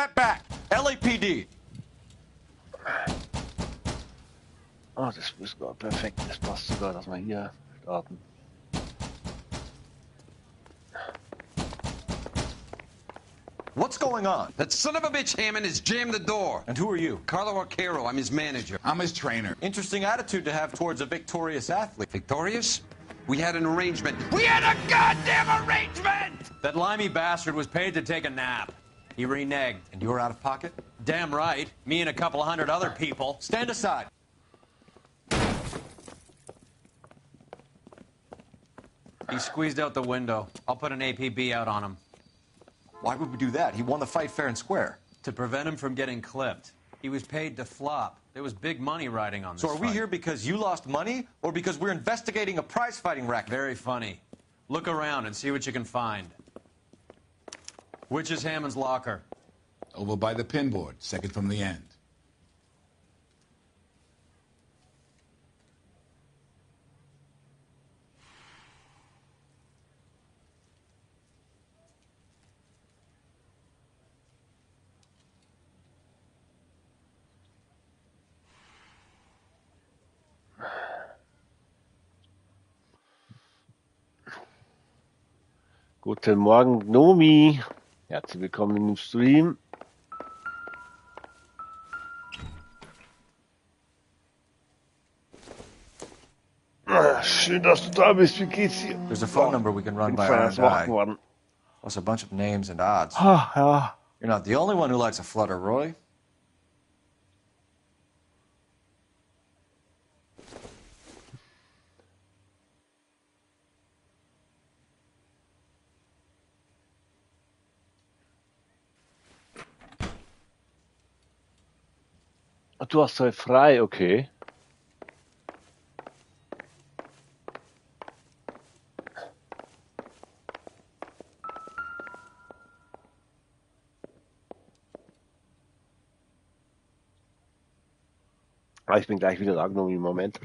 Step back! LAPD! Oh, das ist sogar perfekt. Das passt sogar, dass wir hier starten. What's going on? That son of a bitch Hammond has jammed the door. And who are you? Carlo Arcaro, I'm his manager. I'm his trainer. Interesting attitude to have towards a victorious athlete. Victorious? We had an arrangement. We had a goddamn arrangement! That limey bastard was paid to take a nap. He reneged. And you were out of pocket? Damn right. Me and a couple of hundred other people. Stand aside. He squeezed out the window. I'll put an APB out on him. Why would we do that? He won the fight fair and square. To prevent him from getting clipped. He was paid to flop. There was big money riding on this So are we fight. here because you lost money or because we're investigating a prize-fighting racket? Very funny. Look around and see what you can find. Which is Hammond's locker? Over by the pinboard, second from the end. Guten Morgen, Gnomi. Herzlich willkommen im Stream. Schön, dass du da bist. Wie geht's dir? There's a phone number we can run by our guy. Plus a bunch of names and odds. Ja. You're not the only one who likes a flutter, Roy. Du hast heute frei, okay. Aber ich bin gleich wieder da, Gnomi, Moment.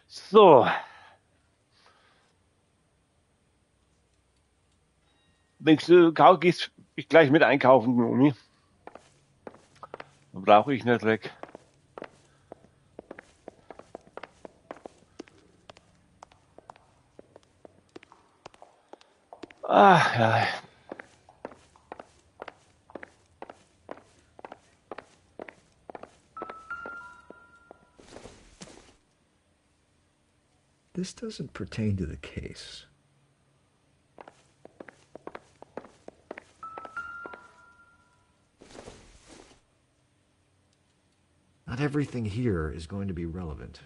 So. Denkst du, gehst ich gleich mit einkaufen, Gnomi? Brauche ich nicht weg. Ach ja. This doesn't pertain to the case. everything here is going to be relevant.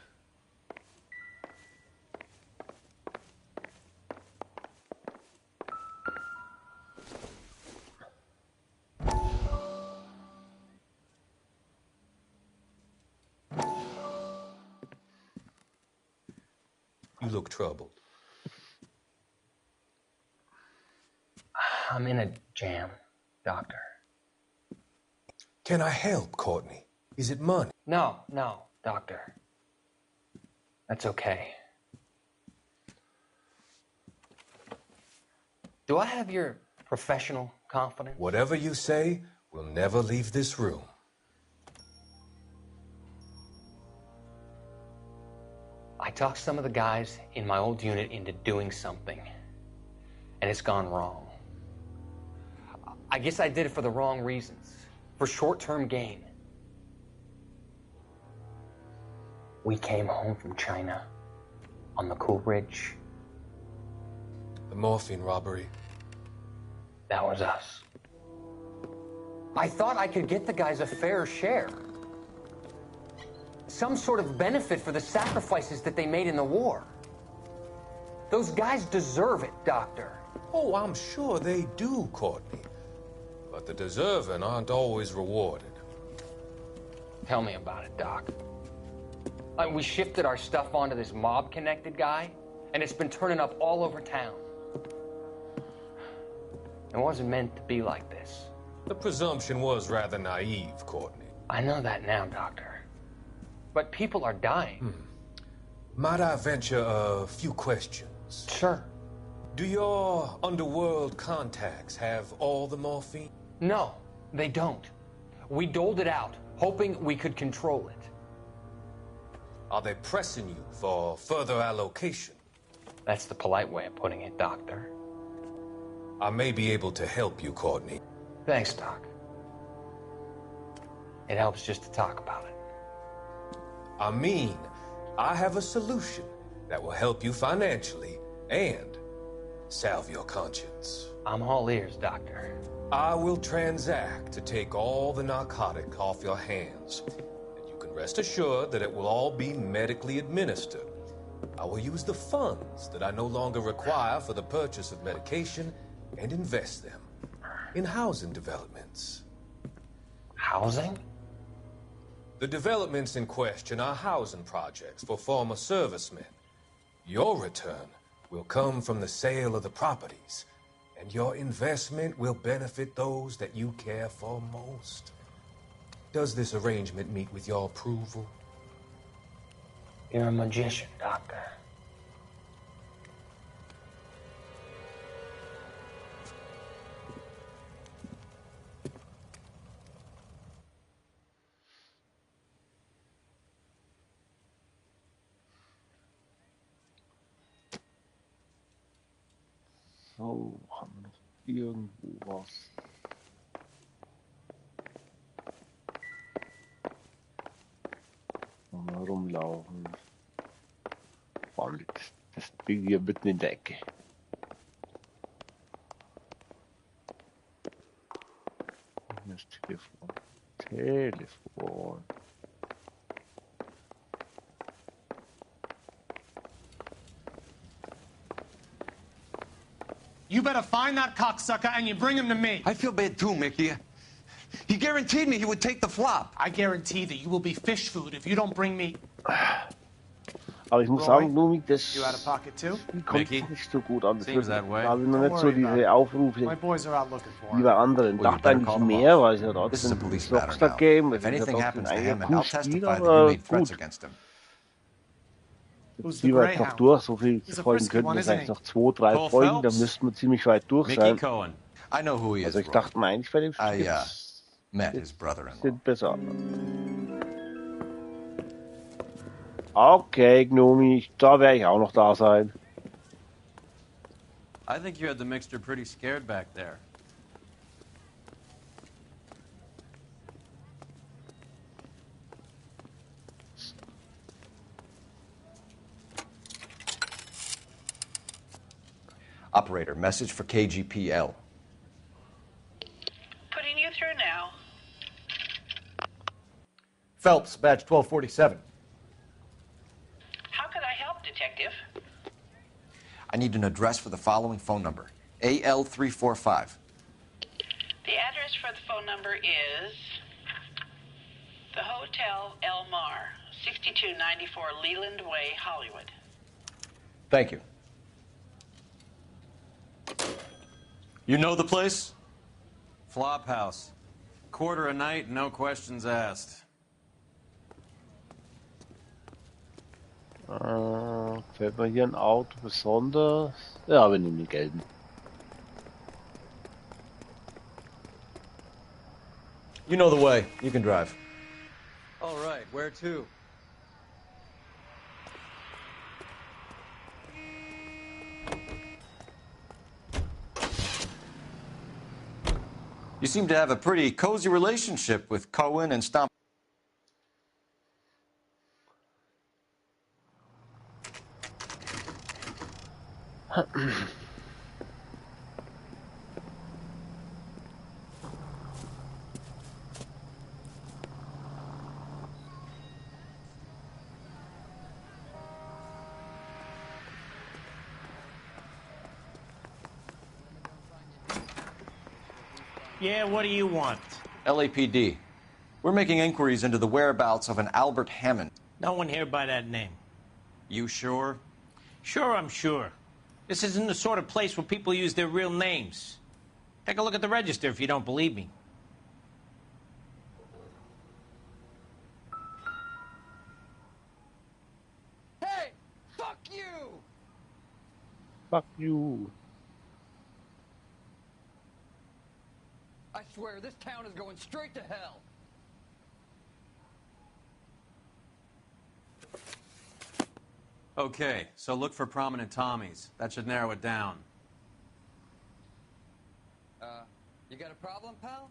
You look troubled. I'm in a jam, Doctor. Can I help, Courtney? Is it money? No, Doctor. That's okay. Do I have your professional confidence? Whatever you say, we'll never leave this room. I talked some of the guys in my old unit into doing something, and it's gone wrong. I guess I did it for the wrong reasons, for short-term gain. We came home from China on the Cool Ridge. The morphine robbery. That was us. I thought I could get the guys a fair share. Some sort of benefit for the sacrifices that they made in the war. Those guys deserve it, Doctor. Oh, I'm sure they do, Courtney. But the deserving aren't always rewarded. Tell me about it, Doc. We shifted our stuff onto this mob-connected guy, and it's been turning up all over town. It wasn't meant to be like this. The presumption was rather naive, Courtney. I know that now, Doctor. But people are dying. Might I venture a few questions? Sure. Do your underworld contacts have all the morphine? No, they don't. We doled it out, hoping we could control it. Are they pressing you for further allocation? That's the polite way of putting it, Doctor. I may be able to help you, Courtney. Thanks, Doc. It helps just to talk about it. I mean, I have a solution that will help you financially and salve your conscience. I'm all ears, Doctor. I will transact to take all the narcotic off your hands. And you can rest assured that it will all be medically administered. I will use the funds that I no longer require for the purchase of medication and invest them in housing developments. Housing? The developments in question are housing projects for former servicemen. Your return will come from the sale of the properties, and your investment will benefit those that you care for most. Does this arrangement meet with your approval? You're a magician, Doctor. So, haben wir noch irgendwo was? Mal rumlaufen. Vor allem das Ding hier mitten in der Ecke. Das Telefon. You better find that cocksucker and you bring him to me. I feel bad too, Mickey. He guaranteed me he would take the flop. I guarantee that you will be fish food if you don't bring me. Aber ich muss sagen, Lumi, das You out of pocket too? kommt nicht so gut an. Das Seems that way. da habe ich noch nicht so diese Aufrufe My boys are out looking for wie him. bei anderen. Well, you Dachte better eigentlich call them mehr, off. weil es ja This is a trotzdem police das matter now. Rockstar-Game. If anything happens to him, then I'll testify that you aber made threats gut. against him. Who's the Ziehen wir jetzt noch Greyhound? durch. So viel He's a Folgen frisky könnten one, das isn't eigentlich he? noch 2, 3 Cole Folgen. Da Phelps? müssten wir ziemlich weit durch Mickey sein. Cohen. I know who he is. Also ich Roy. dachte mir eigentlich bei dem I Spiel met his brother-in-law. sind besser. Okay, Gnomi, da werde ich auch noch da sein. I think you had the mixture pretty scared back there. Operator, message for KGPL. Putting you through now. Phelps, badge 1247. How could I help, Detective? I need an address for the following phone number. AL345. The address for the phone number is the Hotel El Mar, 6294 Leland Way, Hollywood. Thank you. You know the place? Flop house. Quarter a night, no questions asked. Fällt mir hier ein Auto besonders? Ja, wir nehmen den gelben. You know the way. You can drive. All right, where to? You seem to have a pretty cozy relationship with Cohen and Stomp. Yeah, what do you want? LAPD. We're making inquiries into the whereabouts of an Albert Hammond. No one here by that name. You sure? Sure, I'm sure. This isn't the sort of place where people use their real names. Take a look at the register if you don't believe me. Hey, fuck you! Fuck you. I swear, this town is going straight to hell. Okay, so look for prominent Tommies. That should narrow it down. You got a problem, pal?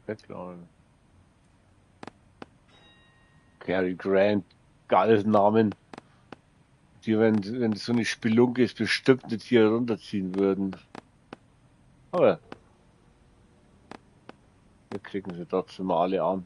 Background. Cary Grant, geiles Namen. Die, wenn das so eine Spelunke ist, bestimmt nicht hier runterziehen würden. Aber wir klicken sie trotzdem mal alle an.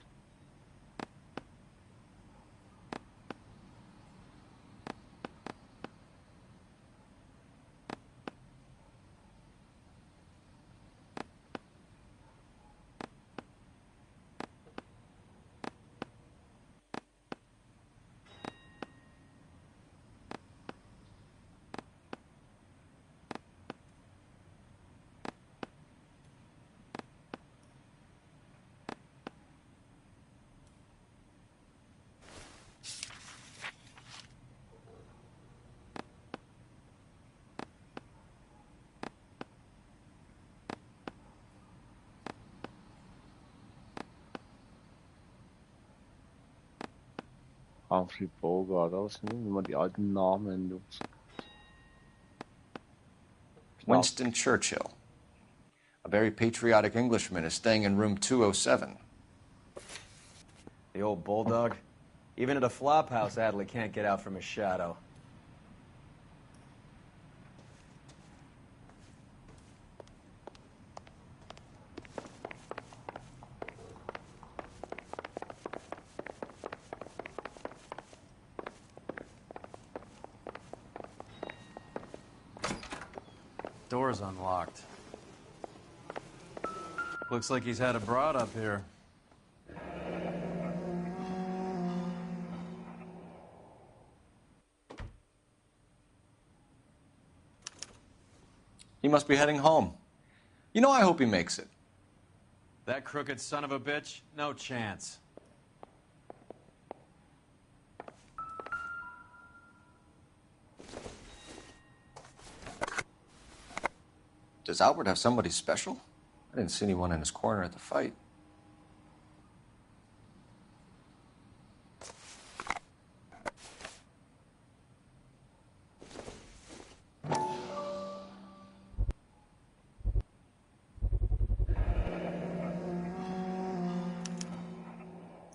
Humphrey Bogart, das sind immer die alten Namen. Winston Churchill. A very patriotic Englishman is staying in room 207. The old bulldog. Even at a flop house, Adley can't get out from his shadow. Door's unlocked. Looks like he's had a broad up here. He must be heading home. You know, I hope he makes it. That crooked son of a bitch? No chance. Does Albert have somebody special? I didn't see anyone in his corner at the fight.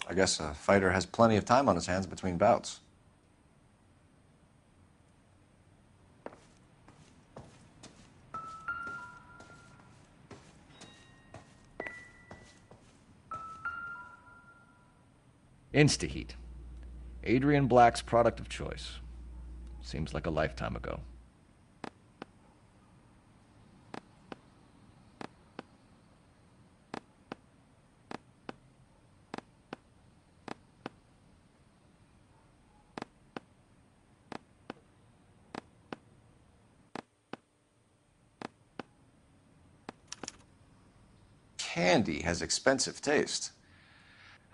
I guess a fighter has plenty of time on his hands between bouts. Instaheat. Adrian Black's product of choice. Seems like a lifetime ago. Candy has expensive taste.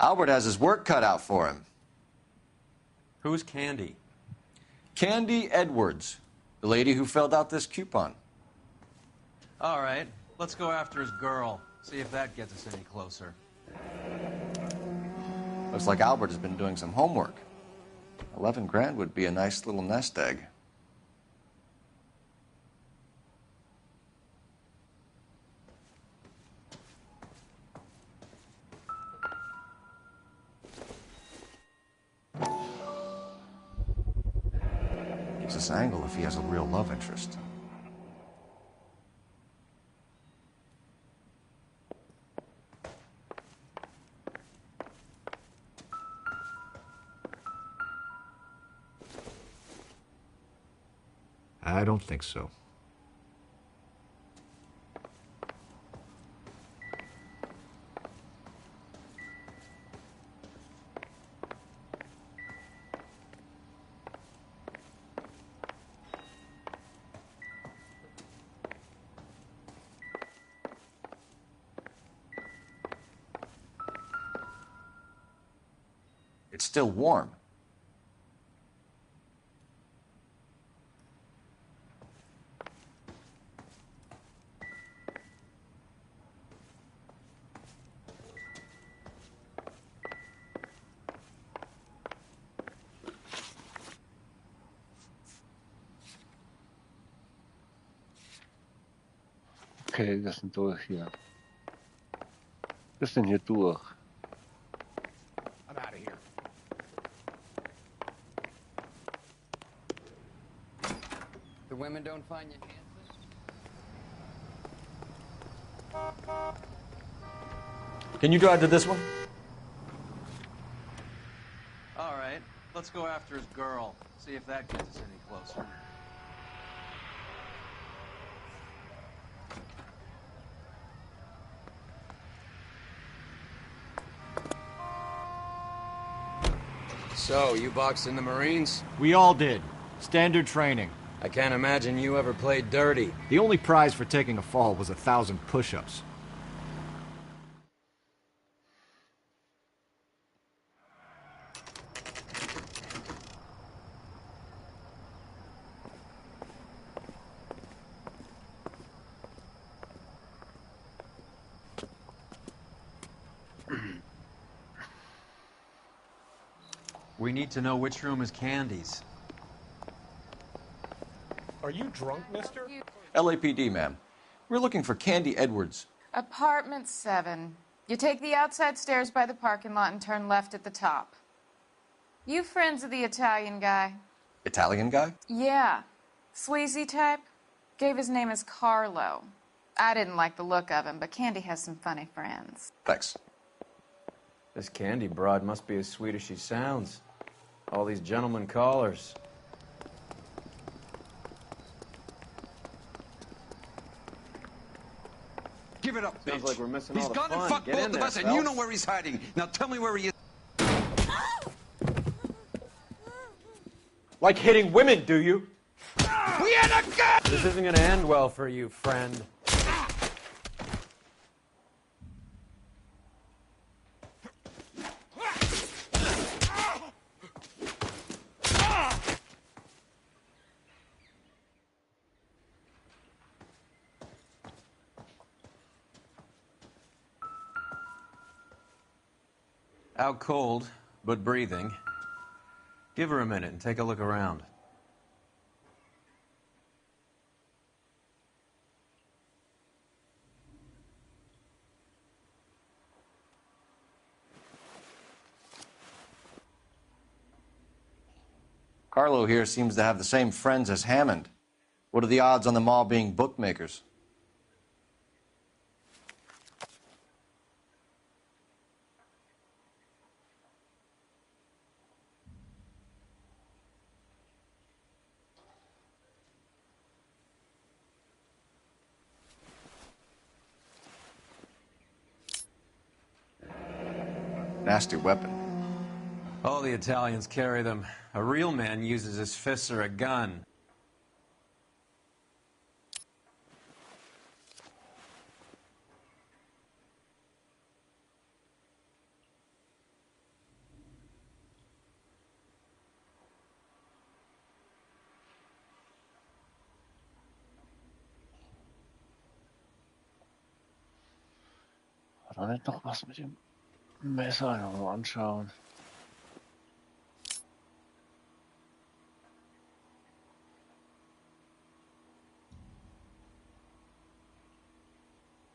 Albert has his work cut out for him. Who's Candy? Candy Edwards, the lady who filled out this coupon. All right, let's go after his girl. See if that gets us any closer. Looks like Albert has been doing some homework. 11 grand would be a nice little nest egg. Gives us an angle if he has a real love interest. I don't think so. It's still warm. Okay, das sind durch hier. Was ist denn hier durch? I'm out of here. The women don't find you handsome? Can you drive to this one? All right, let's go after his girl. See if that gets us any closer. So, you boxed in the Marines? We all did. Standard training. I can't imagine you ever played dirty. The only prize for taking a fall was 1,000 push-ups. We need to know which room is Candy's. Are you drunk, mister? LAPD, ma'am. We're looking for Candy Edwards. Apartment 7. You take the outside stairs by the parking lot and turn left at the top. You friends of the Italian guy? Italian guy? Yeah. Sleazy type? Gave his name as Carlo. I didn't like the look of him, but Candy has some funny friends. Thanks. This Candy broad must be as sweet as she sounds. All these gentlemen callers. Give it up, Sounds bitch. like we're missing He's all the gone and fun. fucked Get both in of there, us, and you Phelps. know where he's hiding. Now tell me where he is. Like hitting women, do you? We had a gun! This isn't gonna end well for you, friend. Out cold, but breathing. Give her a minute and take a look around. Carlo here seems to have the same friends as Hammond. What are the odds on them all being bookmakers? Nasty weapon. All the Italians carry them. A real man uses his fists or a gun. War da nicht noch was mit dem Messer? Mal anschauen.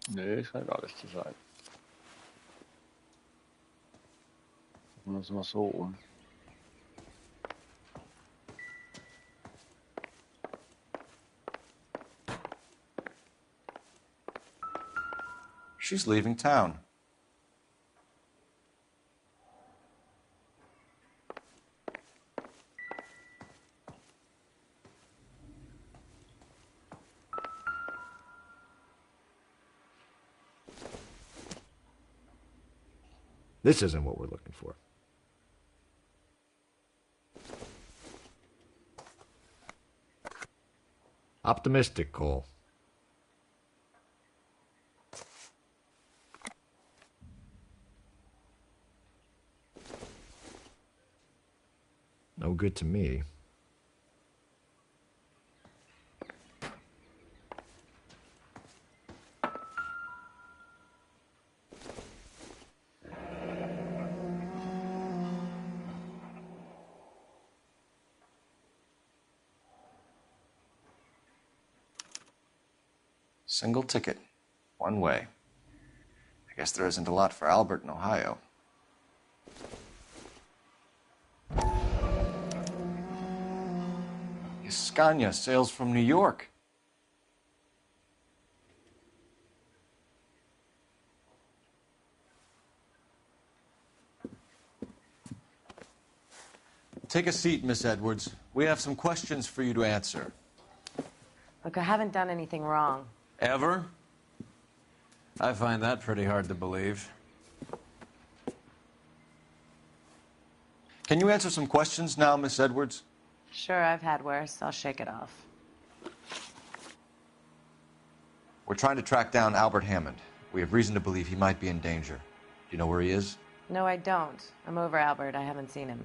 Nee, scheint alles zu sein. Gucken wir uns mal so um. She's leaving town. This isn't what we're looking for. Optimistic, Cole. No good to me. Single ticket. One way. I guess there isn't a lot for Albert in Ohio. Scania sails from New York. Take a seat, Miss Edwards. We have some questions for you to answer. Look, I haven't done anything wrong. Ever? I find that pretty hard to believe. Can you answer some questions now, Miss Edwards? Sure, I've had worse. I'll shake it off. We're trying to track down Albert Hammond. We have reason to believe he might be in danger. Do you know where he is? No, I don't. I'm over Albert. I haven't seen him.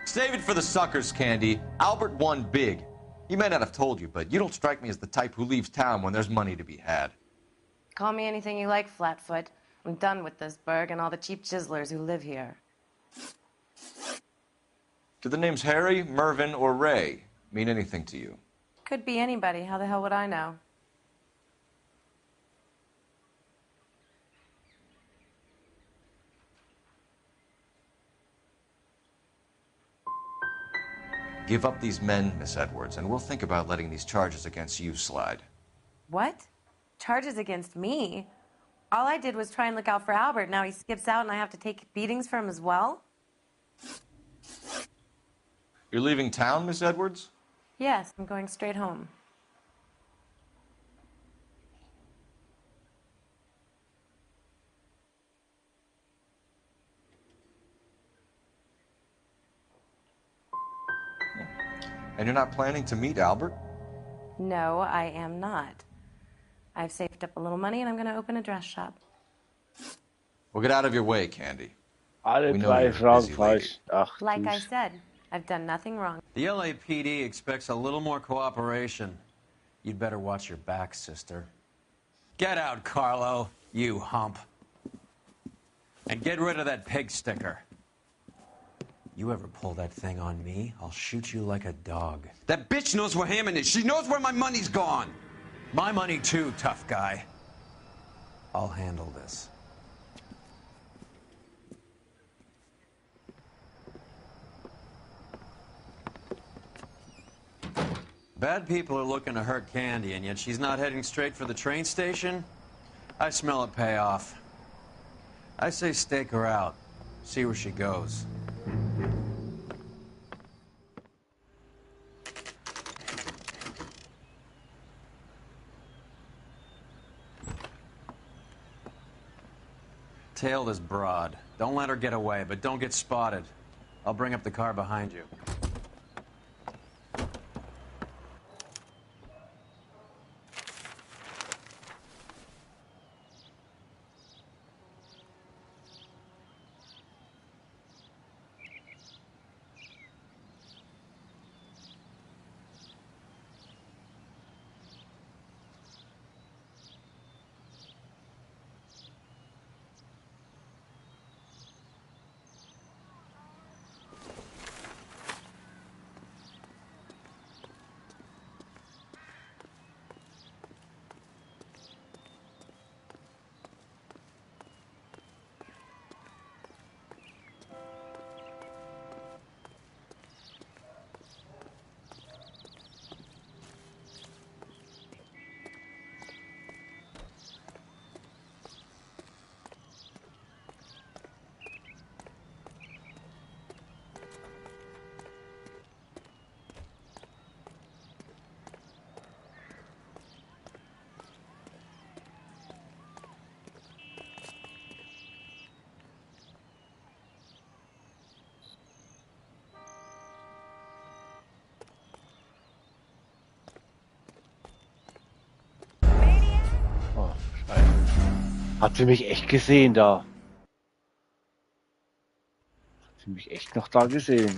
Save it for the suckers, Candy. Albert won big. He may not have told you, but you don't strike me as the type who leaves town when there's money to be had. Call me anything you like, Flatfoot. I'm done with this burg and all the cheap chiselers who live here. Do the names Harry, Mervyn, or Ray mean anything to you? Could be anybody. How the hell would I know? Give up these men, Miss Edwards, and we'll think about letting these charges against you slide. What? Charges against me? All I did was try and look out for Albert. Now he skips out and I have to take beatings for him as well? You're leaving town, Miss Edwards? Yes, I'm going straight home. And you're not planning to meet Albert? No, I am not. I've saved up a little money and I'm going to open a dress shop. Well, get out of your way, Candy. Alle We know drei you're a Fragen busy falsch. Ach, Like I tschüss. said, I've done nothing wrong. The LAPD expects a little more cooperation. You'd better watch your back, sister. Get out, Carlo, you hump. And get rid of that pig sticker. You ever pull that thing on me, I'll shoot you like a dog. That bitch knows where Hammond is. She knows where my money's gone. My money too, tough guy. I'll handle this. Bad people are looking to hurt Candy, and yet she's not heading straight for the train station? I smell a payoff. I say stake her out. See where she goes. Tail this broad. Don't let her get away, but don't get spotted. I'll bring up the car behind you. Oh, Scheiße. Hat sie mich echt gesehen da? Hat sie mich echt noch da gesehen?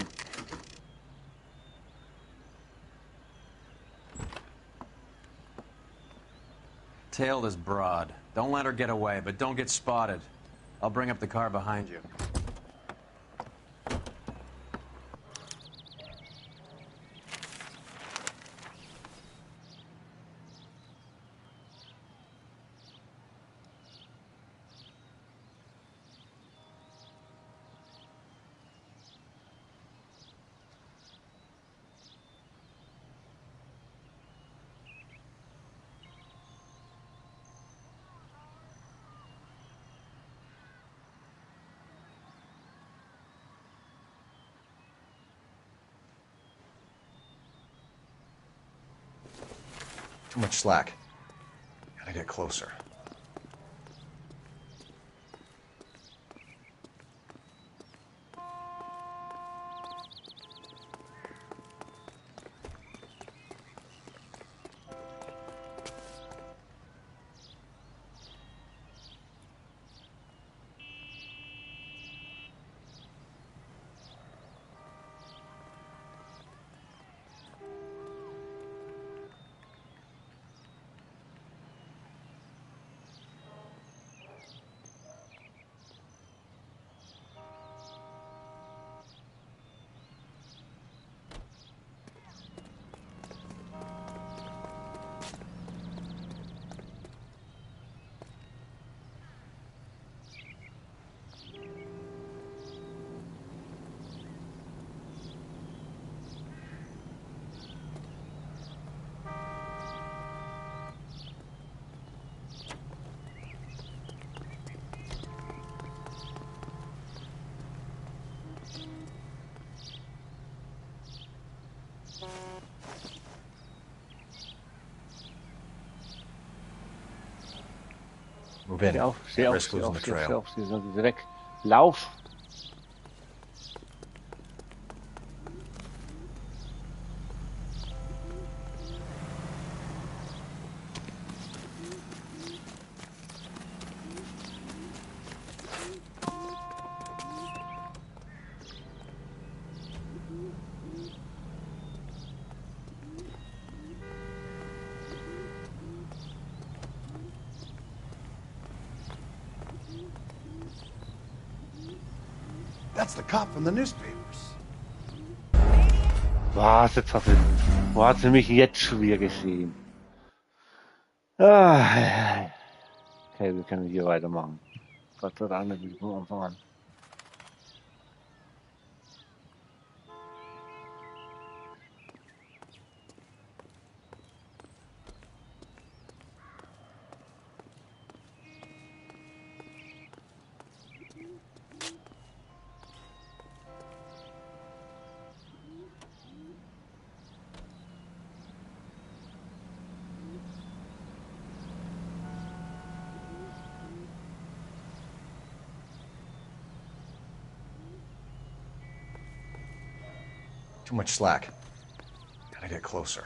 Tail this broad. Don't let her get away, but don't get spotted. I'll bring up the car behind you. Too much slack. Gotta get closer. Move in. Steh auf, steh auf, Risk steh losing auf, the steh auf, trail. steh auf, steh auf, steh weg. Lauf! That's the cop from the newspapers. Was, wo hat sie mich jetzt schon wieder gesehen? Ah, okay, wir können hier weitermachen. Gott sei Dank nicht von Anfang an. Too much slack. Gotta get closer.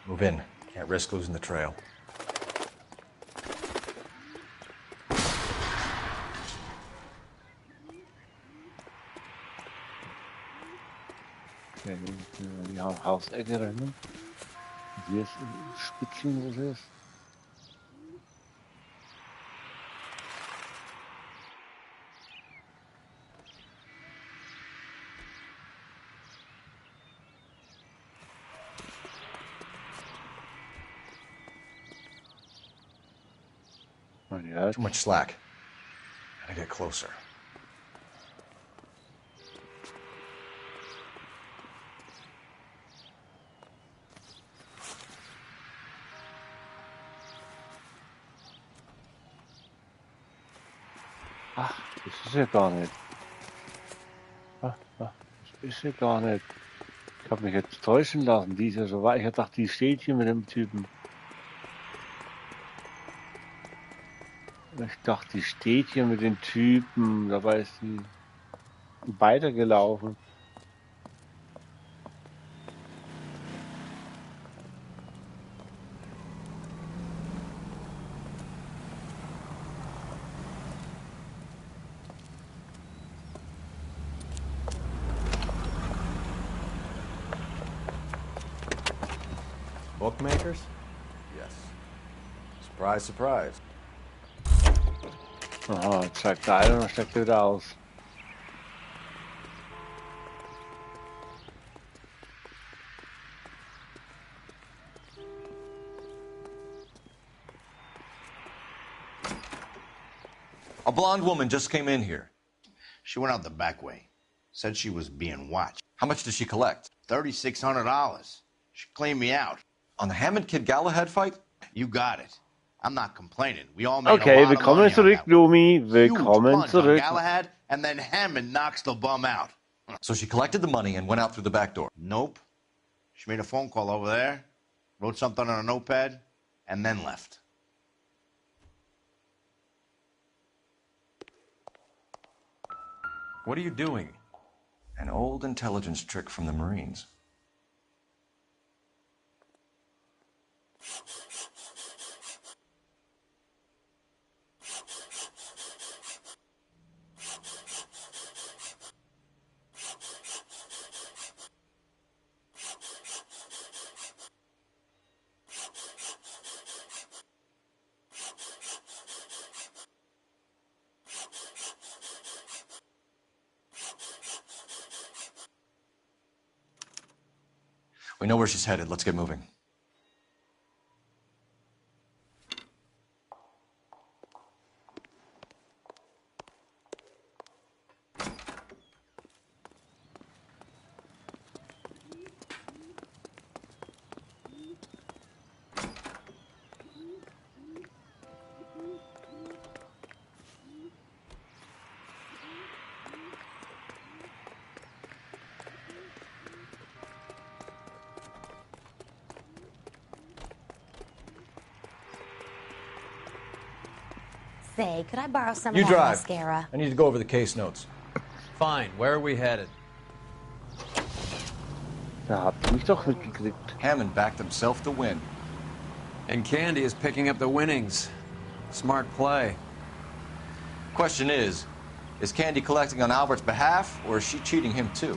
Move in. Can't risk losing the trail. Okay, die Hausecke rennen. Hier ist Spitzchen, wo sie ist. Too much slack. Gotta get closer. Ach, das ist ja gar nicht. Das ist ja gar nicht. Ich habe mich jetzt täuschen lassen. Die ist ja so weit. Ich dachte, die steht hier mit dem Typen. Ich dachte, die steht hier mit den Typen. Dabei ist sie weitergelaufen. Bookmakers? Yes. Surprise, surprise. Aha, jetzt steigt der ein und dann steigt er wieder aus. A blonde woman just came in here. She went out the back way. Said she was being watched. How much did she collect? $3,600. She cleaned me out. On the Hammond Kid Galahad fight? You got it. I'm not complaining. We all made a Okay, lot of willkommen money zurück, on that Lumi. Huge Willkommen punch on zurück. Galahad, and then Hammond knocks the bum out. So she collected the money and went out through the back door? Nope. She made a phone call over there, wrote something on a notepad, and then left. What are you doing? An old intelligence trick from the Marines. We know where she's headed. Let's get moving. Say, could I borrow some You of that drive. mascara? I need to go over the case notes. Fine. Where are we headed? Da habt ihr mich doch mitgekriegt. Hammond backed himself to win. And Candy is picking up the winnings. Smart play. Question is Candy collecting on Albert's behalf, or is she cheating him too?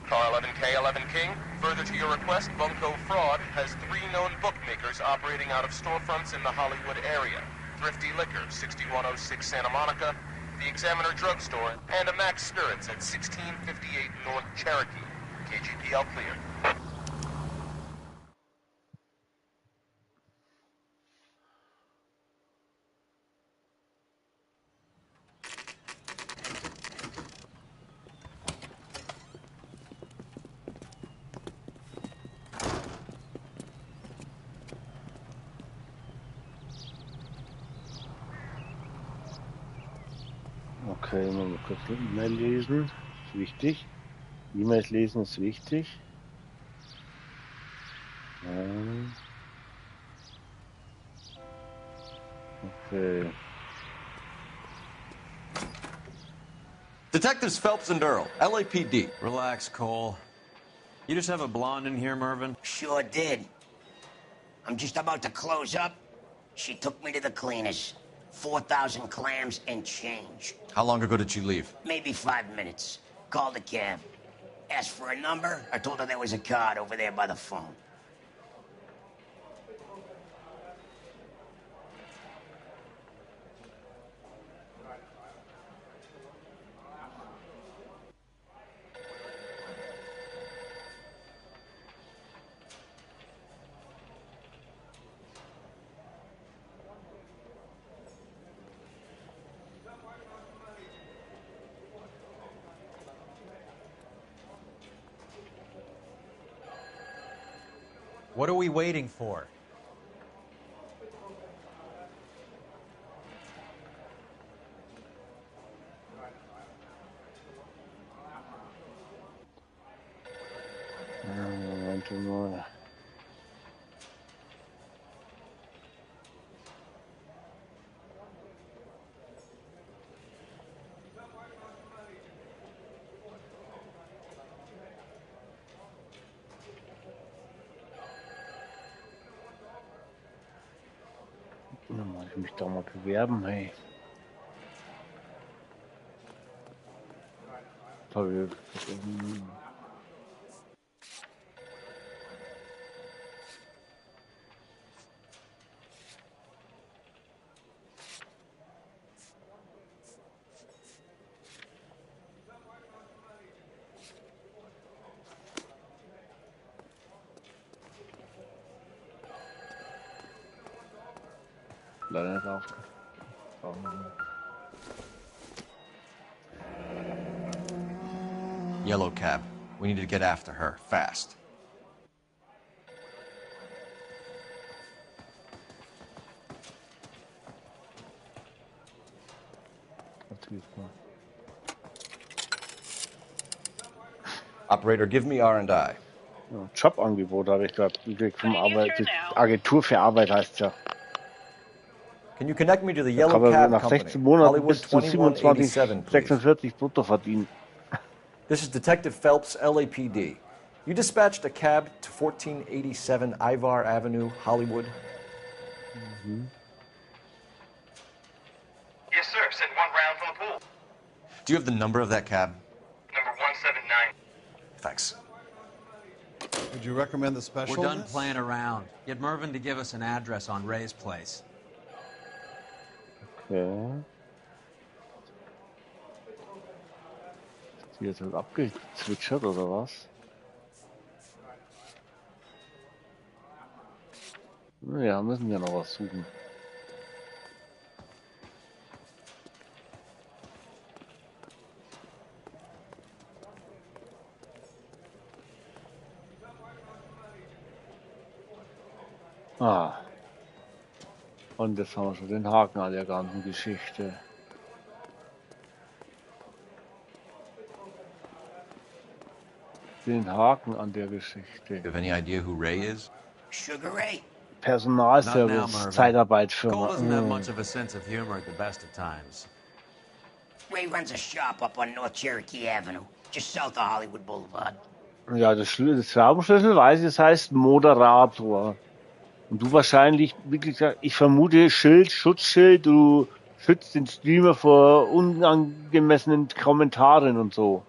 Car 11K, 11 King. Further to your request, Bunko Fraud has 3 known bookmakers operating out of storefronts in the Hollywood area. Thrifty Liquor, 6106 Santa Monica, the Examiner Drugstore, and a Max Spirits at 1658 North Cherokee. KGPL clear. Okay, mal kurz eine E-Mail lesen. Ist wichtig. E-Mails lesen ist wichtig. Okay. Detectives Phelps and Earl, LAPD. Relax, Cole. You just have a blonde in here, Mervyn? Sure did. I'm just about to close up. She took me to the cleaners. 4,000 clams and change. How long ago did she leave? Maybe 5 minutes. Called a cab. Asked for a number. I told her there was a card over there by the phone. What are we waiting for? Warte mal. Dann muss ich mich doch mal bewerben, hey. Toll. Leider nicht aufgefallen. Yellow cab. We need to get after her, fast. Operator, give me R&I. Ja, Jobangebot habe ich gerade gekriegt vom Agentur für Arbeit heißt ja. Can you connect me to the Da Yellow kann man Cab nach Company? 16 Monaten Hollywood bis zu 27, 2187, please. 46 brutto verdienen. This is Detective Phelps, LAPD. You dispatched a cab to 1487 Ivar Avenue, Hollywood. Yes, sir. Send one round from the pool. Do you have the number of that cab? Number 179. Thanks. Would you recommend the special? We're done playing around. Get Mervyn to give us an address on Ray's place. Okay. Ist die jetzt halt abgezwitschert oder was? Ja, müssen wir noch was suchen. Ah. Und jetzt haben wir schon den Haken an der ganzen Geschichte. Den Haken an der Geschichte. You have any idea who Ray is? Sugar Ray? Personalservice, Zeitarbeitsfirma. Cole doesn't have much of a sense of humor at the best of times. Ray runs a shop up on North Cherokee Avenue, just south of Hollywood Boulevard. Ja, das Schraubenschlüssel weiß ich, es heißt Moderator. Und du wahrscheinlich, wie gesagt, ich vermute Schutzschild, du schützt den Streamer vor unangemessenen Kommentaren und so.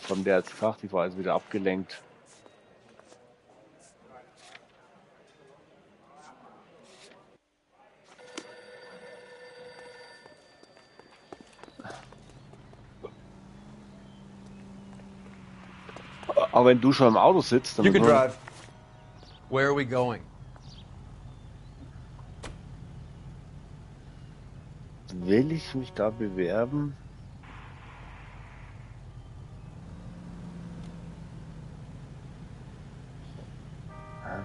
Was haben der jetzt gesagt? Ich war jetzt wieder abgelenkt. Aber wenn du schon im Auto sitzt, dann... You can drive. Where are we going? Will ich mich da bewerben? Da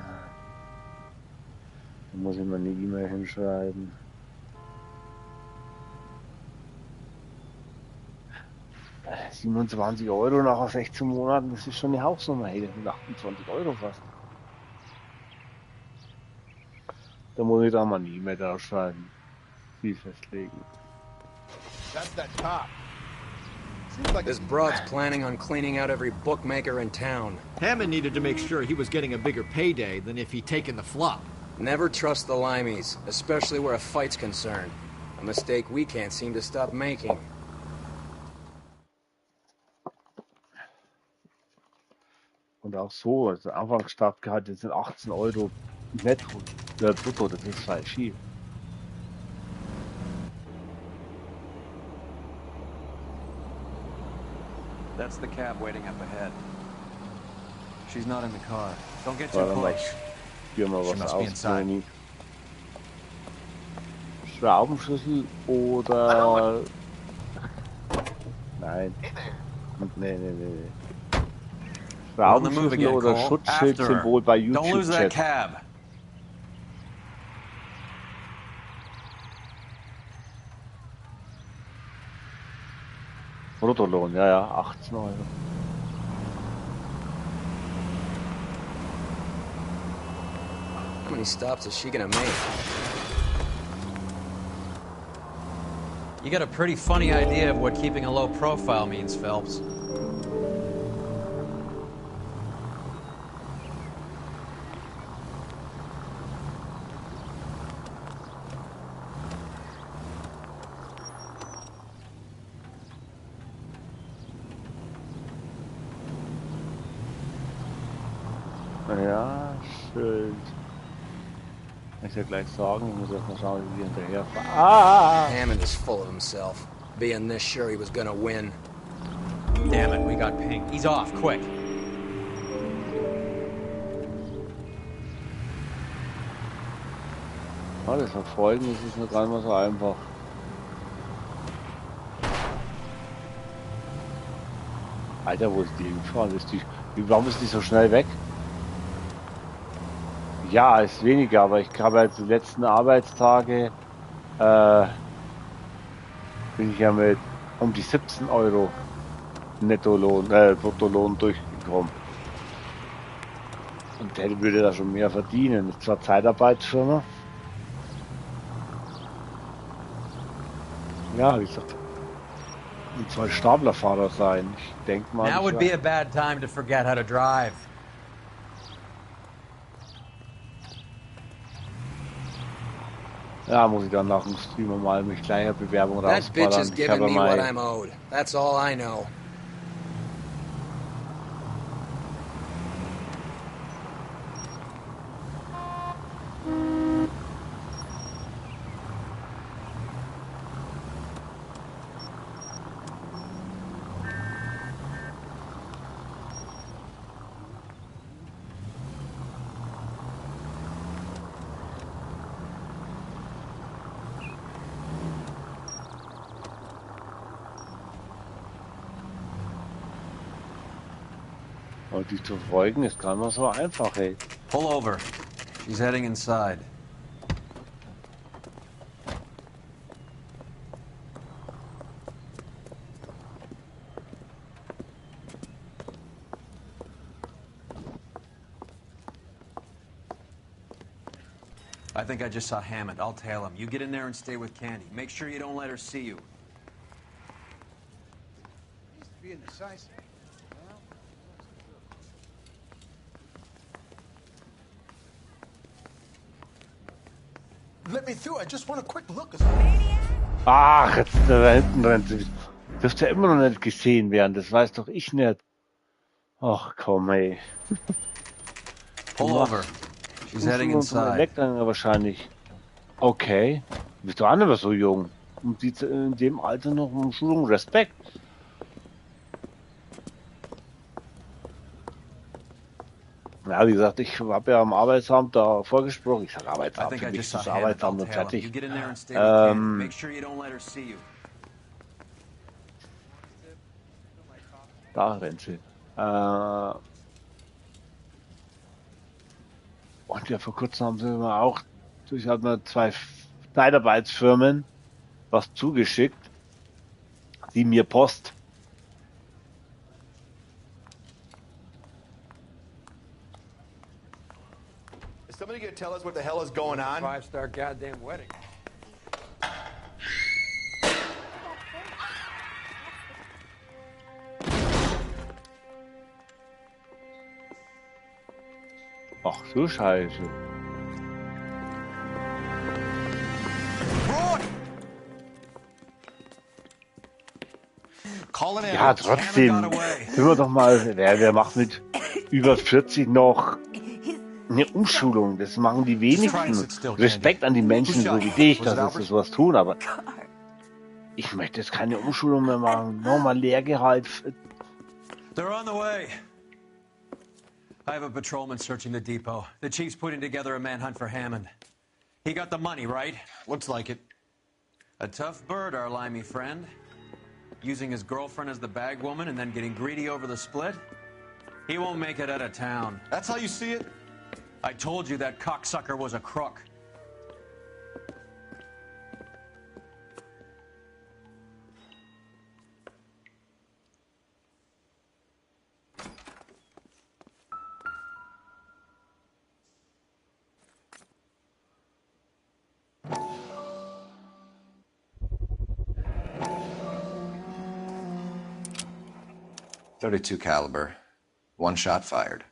muss ich mal eine E-Mail hinschreiben. €27 nach 16 Monaten, das ist schon eine Hausnummer. Hey, das sind 28 € fast. Da muss ich da mal eine E-Mail drauf schreiben. Viel festlegen. That's that cop. This broad's planning on cleaning out every bookmaker in town. Hammond needed to make sure he was getting a bigger payday than if he'd taken the flop. Never trust the limeys, especially where a fight's concerned. A mistake we can't seem to stop making. Und auch so, also Anfangsstartgehalt sind 18 € netto, brutto, das ist halt viel. That's the cab waiting up ahead. She's not in the car. Don't get too Warte mal, close. ich führe mal She was must be aus, inside. Toni. Schraubenschlüssel oder... Nein. Nee. We're on the move Schraubenschlüssel again, oder Cole. Schutzschildsymbol bei Don't lose that YouTube-Chat. cab. Bruttolohn, ja, 18 €. How many stops is she gonna make? You got a pretty funny idea of what keeping a low profile means, Phelps. Ja, Schild. Kann ich ja gleich sagen, ich muss erst mal schauen, wie wir hinterherfahren. Ah! Hammond is full of himself. Being this sure he was gonna win. Damn it, we got pink. He's off, quick. Ja, das Verfolgen, das ist nicht gar nicht mal so einfach. Alter, wo ist die hingefahren? Warum ist die so schnell weg? Ja, ist weniger, aber ich habe jetzt die letzten Arbeitstage bin ich ja mit um die 17 € Nettolohn, Bruttolohn durchgekommen. Und der würde da schon mehr verdienen. Das ist zwar Zeitarbeitsfirma. Ja, wie gesagt, und soll Staplerfahrer sein. Ich denke mal. Now would be a bad time to forget how to drive. Ja, muss ich dann nach dem Streamer mal mich gleich eine Bewerbung That bitch is rausballern. Ich giving habe me what mal I'm owed. That's all I know. Aber die zu folgen ist gar nicht so einfach, ey. Pull over. She's heading inside. I think I just saw Hammond. I'll tail him. You get in there and stay with Candy. Make sure you don't let her see you. He's being decisive. Let me through. I just want a quick look. Ach, jetzt da hinten rennt sie. Dürfte ja immer noch nicht gesehen werden, das weiß doch ich nicht. Ach komm, ey. Pull over. She's heading inside. Elektriker wahrscheinlich. Okay. Du bist doch auch nicht mehr so jung. Und die in dem Alter noch um Schulung, Respekt. Ja, wie gesagt, ich habe ja am Arbeitsamt da vorgesprochen. Ich sage Arbeitsamt, für mich ist das Arbeitsamt und fertig. Da rennt sie. Und ja, vor kurzem haben sie mir auch durch zwei Zeitarbeitsfirmen was zugeschickt, die mir Post. Is somebody gonna tell us what the hell is going on? 5-star goddamn wedding. Ach so Scheiße. Ja, trotzdem. Sind wir doch mal, wer macht mit über 40 noch eine Umschulung? Das machen die wenigsten. Respekt an die Menschen so wie dich, dass sie sowas tun, aber ich möchte jetzt keine Umschulung mehr machen. Nochmal Lehrgehalt. They're on the way. I have a patrolman searching the depot. The chief's putting together a manhunt for Hammond. He got the money, right? Looks like it. A tough bird, our limey friend. Using his girlfriend as the bag woman and then getting greedy over the split? He won't make it out of town. That's how you see it? I told you that cocksucker was a crook. .32 caliber. One shot fired.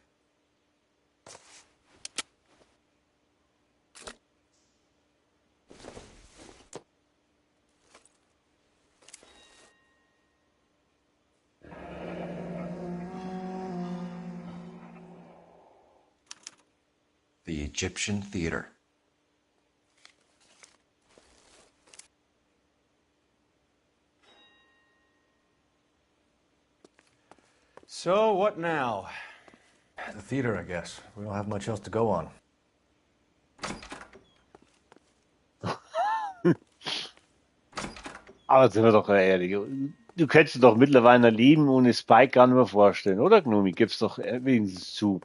The Egyptian Theater. So, what now? The theater, I guess. We don't have much else to go on. Aber sind wir doch ehrlich. Du könntest doch mittlerweile ein Leben ohne Spike gar nicht mehr vorstellen, oder Gnomi? Gib's doch wenigstens zu.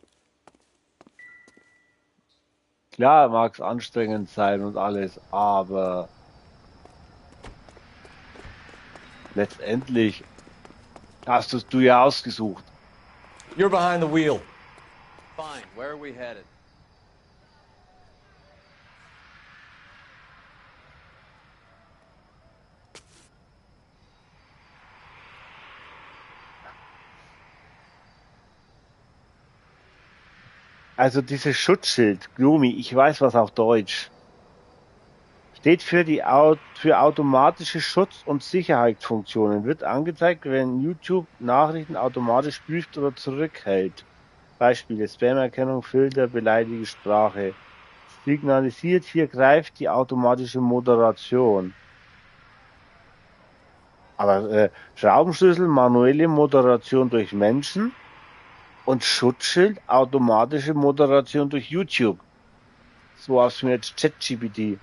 Klar mag es anstrengend sein und alles, aber letztendlich hast du ja ausgesucht. You're behind the wheel. Fine, where are we headed? Also dieses Schutzschild, Gloomy, ich weiß was auf Deutsch. Steht für für automatische Schutz- und Sicherheitsfunktionen. Wird angezeigt, wenn YouTube Nachrichten automatisch prüft oder zurückhält. Beispiele Spam-Erkennung, Filter, beleidigende Sprache. Signalisiert, hier greift die automatische Moderation. Aber Schraubenschlüssel, manuelle Moderation durch Menschen und Schutzschild, automatische Moderation durch YouTube. So aus mir jetzt ChatGPT.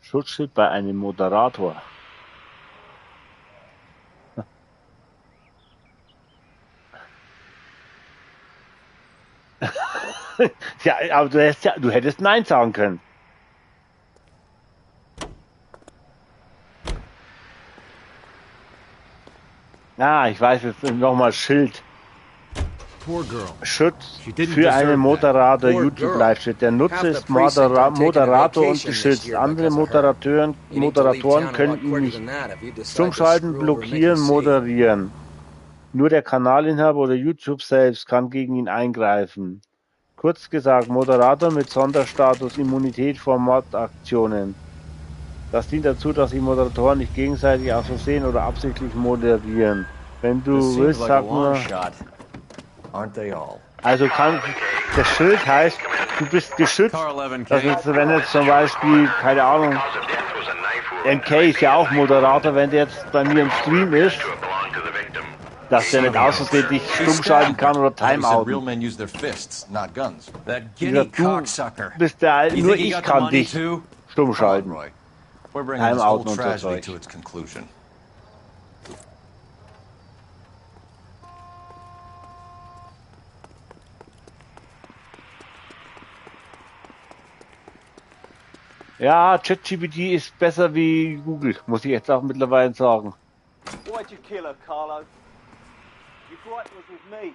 Schutzschild bei einem Moderator. Ja, aber du hättest Nein sagen können. Ich weiß jetzt nochmal Schild. Schutz für einen Moderator YouTube Live-Chat. Der Nutzer ist Moderator und geschützt. Andere Moderatoren können ihn nicht stummschalten, blockieren, moderieren. Nur der Kanalinhaber oder YouTube selbst kann gegen ihn eingreifen. Kurz gesagt, Moderator mit Sonderstatus, Immunität vor Mordaktionen. Das dient dazu, dass die Moderatoren nicht gegenseitig aus Versehen oder absichtlich moderieren. Wenn du willst, sag nur... Also das Schild heißt, du bist geschützt. Das ist, wenn jetzt zum Beispiel, keine Ahnung, MK ist ja auch Moderator, wenn der jetzt bei mir im Stream ist, dass der nicht aus Versehen dich stumm schalten kann oder Timeouten. Du bist der, nur ich kann dich stumm schalten. Timeouten und so Zeug. Ja, ChatGPT ist besser wie Google, muss ich jetzt auch mittlerweile sagen. Why'd you kill her, Carlo? Your gripe was with me.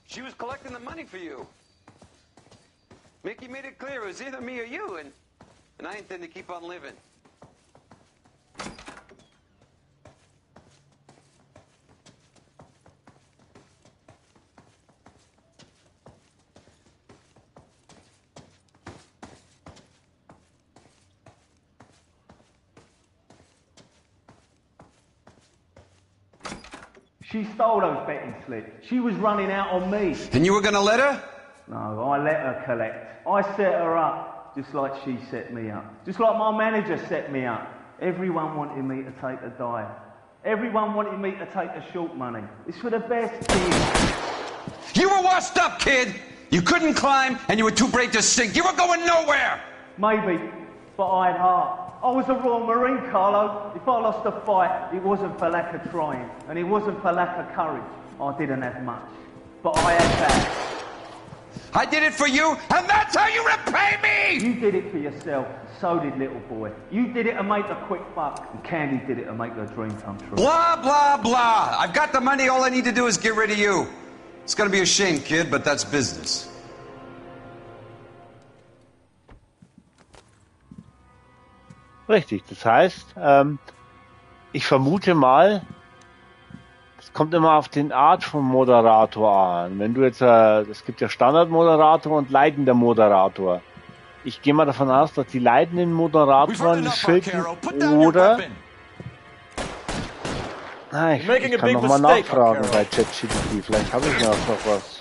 She was collecting the money for you. Mickey made it clear it was either me or you, and I intend to keep on living. She stole those betting slips. She was running out on me. And you were gonna let her? No, I let her collect. I set her up, just like she set me up. Just like my manager set me up. Everyone wanted me to take the dive. Everyone wanted me to take the short money. It's for the best, kid. You were washed up, kid! You couldn't climb, and you were too brave to sink. You were going nowhere! Maybe, but I had heart. I was a Royal Marine, Carlo. If I lost a fight, it wasn't for lack of trying, and it wasn't for lack of courage. I didn't have much, but I had that. I did it for you, and that's how you repay me! You did it for yourself, so did little boy. You did it to make a quick buck, and Candy did it to make her dream come true. Blah, blah, blah. I've got the money, all I need to do is get rid of you. It's gonna be a shame, kid, but that's business. Richtig, das heißt, ich vermute mal, es kommt immer auf den Art vom Moderator an. Wenn du jetzt, es gibt ja Standardmoderator und leitender Moderator. Ich gehe mal davon aus, dass die leitenden Moderatoren die Schilden oder... Ich kann nochmal nachfragen bei ChatGPT, vielleicht habe ich noch was.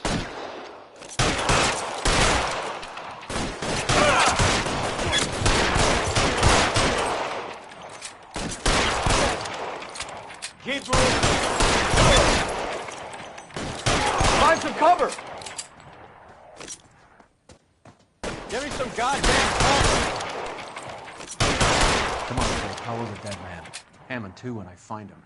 Find some cover! Give me some goddamn cover! Come on, Jake. How was it, dead man? Hammond 2 when I find him.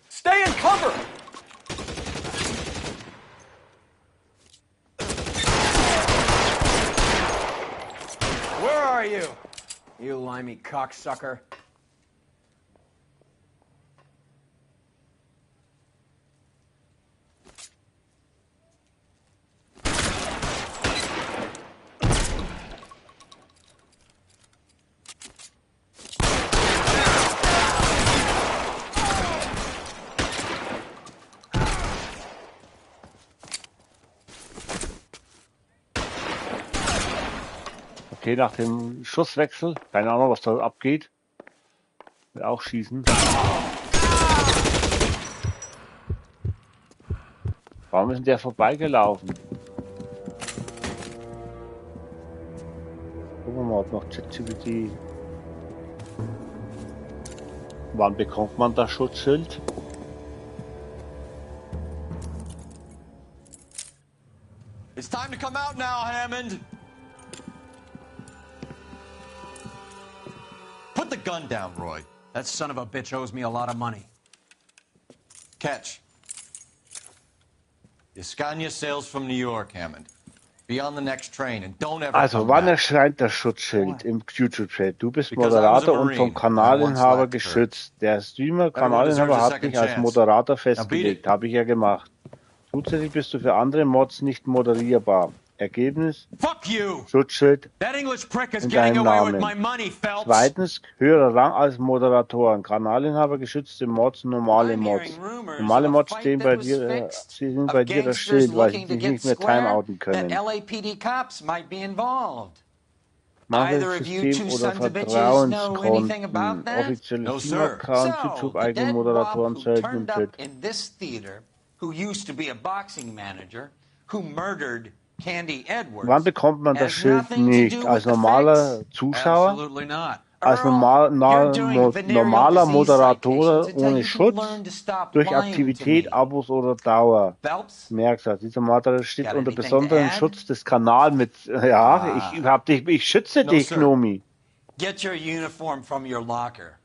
Stay in cover! Where are you? You limey cocksucker. Okay, nach dem Schusswechsel, keine Ahnung, was da abgeht. Will auch schießen. Warum ist denn der vorbeigelaufen? Gucken wir mal, ob noch ChatGPT. Wann bekommt man das Schutzschild? Time to come out now, Hammond. Put the gun down, Roy. That son of a bitch owes me a lot of money. Catch. Iskanya sails from New York, Hammond. Be on the next train and don't ever Also, come wann back. erscheint das Schutzschild im YouTube-Chat? Du bist Because I was a Moderator und vom Marine, Kanalinhaber and I once lacked geschützt. Der Streamer, Everyone deserves Kanalinhaber a hat second dich als chance. Moderator Now beat festgelegt. it. Habe ich ja gemacht. Zusätzlich bist du für andere Mods nicht moderierbar. Ergebnis? Fuck you! Schutzschild That English prick is in getting deinem away with Namen. my money, Phelps. Zweitens, höherer Rang als Moderatoren. Kanalinhaber, geschützte Mods, normale Mods. Normale Mods stehen bei dir, sie sind bei dir das Schild, weil sie dich nicht mehr timeouten können. LAPD cops might be involved. Mangels System oder Vertrauenskonten. Offizielle Steam-Account, YouTube, eigene Moderatoren, selten im Chat. In this theater, who used to be a boxing manager, who murdered Candy Edwards. Wann bekommt man das Schild nicht? Als normaler Zuschauer? Absolutely not. Als normaler Moderator ohne Schutz? Durch Aktivität, Abos oder Dauer? Merkst du, dieser Moderator steht unter besonderem Schutz des Kanals mit. Ja, ich schütze dich, Gnomi. Get your uniform from your locker.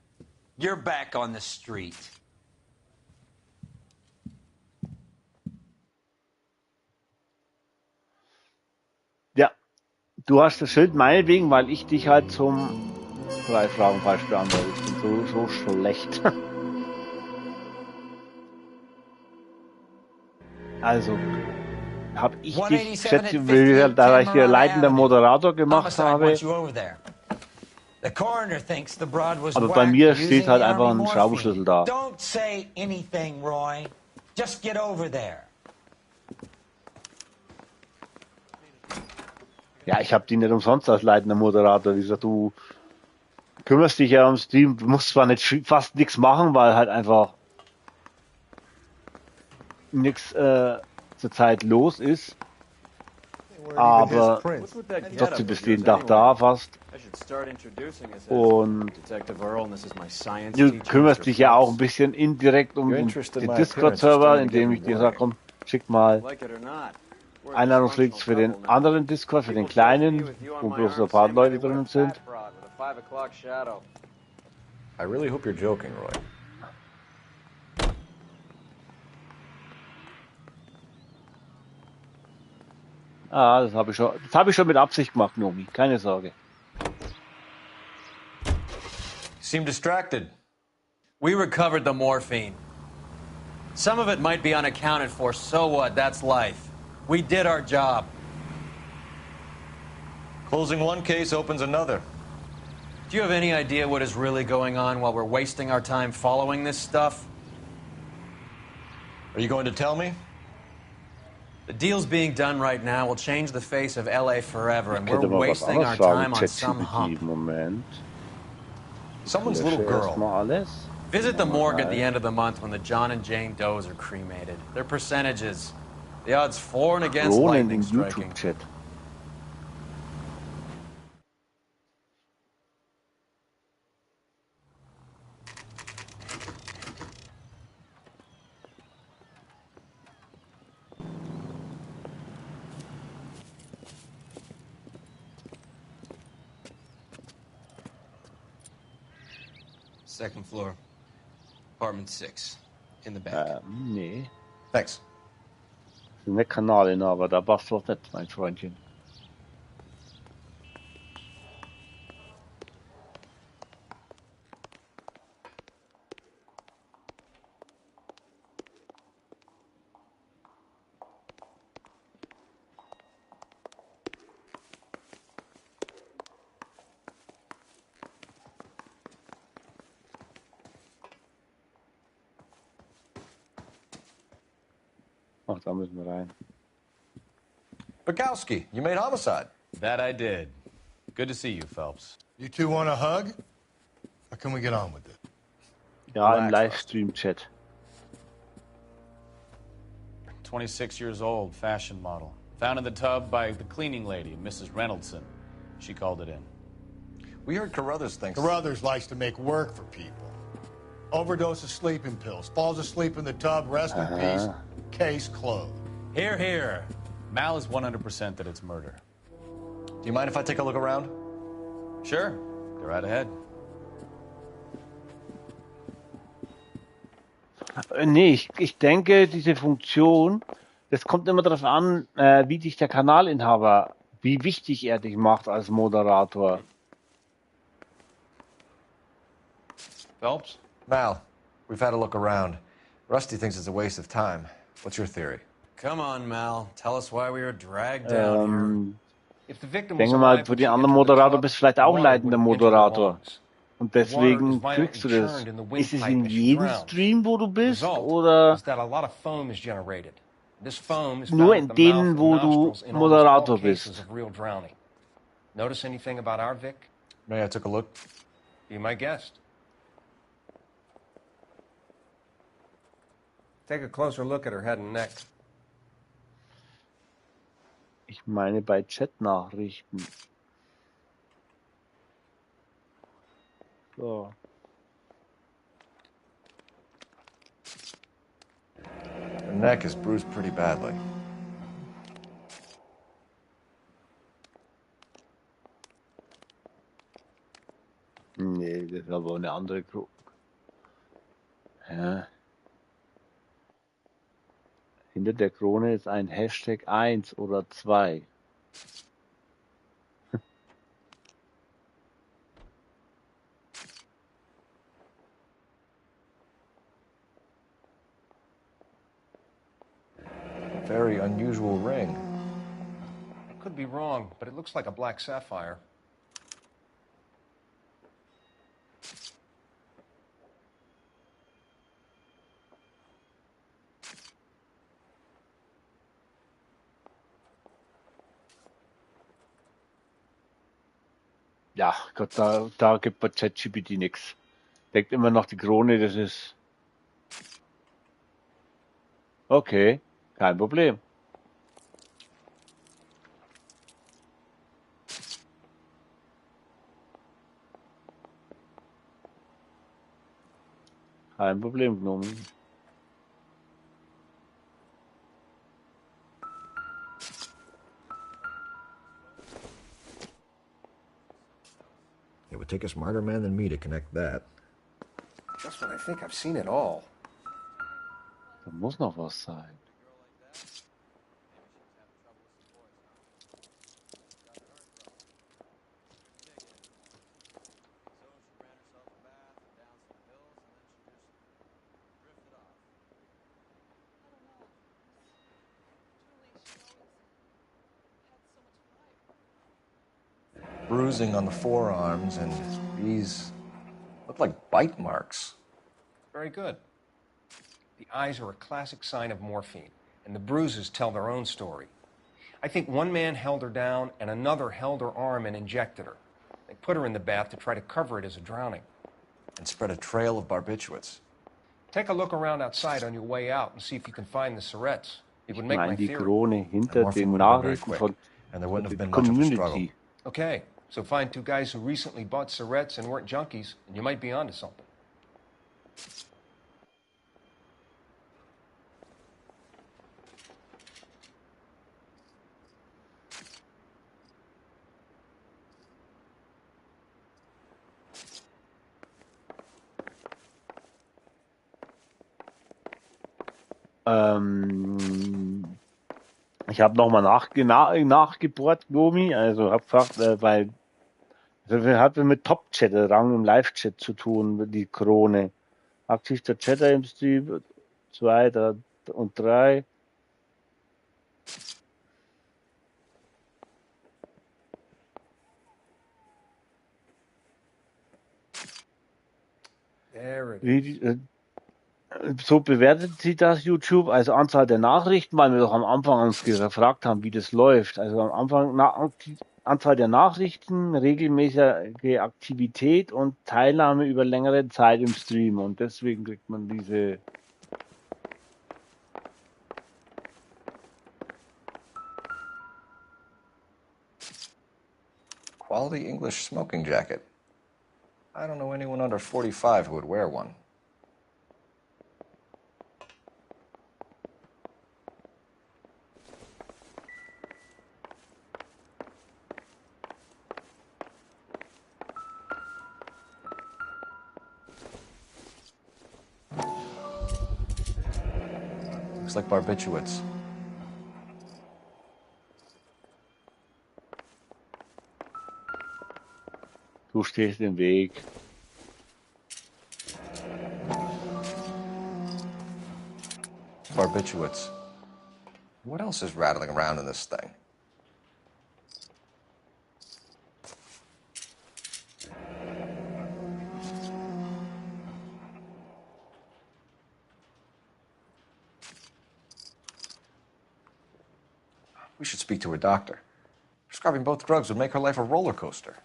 You're back on the street. Ja, du hast das Schild meinetwegen, weil ich dich halt zum 3 Fragen falsch beantwortet. Ich bin so schlecht. Also, habe ich dich, schätze, da ich hier leitender Moderator gemacht habe. Aber bei mir steht halt einfach ein Schraubenschlüssel da. Don't say anything, Roy. Just get over there. Ja, ich habe die nicht umsonst als leitender Moderator. Wie gesagt, du kümmerst dich ja ums Stream, du musst zwar nicht fast nichts machen, weil halt einfach nichts zur Zeit los ist, aber trotzdem bist du jeden Tag da fast. Und du kümmerst dich ja auch ein bisschen indirekt um den Discord-Server, indem ich dir sage, komm, schick mal Einladungslinks für den anderen Discord, für den kleinen, wo bloß ein paar Leute drin sind. I really hope you're joking, Roy. Ah, das habe ich schon mit Absicht gemacht, Nomi. Keine Sorge. Seem distracted. We recovered the morphine. Some of it might be unaccounted for, so what? That's life. We did our job. Closing one case opens another. Do you have any idea what is really going on while we're wasting our time following this stuff? Are you going to tell me? The deals being done right now will change the face of LA forever, and we're wasting our time on some hump. Someone's little girl. Visit the morgue at the end of the month when the John and Jane Does are cremated. Their percentages. The odds for and against lightning striking. Second floor. Apartment 6. In the back. Nee. Thanks. Das ist nicht Kanalinhaber, da passt doch nicht, mein Freundchen. Ach, da müssen wir rein. Bukowski, you made homicide. That I did. Good to see you, Phelps. You two want a hug? Or can we get on with it? Ja, im Livestream-Chat. 26 years old, fashion model. Found in the tub by the cleaning lady, Mrs. Reynoldson. She called it in. We heard Carruthers thinks... Carruthers likes to make work for people. Overdose of sleeping pills. Falls asleep in the tub. Rest in peace. Case closed. Here, here. Mal is 100% that it's murder. Do you mind if I take a look around? Sure. Go right ahead. Nee, ich denke, diese Funktion, das kommt immer darauf an, wie dich der Kanalinhaber, wie wichtig er dich macht als Moderator. Phelps? Mal, we've had a look around. Rusty thinks it's a waste of time. What's your theory? Come on, Mal. Tell us why we were dragged down here. Ich denke mal, für den anderen Moderator bist du vielleicht auch leitender Moderator. Und deswegen kriegst du das. Ist es in jedem Stream, wo du bist, oder nur in denen, wo du Moderator bist? Notice anything about our Vic? May I take a look? Be my guest. Take a closer look at her head and neck. Ich meine bei Chatnachrichten. So. Her neck is bruised pretty badly. Nee, das ist aber eine andere Krone. Ja. Hinter der Krone ist ein Hashtag 1 oder 2. Very unusual ring. I could be wrong, but it looks like a black sapphire. Ja, Gott, da gibt bei ChatGPT nichts. Denkt immer noch, die Krone, das ist... Okay, kein Problem. Kein Problem, Gnomi. It would take a smarter man than me to connect that. Just when I think I've seen it all. Da muss noch was sein. Bruising on the forearms, and these look like bite marks. Very good. The eyes are a classic sign of morphine, and the bruises tell their own story. I think one man held her down, and another held her arm and injected her. They put her in the bath to try to cover it as a drowning. And spread a trail of barbiturates. Take a look around outside on your way out and see if you can find the Surrettes. It would make my Die theory. Krone hinter den Nachrichten von der Community. Okay, so find two guys who recently bought Surrettes and weren't junkies, and you might be onto something. Ich habe nochmal nachgebohrt, Gomi, also habe gefragt, weil das hat mit Top-Chatter-Rang im Live-Chat zu tun, die Krone. Aktiv der Chatter im Stream, 2 und 3. So bewertet sie das YouTube, also Anzahl der Nachrichten, weil wir doch am Anfang uns gefragt haben, wie das läuft. Also am Anfang Anzahl der Nachrichten, regelmäßige Aktivität und Teilnahme über längere Zeit im Stream. Und deswegen kriegt man diese... Quality English smoking jacket. I don't know anyone under 45 who would wear one. Looks like barbiturates. Du stehst im Weg. Barbiturates. What else is rattling around in this thing? We should speak to her doctor. Prescribing both drugs would make her life a roller coaster.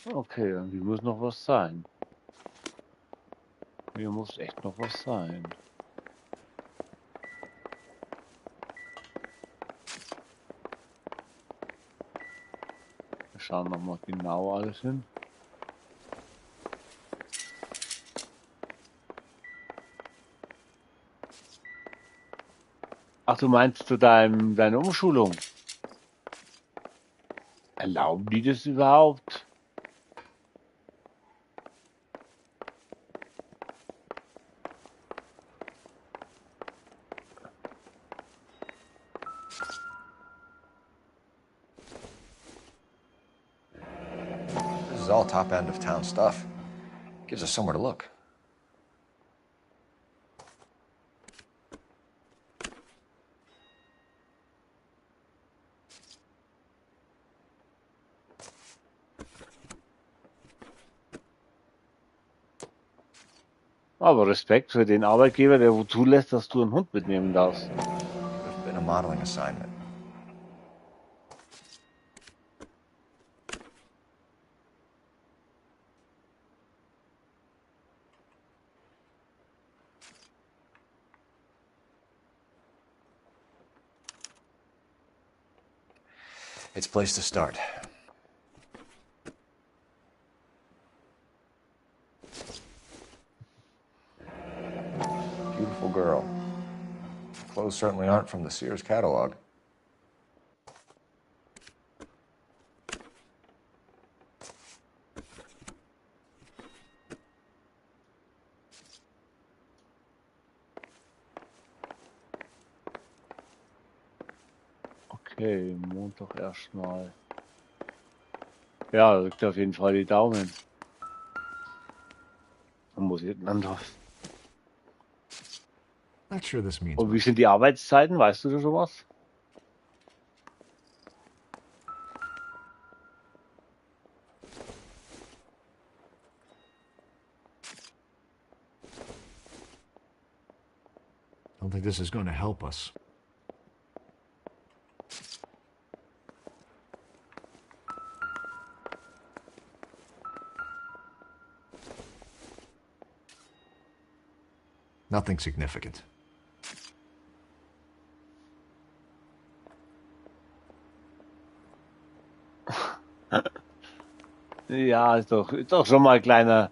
Okay, hier muss noch was sein. Hier muss echt noch was sein. Wir schauen nochmal genau alles hin. Ach, du meinst zu deine Umschulung? Erlauben die das überhaupt? This is all top end of town stuff. Gives us somewhere to look. Aber Respekt für den Arbeitgeber, der wo zulässt, dass du einen Hund mitnehmen darfst. There's been a modeling assignment. It's a place to start. Beautiful girl. Clothes certainly aren't from the Sears catalog. Okay, Montag erstmal. Ja, drückt auf jeden Fall die Daumen. Dann muss ich dann drauf. Not sure this means. Und wie sind die Arbeitszeiten? Weißt du da schon was? I don't think this is going to help us. Nothing significant. Ja, ist doch schon mal ein kleiner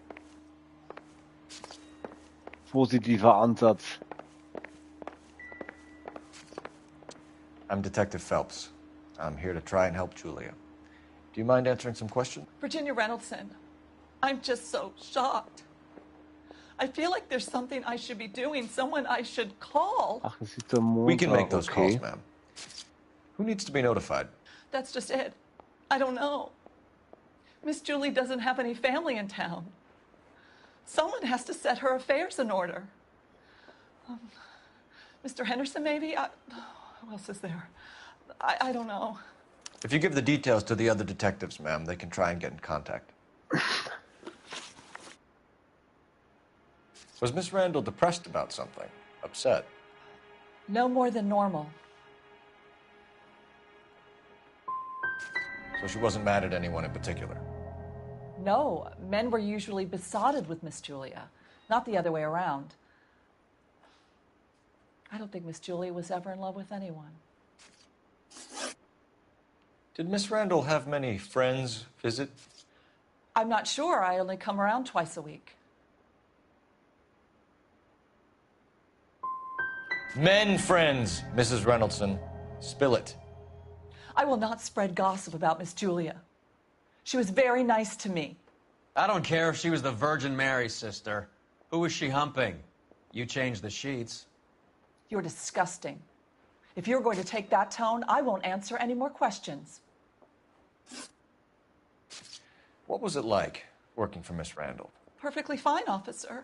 positiver Ansatz. I'm Detective Phelps. I'm here to try and help Julia. Do you mind answering some questions? Virginia Reynoldson, I'm just so shocked. I feel like there's something I should be doing, someone I should call. Ach, es ist der Montag. We can make those okay. calls, ma'am. Who needs to be notified? That's just it. I don't know. Miss Julie doesn't have any family in town. Someone has to set her affairs in order. Mr. Henderson, maybe? Who else is there? I don't know. If you give the details to the other detectives, ma'am, they can try and get in contact. Was Miss Randall depressed about something? Upset? No more than normal. So she wasn't mad at anyone in particular? No, men were usually besotted with Miss Julia, not the other way around. I don't think Miss Julia was ever in love with anyone. Did Miss Randall have many friends visit? I'm not sure. I only come around twice a week. Men friends, Mrs. Reynoldson. Spill it. I will not spread gossip about Miss Julia. She was very nice to me. I don't care if she was the Virgin Mary, sister. Who was she humping? You changed the sheets. You're disgusting. If you're going to take that tone, I won't answer any more questions. What was it like working for Miss Randall? Perfectly fine, officer.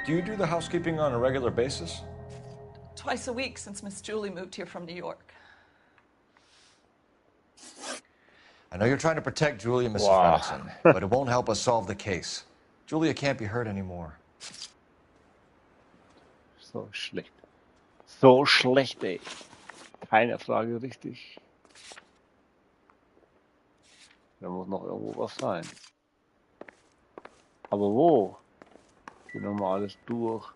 Do you do the housekeeping on a regular basis? Twice a week since Miss Julie moved here from New York. I know you're trying to protect Julia, Mrs. Reynoldson, but it won't help us solve the case. Julia can't be hurt anymore. So schlecht. So schlecht, ey. Keine Frage richtig. Da muss noch irgendwo was sein. Aber wo? Gehen wir mal alles durch.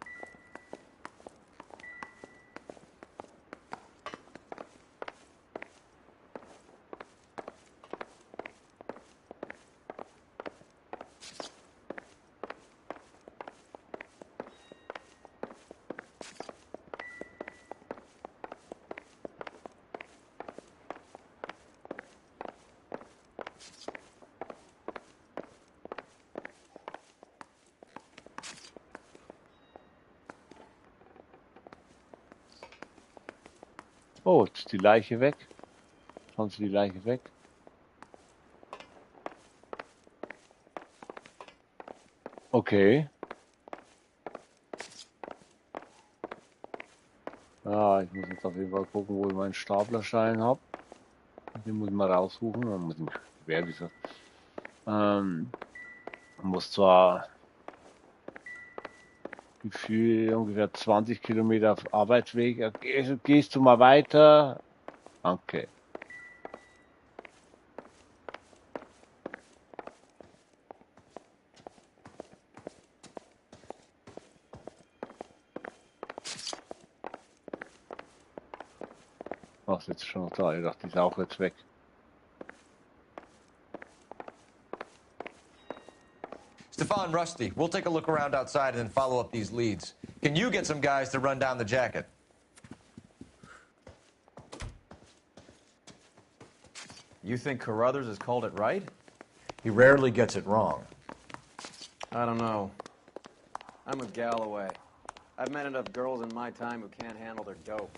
Oh, jetzt ist die Leiche weg. Schauen Sie die Leiche weg. Okay. Ja, ich muss jetzt auf jeden Fall gucken, wo ich meinen Staplerschein habe. Den muss ich mal raussuchen. Man muss ihn quer gesagt. Man muss zwar Gefühl ungefähr 20 Kilometer auf Arbeitsweg. Gehst du mal weiter? Okay. Ach, ist jetzt schon noch da. Ich dachte, die ist auch jetzt weg. Stefan, Rusty, we'll take a look around outside and then follow up these leads. Can you get some guys to run down the jacket? You think Carruthers has called it right? He rarely gets it wrong. I don't know. I'm with Galloway. I've met enough girls in my time who can't handle their dope.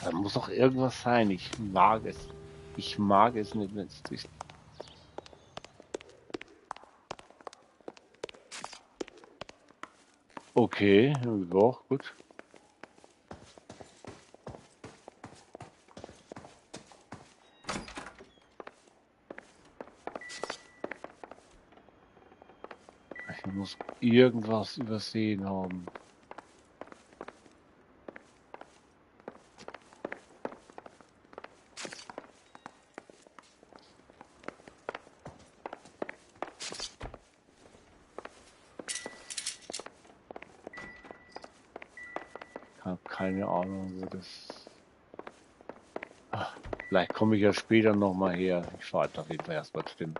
Da muss doch irgendwas sein. Ich mag es. Ich mag es nicht, wenn es ist. Okay, ja, gut. Ich muss irgendwas übersehen haben. Ich habe keine Ahnung, wo das... Ach, vielleicht komme ich ja später nochmal her. Ich fahre auf jeden Fall erstmal zu dem...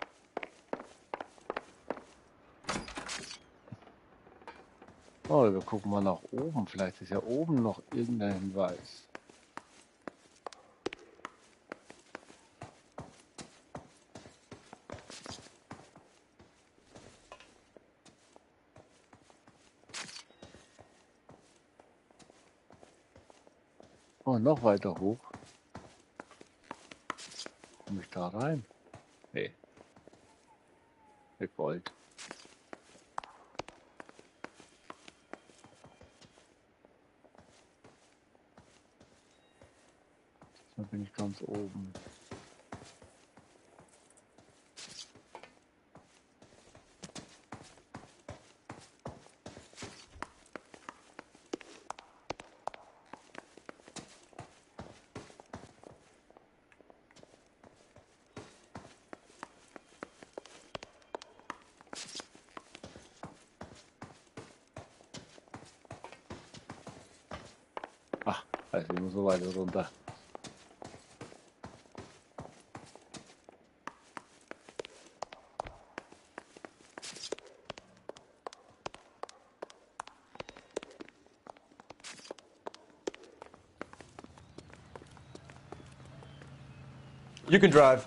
Oh, wir gucken mal nach oben. Vielleicht ist ja oben noch irgendein Hinweis. Oh, noch weiter hoch. Komme ich da rein? Nee. Mit Gold. Da bin ich ganz oben. Also immer so weiter runter. You can drive.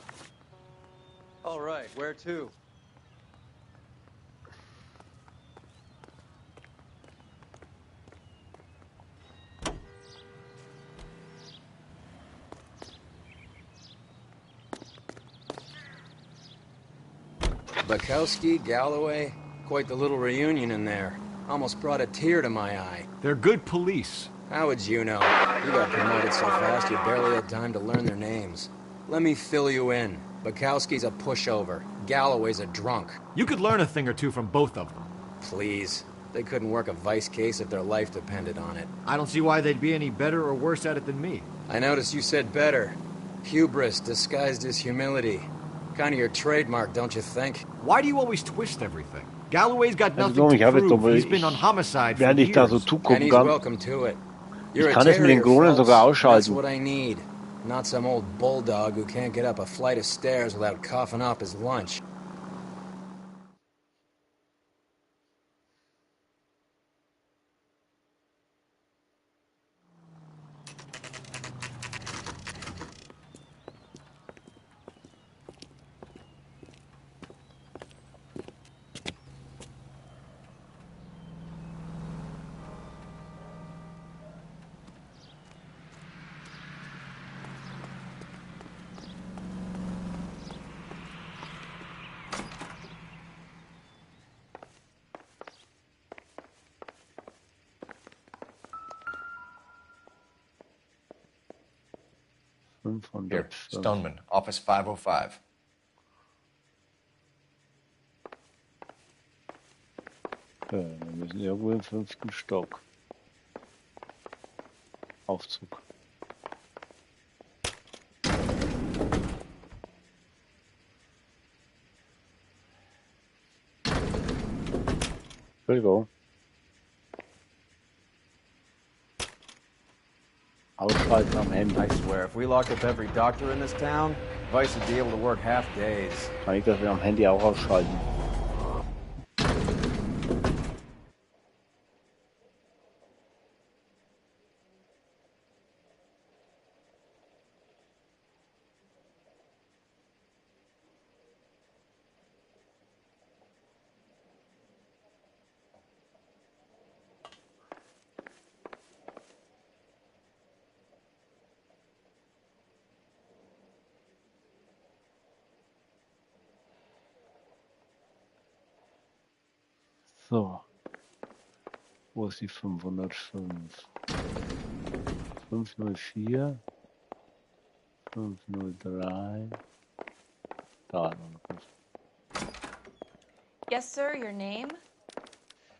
All right, where to? Bukowski, Galloway, quite the little reunion in there. Almost brought a tear to my eye. They're good police. How would you know? You got promoted so fast you barely had time to learn their names. Let me fill you in. Bukowski's a pushover. Galloway's a drunk. You could learn a thing or two from both of them. Please. They couldn't work a vice case if their life depended on it. I don't see why they'd be any better or worse at it than me. I noticed you said better. Hubris disguised as humility. Kind of your trademark, don't you think? Why do you always twist everything? Galloway's got Also, nothing ich to habe jetzt prove. aber, He's been on homicide for während ich da so years. zugucken And he's kann, welcome to it. ich You're a kann es mit den terrier, Kronen Phelps. sogar That's ausschalten. what I need. Not some old bulldog who can't get up a flight of stairs without coughing up his lunch. Here, Stoneman, office 505. Ja, wir müssen irgendwo im 5. Stock. Aufzug. Entschuldigung. Ausschalten am Handy. I swear, if we locked up every doctor in this town, Vice would be able to work half days. Kann ich das am Handy auch ausschalten? So. Wo ist die 505? 504. 503. Da. Yes, sir, your name?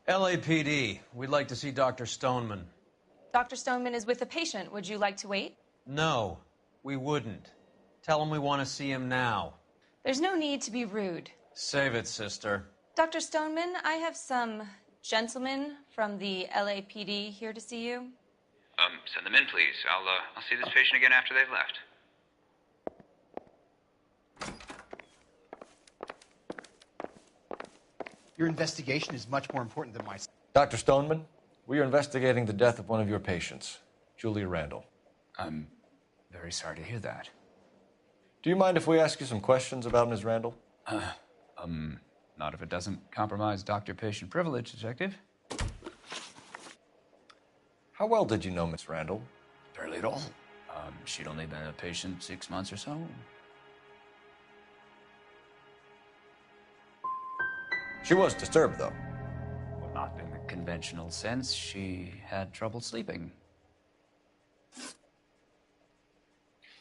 LAPD. We'd like to see Dr. Stoneman. Dr. Stoneman is with a patient. Would you like to wait? No, we wouldn't. Tell him we want to see him now. There's no need to be rude. Save it, sister. Dr. Stoneman, I have some gentlemen from the LAPD here to see you. Send them in, please. I'll see this patient again after they've left. Your investigation is much more important than my... Dr. Stoneman, we are investigating the death of one of your patients, Julia Randall. I'm very sorry to hear that. Do you mind if we ask you some questions about Ms. Randall? Not if it doesn't compromise doctor-patient privilege, Detective. How well did you know Miss Randall? Barely at all. She'd only been a patient 6 months or so. She was disturbed, though. Well, not in the conventional sense. She had trouble sleeping.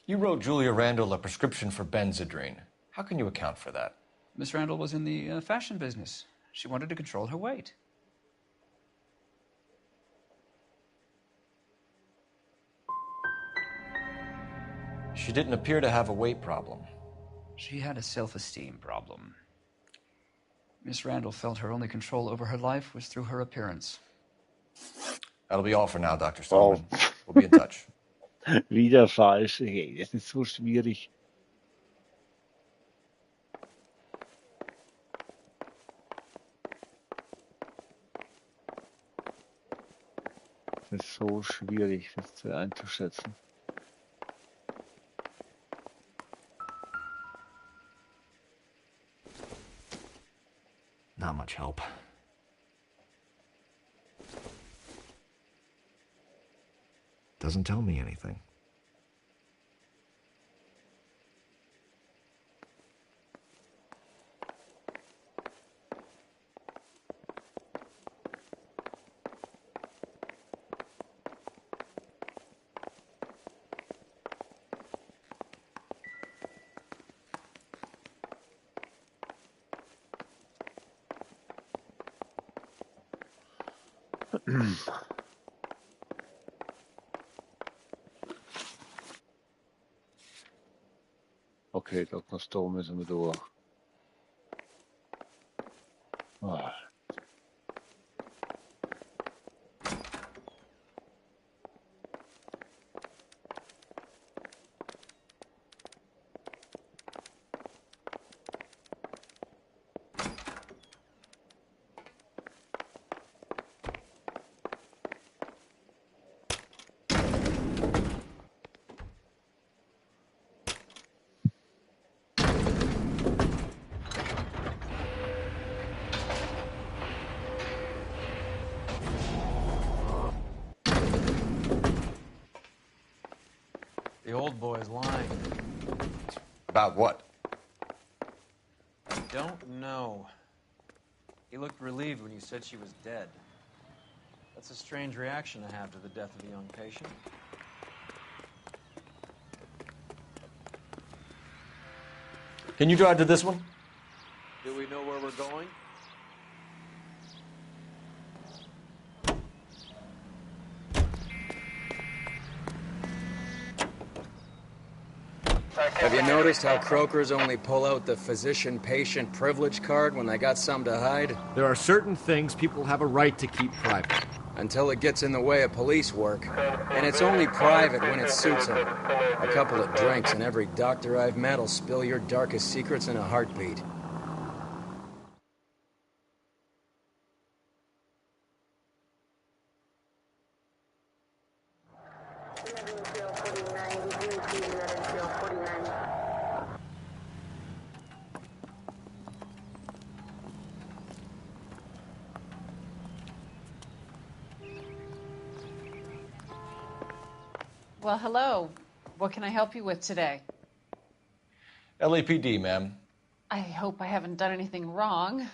You wrote Julia Randall a prescription for Benzedrine. How can you account for that? Miss Randall was in the fashion business. She wanted to control her weight. She didn't appear to have a weight problem. She had a self-esteem problem. Miss Randall felt her only control over her life was through her appearance. That'll be all for now, Dr. Stoneman. We'll be in touch. Wieder falsch. Hey, das ist so schwierig. Das ist so schwierig, das einzuschätzen. Not much help. Doesn't tell me anything. Okay, Dr. Stone müssen wir durch. Ah. The old boy's lying. About what? I don't know. He looked relieved when you said she was dead. That's a strange reaction to have to the death of a young patient. Can you drive to this one? Do we know where we're going? Have you noticed how Croakers only pull out the physician-patient privilege card when they got something to hide? There are certain things people have a right to keep private. Until it gets in the way of police work. And it's only private when it suits them. A couple of drinks and every doctor I've met will spill your darkest secrets in a heartbeat. Well, hello. What can I help you with today? LAPD, ma'am. I hope I haven't done anything wrong.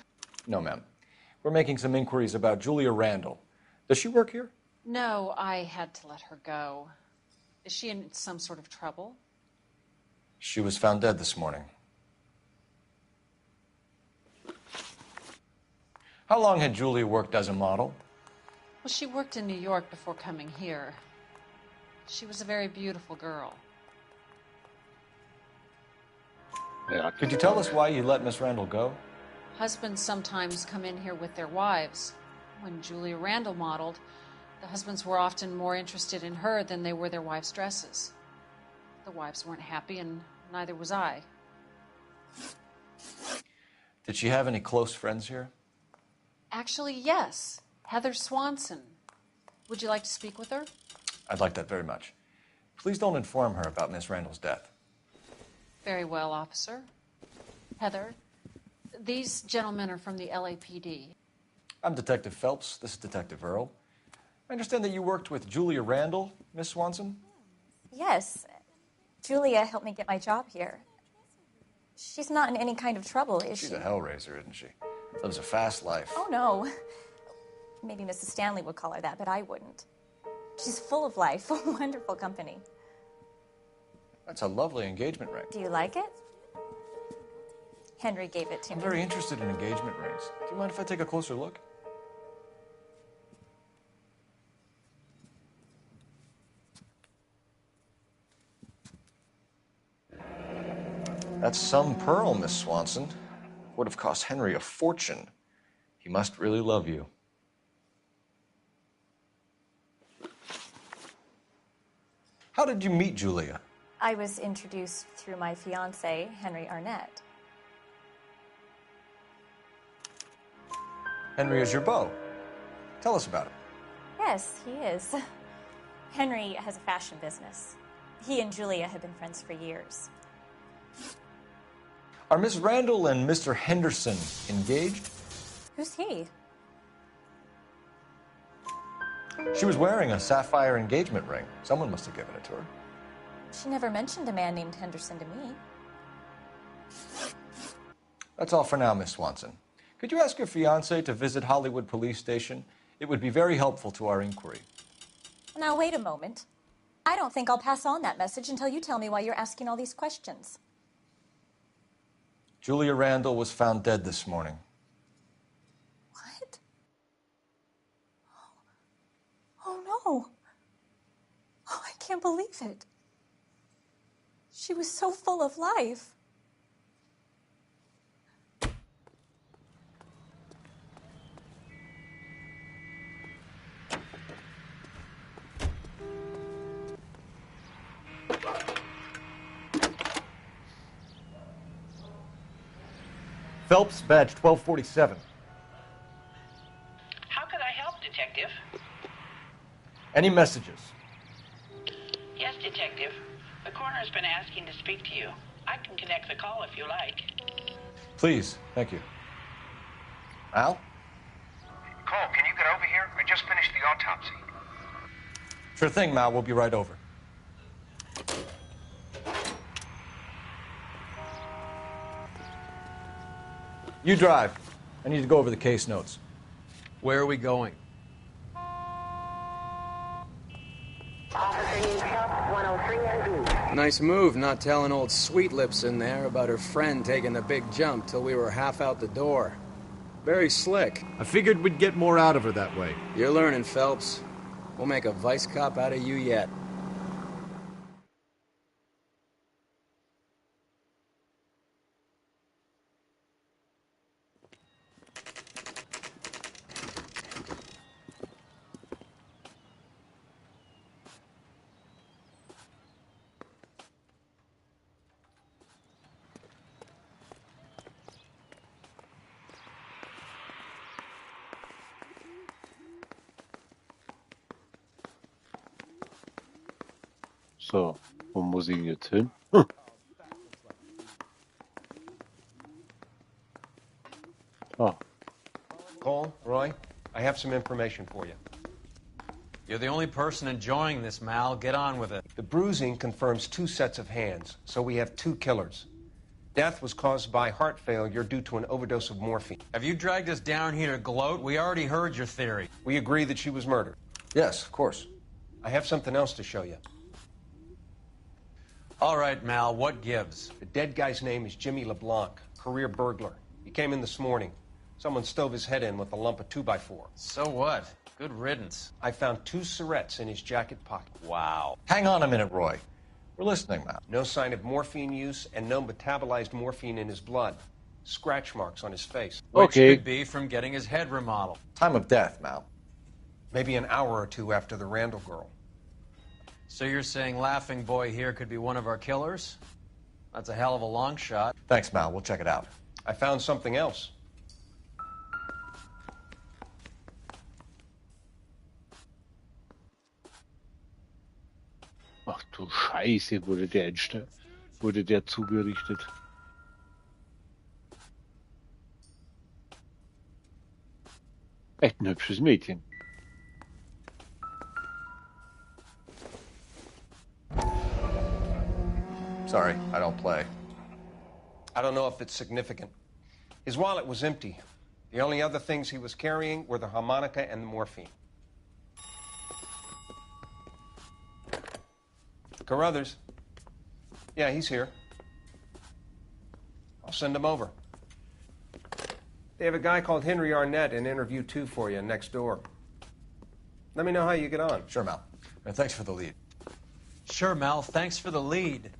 No, ma'am. We're making some inquiries about Julia Randall. Does she work here? No, I had to let her go. Is she in some sort of trouble? She was found dead this morning. How long had Julia worked as a model? Well, she worked in New York before coming here. She was a very beautiful girl. Could you tell us why you let Miss Randall go? Husbands sometimes come in here with their wives. When Julia Randall modeled, the husbands were often more interested in her than they were their wives' dresses. The wives weren't happy, and neither was I. Did she have any close friends here? Actually, yes. Heather Swanson. Would you like to speak with her? I'd like that very much. Please don't inform her about Miss Randall's death. Very well, officer. Heather, these gentlemen are from the LAPD. I'm Detective Phelps. This is Detective Earl. I understand that you worked with Julia Randall, Miss Swanson? Yes. Julia helped me get my job here. She's not in any kind of trouble, is she? She's a hellraiser, isn't she? Lives a fast life. Oh, no. Maybe Mrs. Stanley would call her that, but I wouldn't. She's full of life, wonderful company. That's a lovely engagement ring. Do you like it? Henry gave it to I'm me. very interested in engagement rings. Do you mind if I take a closer look? That's some pearl, Miss Swanson. Would have cost Henry a fortune. He must really love you. How did you meet Julia? I was introduced through my fiancé, Henry Arnett. Henry is your beau. Tell us about it. Yes, he is. Henry has a fashion business. He and Julia have been friends for years. Are Miss Randall and Mr. Henderson engaged? Who's he? She was wearing a sapphire engagement ring. Someone must have given it to her. She never mentioned a man named Henderson to me. That's all for now, Miss Swanson. Could you ask your fiancé to visit Hollywood Police Station? It would be very helpful to our inquiry. Now, wait a moment. I don't think I'll pass on that message until you tell me why you're asking all these questions. Julia Randall was found dead this morning. What? Oh, no. Oh, I can't believe it. She was so full of life. Phelps, badge 1247. How could I help, Detective? Any messages? Yes, Detective. The coroner's been asking to speak to you. I can connect the call if you like. Please, thank you. Al? Cole, can you get over here? I just finished the autopsy. Sure thing, Mal. We'll be right over. You drive. I need to go over the case notes. Where are we going? Nice move not telling old Sweet Lips in there about her friend taking the big jump till we were half out the door. Very slick. I figured we'd get more out of her that way. You're learning, Phelps. We'll make a vice cop out of you yet. So, wo muss ich jetzt hin? Oh. Cole, Roy, I have some information for you. You're the only person enjoying this, Mal. Get on with it. The bruising confirms 2 sets of hands, so we have 2 killers. Death was caused by heart failure due to an overdose of morphine. Have you dragged us down here to gloat? We already heard your theory. We agree that she was murdered. Yes, of course. I have something else to show you. All right, Mal, what gives? The dead guy's name is Jimmy LeBlanc, career burglar. He came in this morning. Someone stove his head in with a lump of 2x4. So what? Good riddance. I found 2 cigarettes in his jacket pocket. Wow. Hang on a minute, Roy. We're listening, Mal. No sign of morphine use and no metabolized morphine in his blood. Scratch marks on his face. Which could be from getting his head remodeled. Time of death, Mal. Maybe an hour or 2 after the Randall girl. So you're saying Laughing Boy here could be one of our killers? That's a hell of a long shot. Thanks, Mal. We'll check it out. I found something else. Ach du Scheiße, wurde der zugerichtet. Echt ein hübsches Mädchen. Sorry, I don't play. I don't know if it's significant. His wallet was empty. The only other things he was carrying were the harmonica and the morphine. Carruthers. Yeah, he's here. I'll send him over. They have a guy called Henry Arnett in interview 2 for you next door. Let me know how you get on. Sure, Mal. And thanks for the lead. Sure, Mal. Thanks for the lead.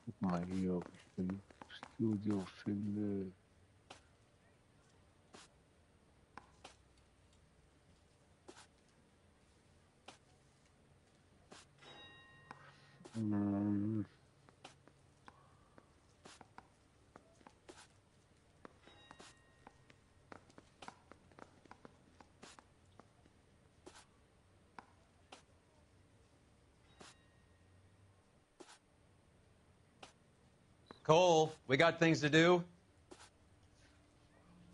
Guck mal hier, ob ich den Studio finde. Hm. Cole, we got things to do.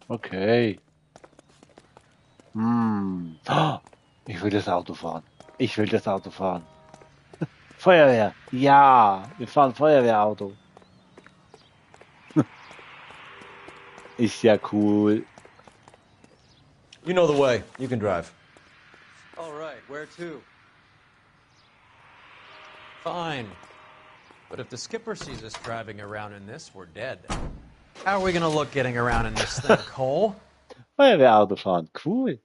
Okay. Oh, ich will das Auto fahren. Ich will das Auto fahren. Feuerwehr. Ja, wir fahren Feuerwehrauto. Ist ja cool. You know the way. You can drive. All right, where to? Fine. But if the skipper sees us driving around in this, we're dead. How are we gonna look getting around in this thing, Cole? Feuerwehrauto fahren. Cool.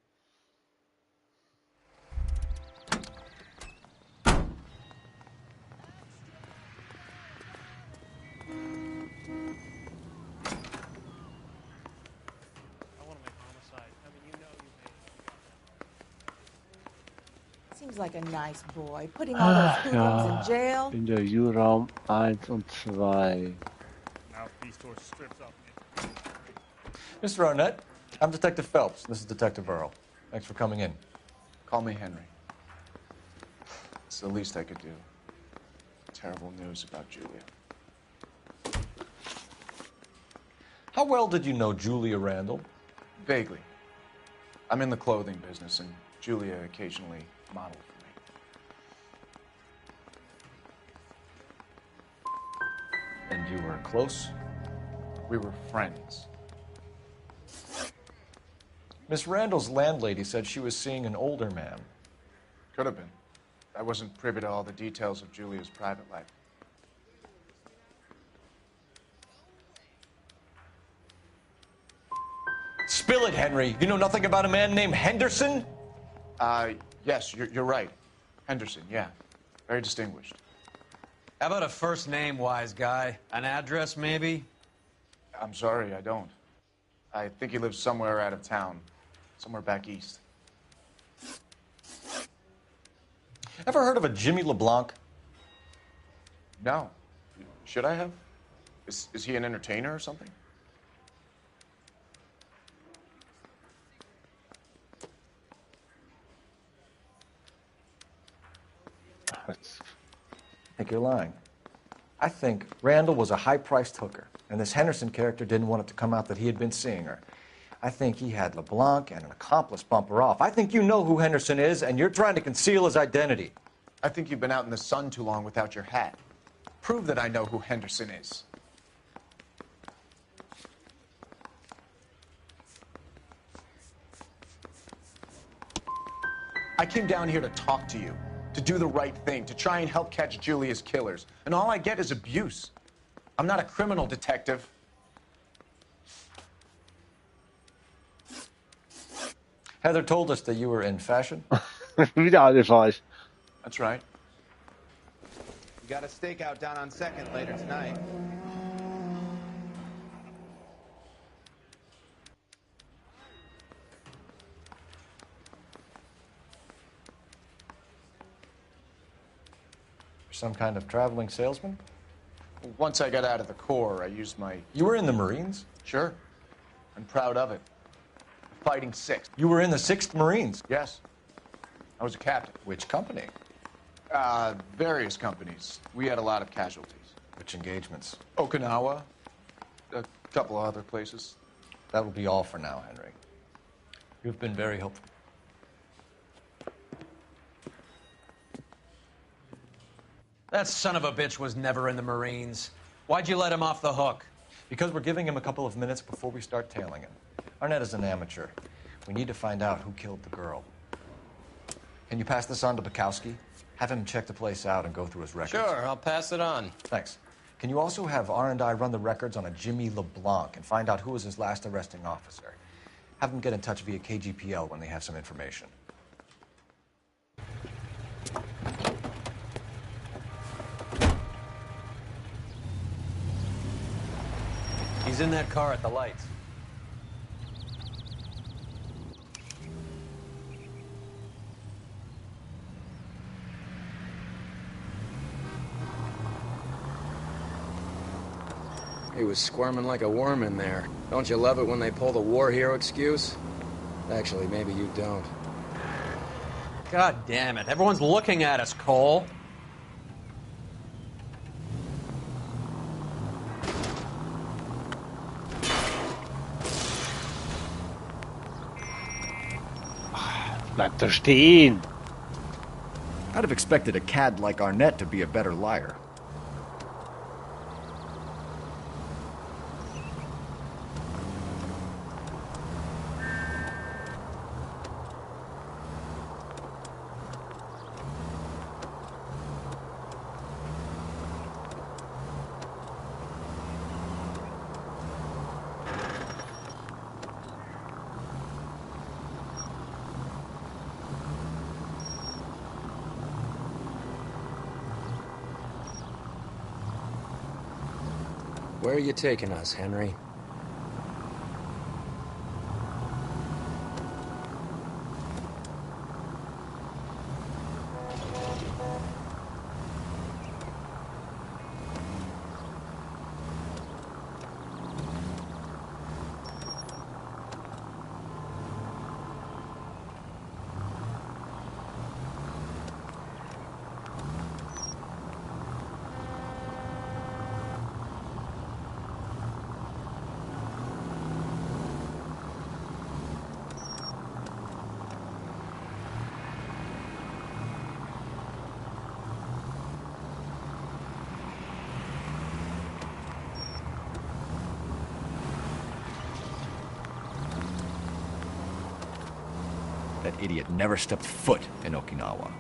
Seems like a nice boy, putting all those hoodlums in jail. Interviewraum 1 und 2. Mr. Arnett, I'm Detective Phelps. This is Detective Earl. Thanks for coming in. Call me Henry. It's the least I could do. Terrible news about Julia. How well did you know Julia Randall? Vaguely. I'm in the clothing business, and Julia occasionally modeled for me. And you were close? We were friends. Miss Randall's landlady said she was seeing an older man. Could have been. I wasn't privy to all the details of Julia's private life. Spill it, Henry. You know nothing about a man named Henderson? Yes, you're right. Henderson, yeah. Very distinguished. How about a first name, wise guy? An address, maybe? I'm sorry, I don't. I think he lives somewhere out of town. Somewhere back east. Ever heard of a Jimmy LeBlanc? No. Should I have? Is he an entertainer or something? I think you're lying. I think Randall was a high-priced hooker, and this Henderson character didn't want it to come out that he had been seeing her. I think he had LeBlanc and an accomplice bump her off. I think you know who Henderson is, and you're trying to conceal his identity. I think you've been out in the sun too long without your hat. Prove that I know who Henderson is. I came down here to talk to you, to do the right thing, to try and help catch Julia's killers. And all I get is abuse. I'm not a criminal detective. Heather told us that you were in fashion. Wieder alle falsch. That's right. We got a stakeout down on 2nd later tonight. Some kind of traveling salesman? Once I got out of the Corps, I used my... You were in the Marines? Sure. I'm proud of it. Fighting 6th. You were in the 6th Marines? Yes. I was a captain. Which company? Various companies. We had a lot of casualties. Which engagements? Okinawa. A couple of other places. That will be all for now, Henry. You've been very helpful. That son of a bitch was never in the Marines. Why'd you let him off the hook? Because we're giving him a couple of minutes before we start tailing him. Arnett is an amateur. We need to find out who killed the girl. Can you pass this on to Bukowski? Have him check the place out and go through his records. Sure, I'll pass it on. Thanks. Can you also have R&I run the records on a Jimmy LeBlanc and find out who was his last arresting officer? Have them get in touch via KGPL when they have some information. He's in that car at the lights. He was squirming like a worm in there. Don't you love it when they pull the war hero excuse? Actually, maybe you don't. God damn it. Everyone's looking at us, Cole. Bleib da stehen. I'd have expected a cad like Arnett to be a better liar. Where are you taking us, Henry? That idiot never stepped foot in Okinawa.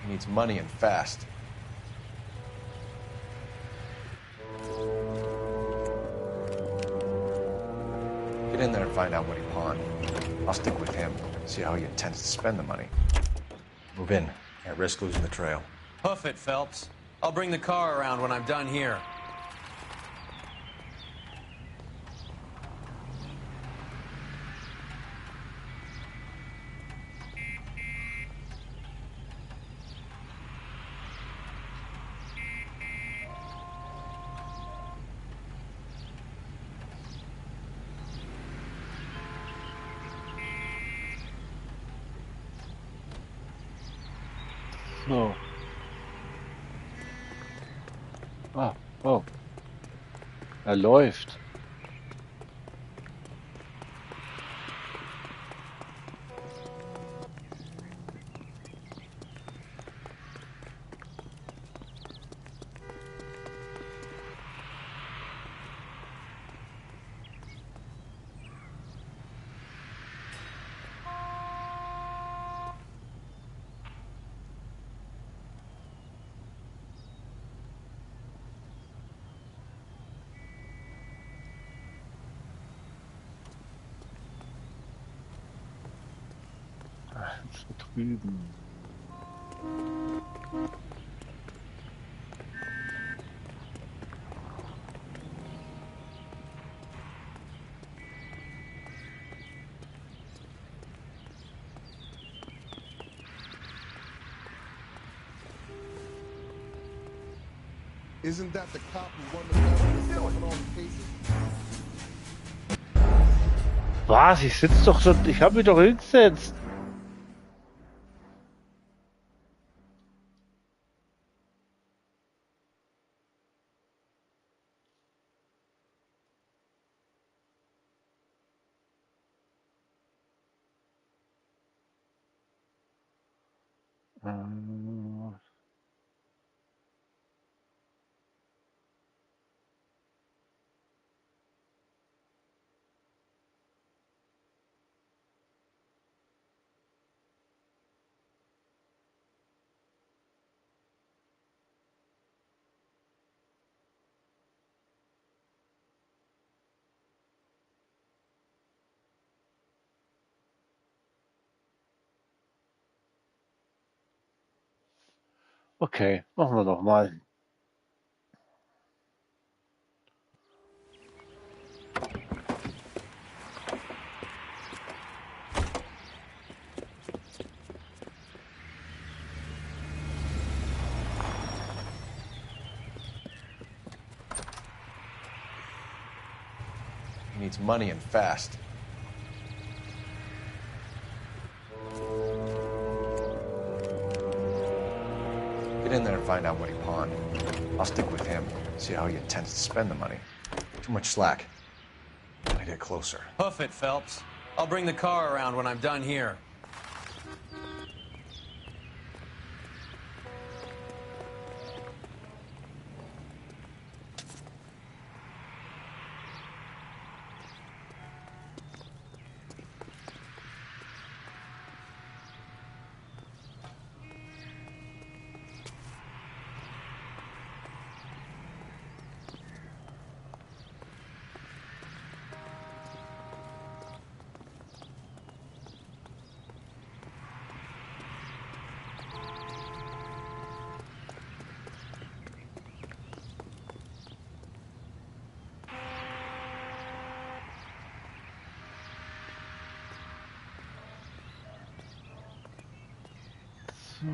He needs money and fast. Get in there and find out what he pawned. I'll stick with him, see how he intends to spend the money. Move in. Can't risk losing the trail. Hoof it, Phelps. I'll bring the car around when I'm done here. So. Ah, oh. Er läuft. So drüben. Isn't that the cop who won the battle himself in all the cases? Was? Ich sitze doch schon. Ich habe mich doch hingesetzt. Okay, machen wir doch mal. He needs money and fast. Get in there and find out what he pawned. I'll stick with him, see how he intends to spend the money. Too much slack. Gotta get closer. Hoof it, Phelps. I'll bring the car around when I'm done here. So.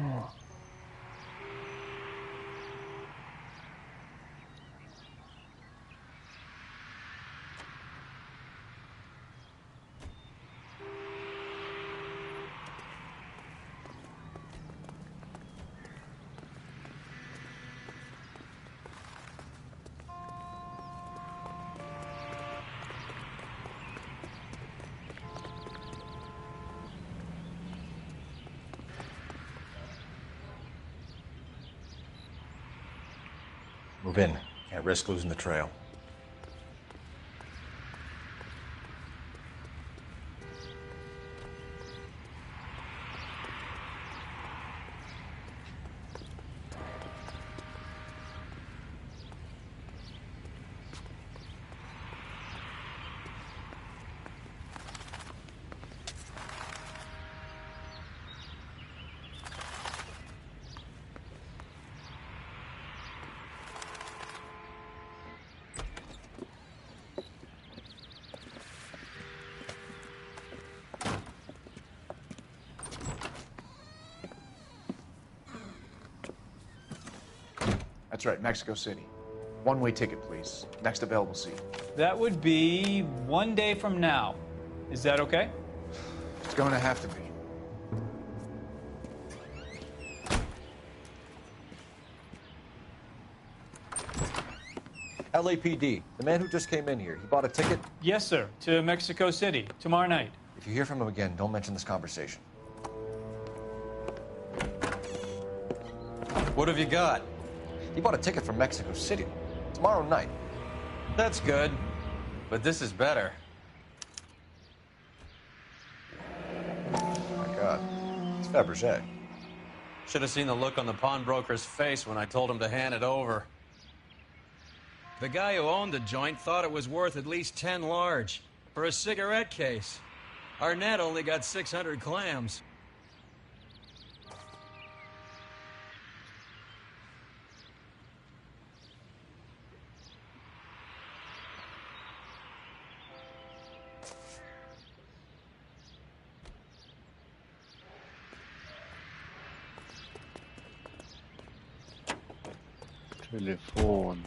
Move in. Can't risk losing the trail. That's right, Mexico City. One-way ticket, please. Next available seat. That would be 1 day from now. Is that okay? It's going to have to be. LAPD, the man who just came in here, he bought a ticket? Yes, sir. To Mexico City, tomorrow night. If you hear from him again, don't mention this conversation. What have you got? He bought a ticket from Mexico City. Tomorrow night. That's good. But this is better. Oh my God. It's Fabergé. Should have seen the look on the pawnbroker's face when I told him to hand it over. The guy who owned the joint thought it was worth at least 10 large for a cigarette case. Arnett only got 600 clams. Telefon.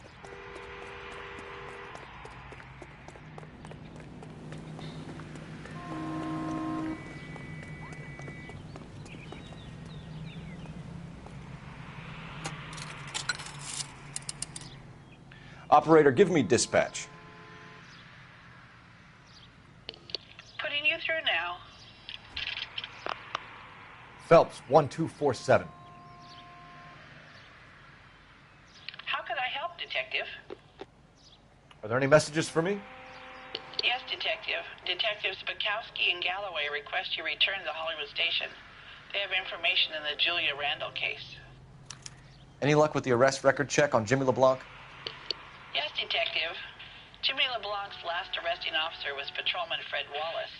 Operator, give me dispatch. Putting you through now. Phelps, 1247. How could I help, Detective? Are there any messages for me? Yes, Detective. Detectives Bukowski and Galloway request you return to Hollywood Station. They have information in the Julia Randall case. Any luck with the arrest record check on Jimmy LeBlanc? Yes, Detective. Jimmy LeBlanc's last arresting officer was Patrolman Fred Wallace.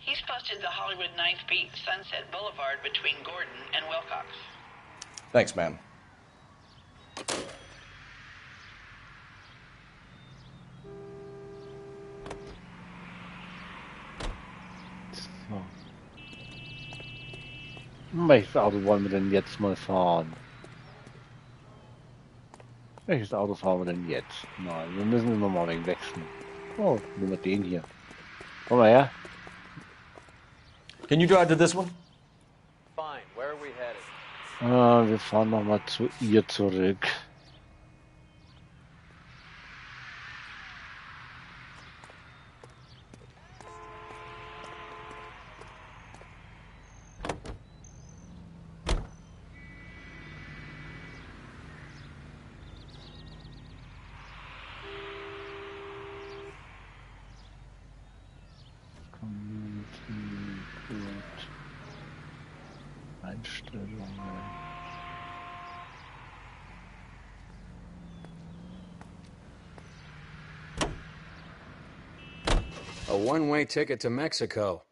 He's posted the Hollywood 9th Beat Sunset Boulevard between Gordon and Wilcox. Thanks, ma'am. So. Welches Auto wollen wir denn jetzt mal fahren? Welches Auto fahren wir denn jetzt? Nein, wir müssen immer mal wechseln. Oh, nehmen wir den hier. Komm mal her. Can you drive to this one? Fine. Where are we headed? Wir fahren nochmal zu ihr zurück. Einstellungen. A one-way ticket to Mexico.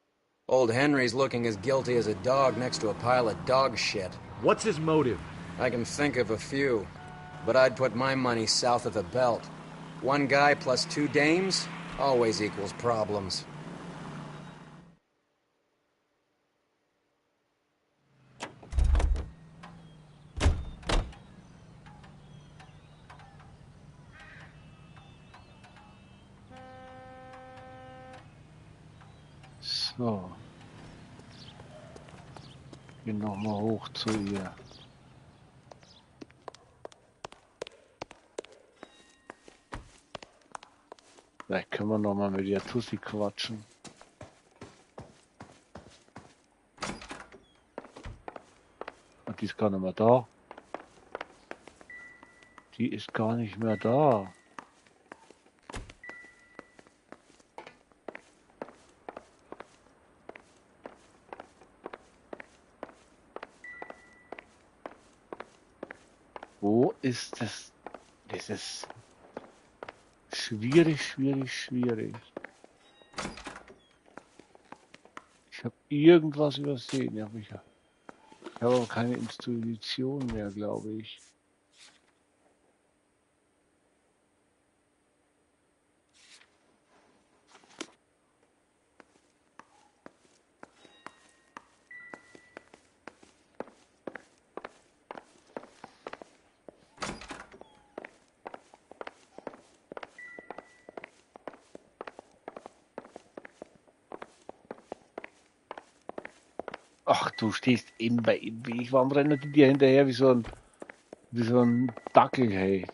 Old Henry's looking as guilty as a dog next to a pile of dog shit. What's his motive? I can think of a few, but I'd put my money south of the belt. One guy plus 2 dames always equals problems. So. Gehen nochmal hoch zu ihr. Vielleicht können wir nochmal mit der Tussi quatschen. Und die ist gar nicht mehr da. Die ist gar nicht mehr da. Wo ist das? Das ist schwierig. Ich habe irgendwas übersehen. Ich habe aber keine Intuition mehr, glaube ich. Ach, du stehst immer im Weg. Warum rennen die dir hinterher wie so ein Dackel, hey?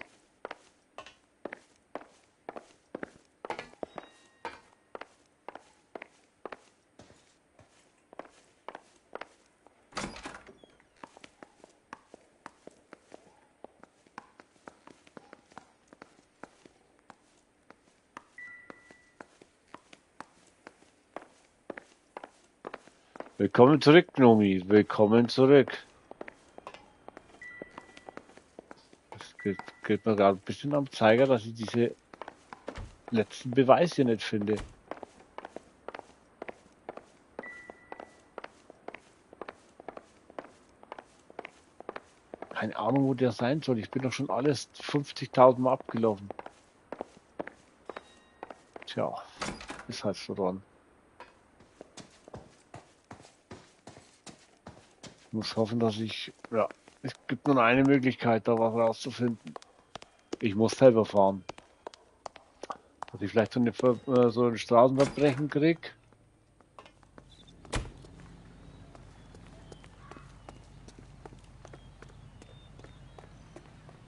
Willkommen zurück, Nomi. Willkommen zurück. Das geht mir gerade ein bisschen am Zeiger, dass ich diese letzten Beweise nicht finde. Keine Ahnung, wo der sein soll. Ich bin doch schon alles 50.000 Mal abgelaufen. Tja, ist halt so dran. Ich muss hoffen, dass es gibt nur eine Möglichkeit, da was rauszufinden. Ich muss selber fahren. Dass ich vielleicht so ein Straßenverbrechen kriege.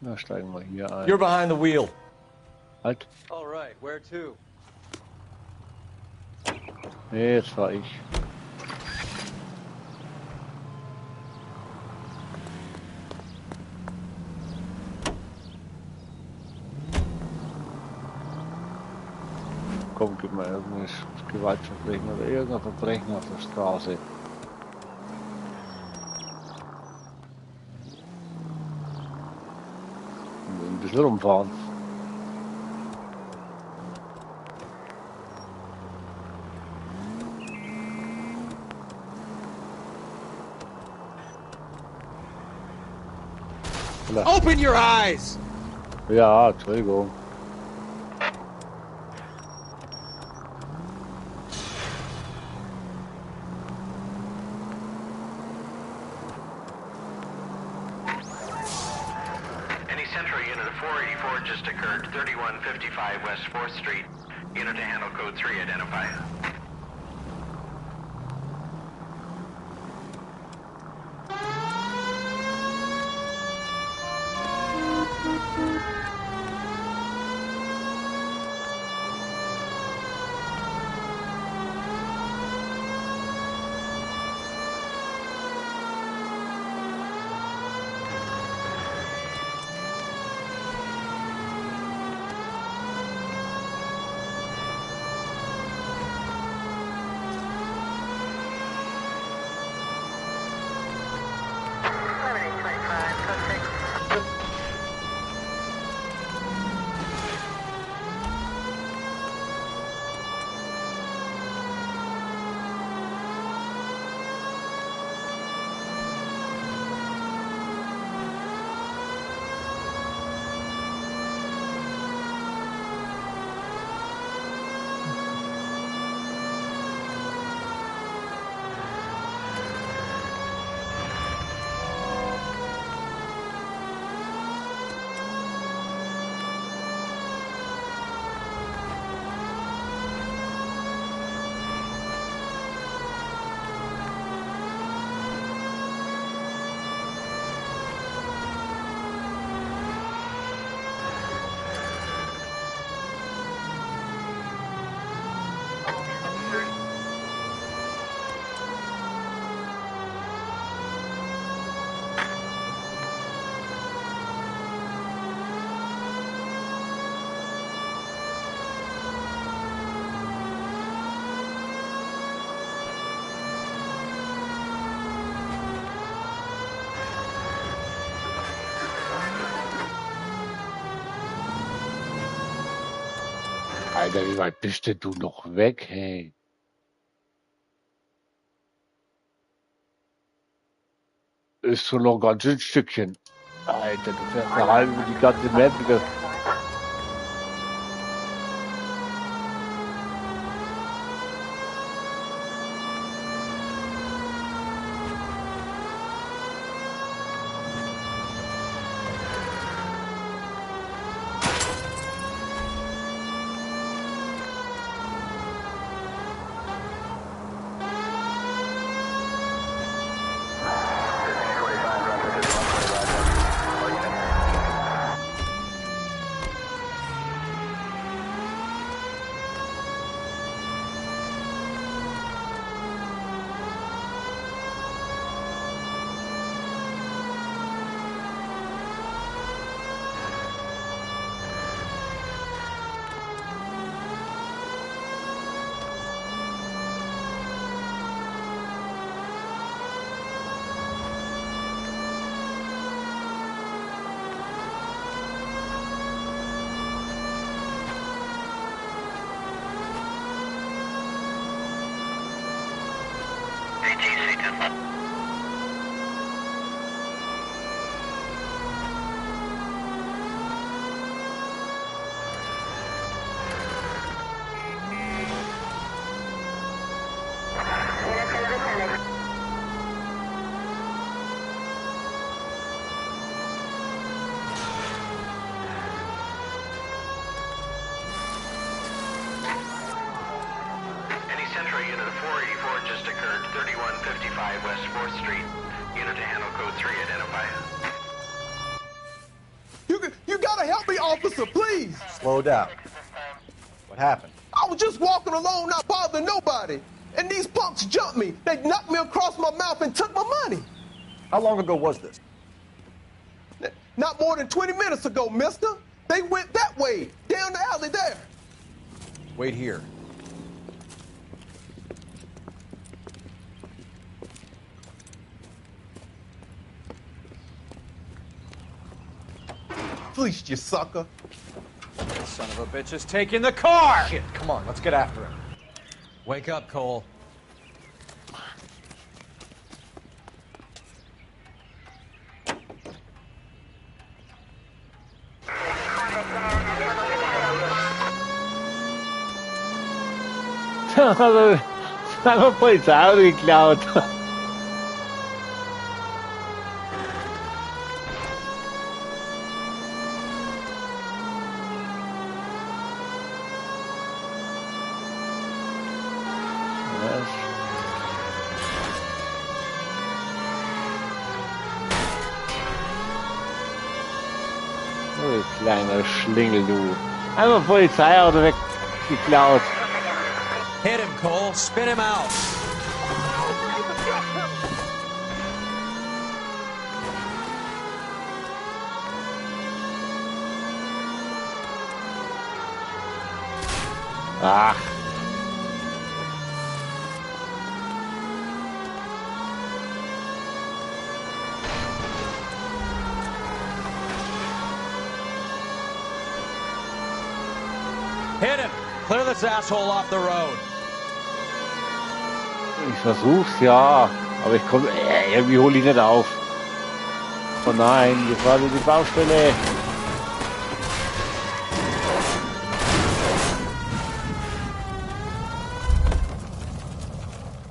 Na, steigen wir hier ein. You're behind the wheel. Halt. All right, where to? Nee, jetzt war ich. Komm, gib mal irgendein Gewaltverbrechen oder irgendein Verbrechen auf der Straße. Ein bisschen rumfahren. Open your eyes! Ja, Entschuldigung. Any Central unit of 484 just occurred, 3155 West 4th Street. Unit to handle code 3, identify. Alter, wie weit bist denn du noch weg, hey? Ist so noch ein ganzes Stückchen. Alter, du fährst eine halbe über die ganze Map. Any Central unit of 484 just occurred, 3155 West 4th Street. Unit to handle code 3, identify. You gotta help me, officer, please! Slow down. What happened? I was just walking along, not bothering nobody. And these punks jumped me. They knocked me across my mouth and took my money. How long ago was this? Not more than 20 minutes ago, mister. They went that way, down the alley there. Wait here. Fleeced you, sucker. Son of a bitch is taking the car! Shit, come on, let's get after him. Wake up, Cole. Also, einfach Polizeiauto geklaut. Du kleiner Schlingel, du. Einfach Polizeiauto weggeklaut. Hit him, Cole. Spin him out. Ach. Hit him. Clear this asshole off the road. Ich versuch's, ja. Aber ich komme, irgendwie hole ich nicht auf. Oh nein, jetzt war die Baustelle.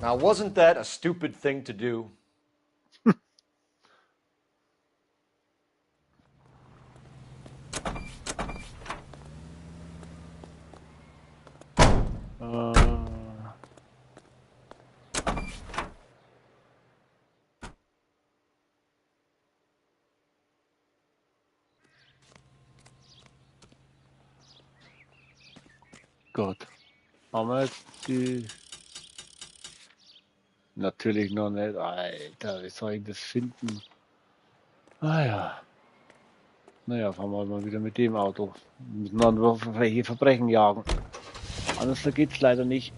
Now, wasn't that a stupid thing to do? Gott. Haben wir jetzt die... Natürlich noch nicht. Alter, wie soll ich das finden? Ah ja. Naja, fahren wir mal wieder mit dem Auto. Müssen dann nur welche Verbrechen jagen. Anders geht's leider nicht.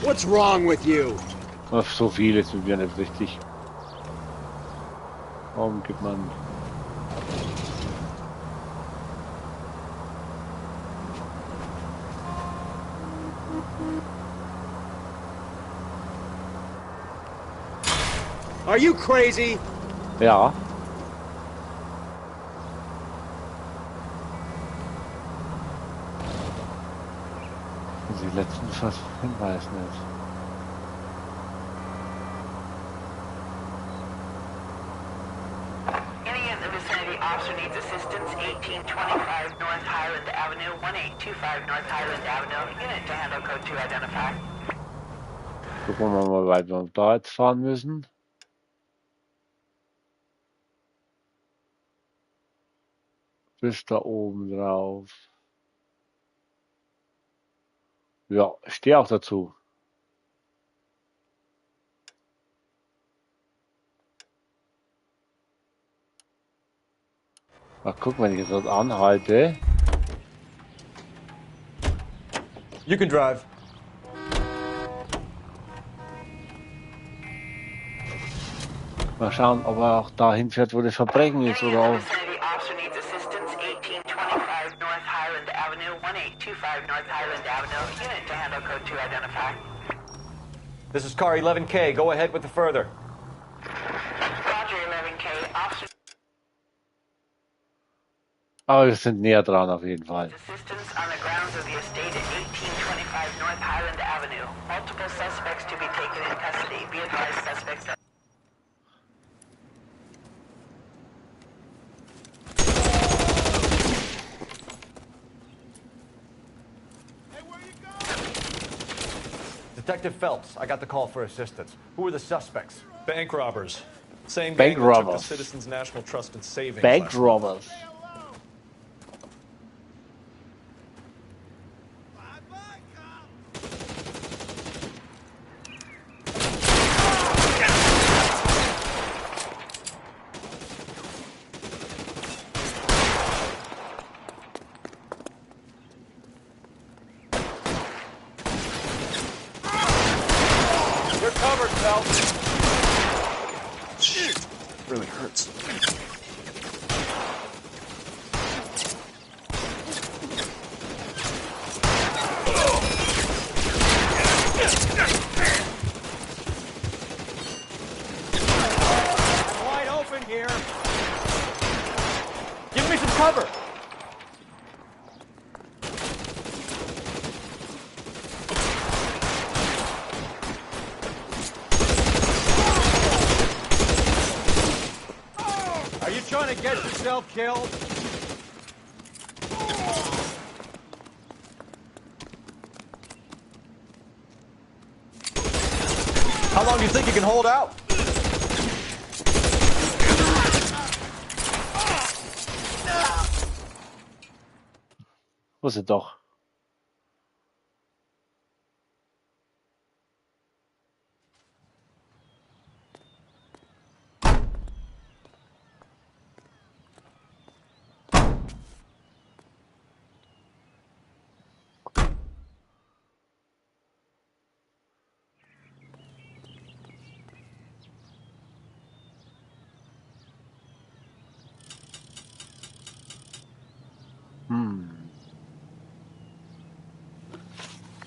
What's wrong with you? Ach, so viel ist mit mir nicht richtig. Warum gibt man... Are you crazy? Ja. Die letzten fast weiß nicht. Any in the vicinity officer needs assistance, 1825 North Highland Avenue, 1825 North Highland Avenue. Unit to handle code 2 identify. Gucken wir mal, weit wir da jetzt fahren müssen. Bis da oben drauf. Ja, ich stehe auch dazu. Ach, guck, wenn ich jetzt dort anhalte. You can drive. Mal schauen, ob er auch dahin fährt, wo das Verbrechen ist, oder auch. Vicinity officer needs assistance, 1825 North Highland Avenue, 1825 North Highland Avenue. Unit to handle code 2 identify. This is car 11K. Go ahead with the further. Roger, 11K. Officer Aber wir sind näher dran auf jeden Fall. assistance on the grounds of the estate at 1825 North Highland Avenue. Multiple suspects to be taken in custody. Be advised, suspects are... Detective Phelps, I got the call for assistance. Who are the suspects? Bank robbers. Same Bank gang that took robbers. the Citizens National Trust and Savings. Bank last month. robbers. covered, Phelps. Shit, really hurts. Wide open here. Give me some cover. Are you trying to get yourself killed? How long do you think you can hold out? Wusste doch.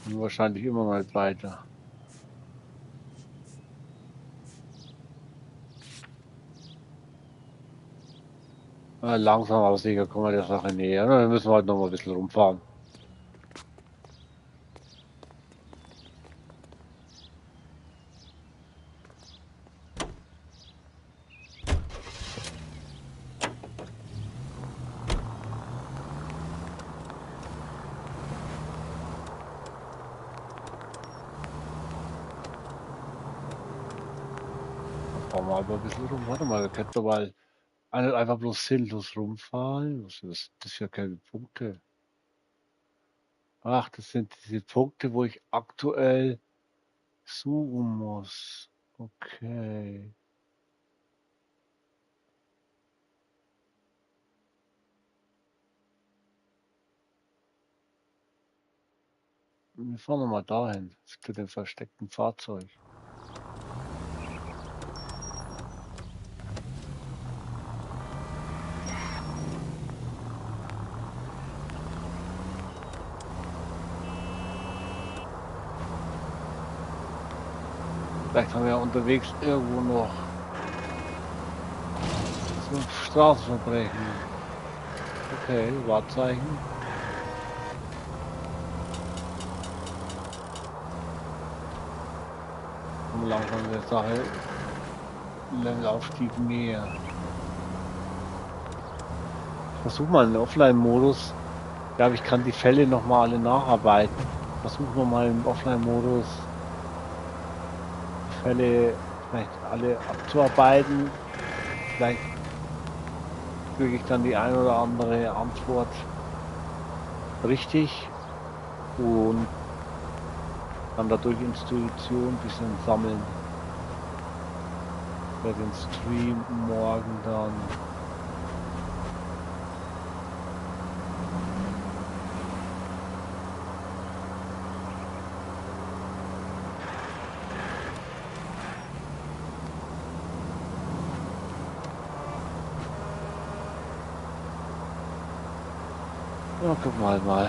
Und wahrscheinlich immer noch nicht weiter. Langsam aber sicher kommen wir der Sache näher. Dann müssen wir halt noch mal ein bisschen rumfahren. Fahren wir aber ein bisschen rum. Warte mal, wir könnten doch mal einfach bloß sinnlos rumfahren. Was ist das für keine Punkte? Ach, das sind diese Punkte, wo ich aktuell suchen muss. Okay. Wir fahren noch mal dahin, zu dem versteckten Fahrzeug. Vielleicht haben wir ja unterwegs irgendwo noch so ein Straßenverbrechen. Okay, Wahrzeichen. Und langsam der Sache Levelaufstieg näher. Ich versuche mal einen Offline-Modus. Ich glaube, ich kann die Fälle noch mal alle nacharbeiten. Versuchen wir mal im Offline-Modus die Fälle vielleicht alle abzuarbeiten. Vielleicht kriege ich dann die ein oder andere Antwort richtig und kann dadurch Intuition ein bisschen sammeln. Für den Stream morgen dann. Ja, gucken wir halt mal.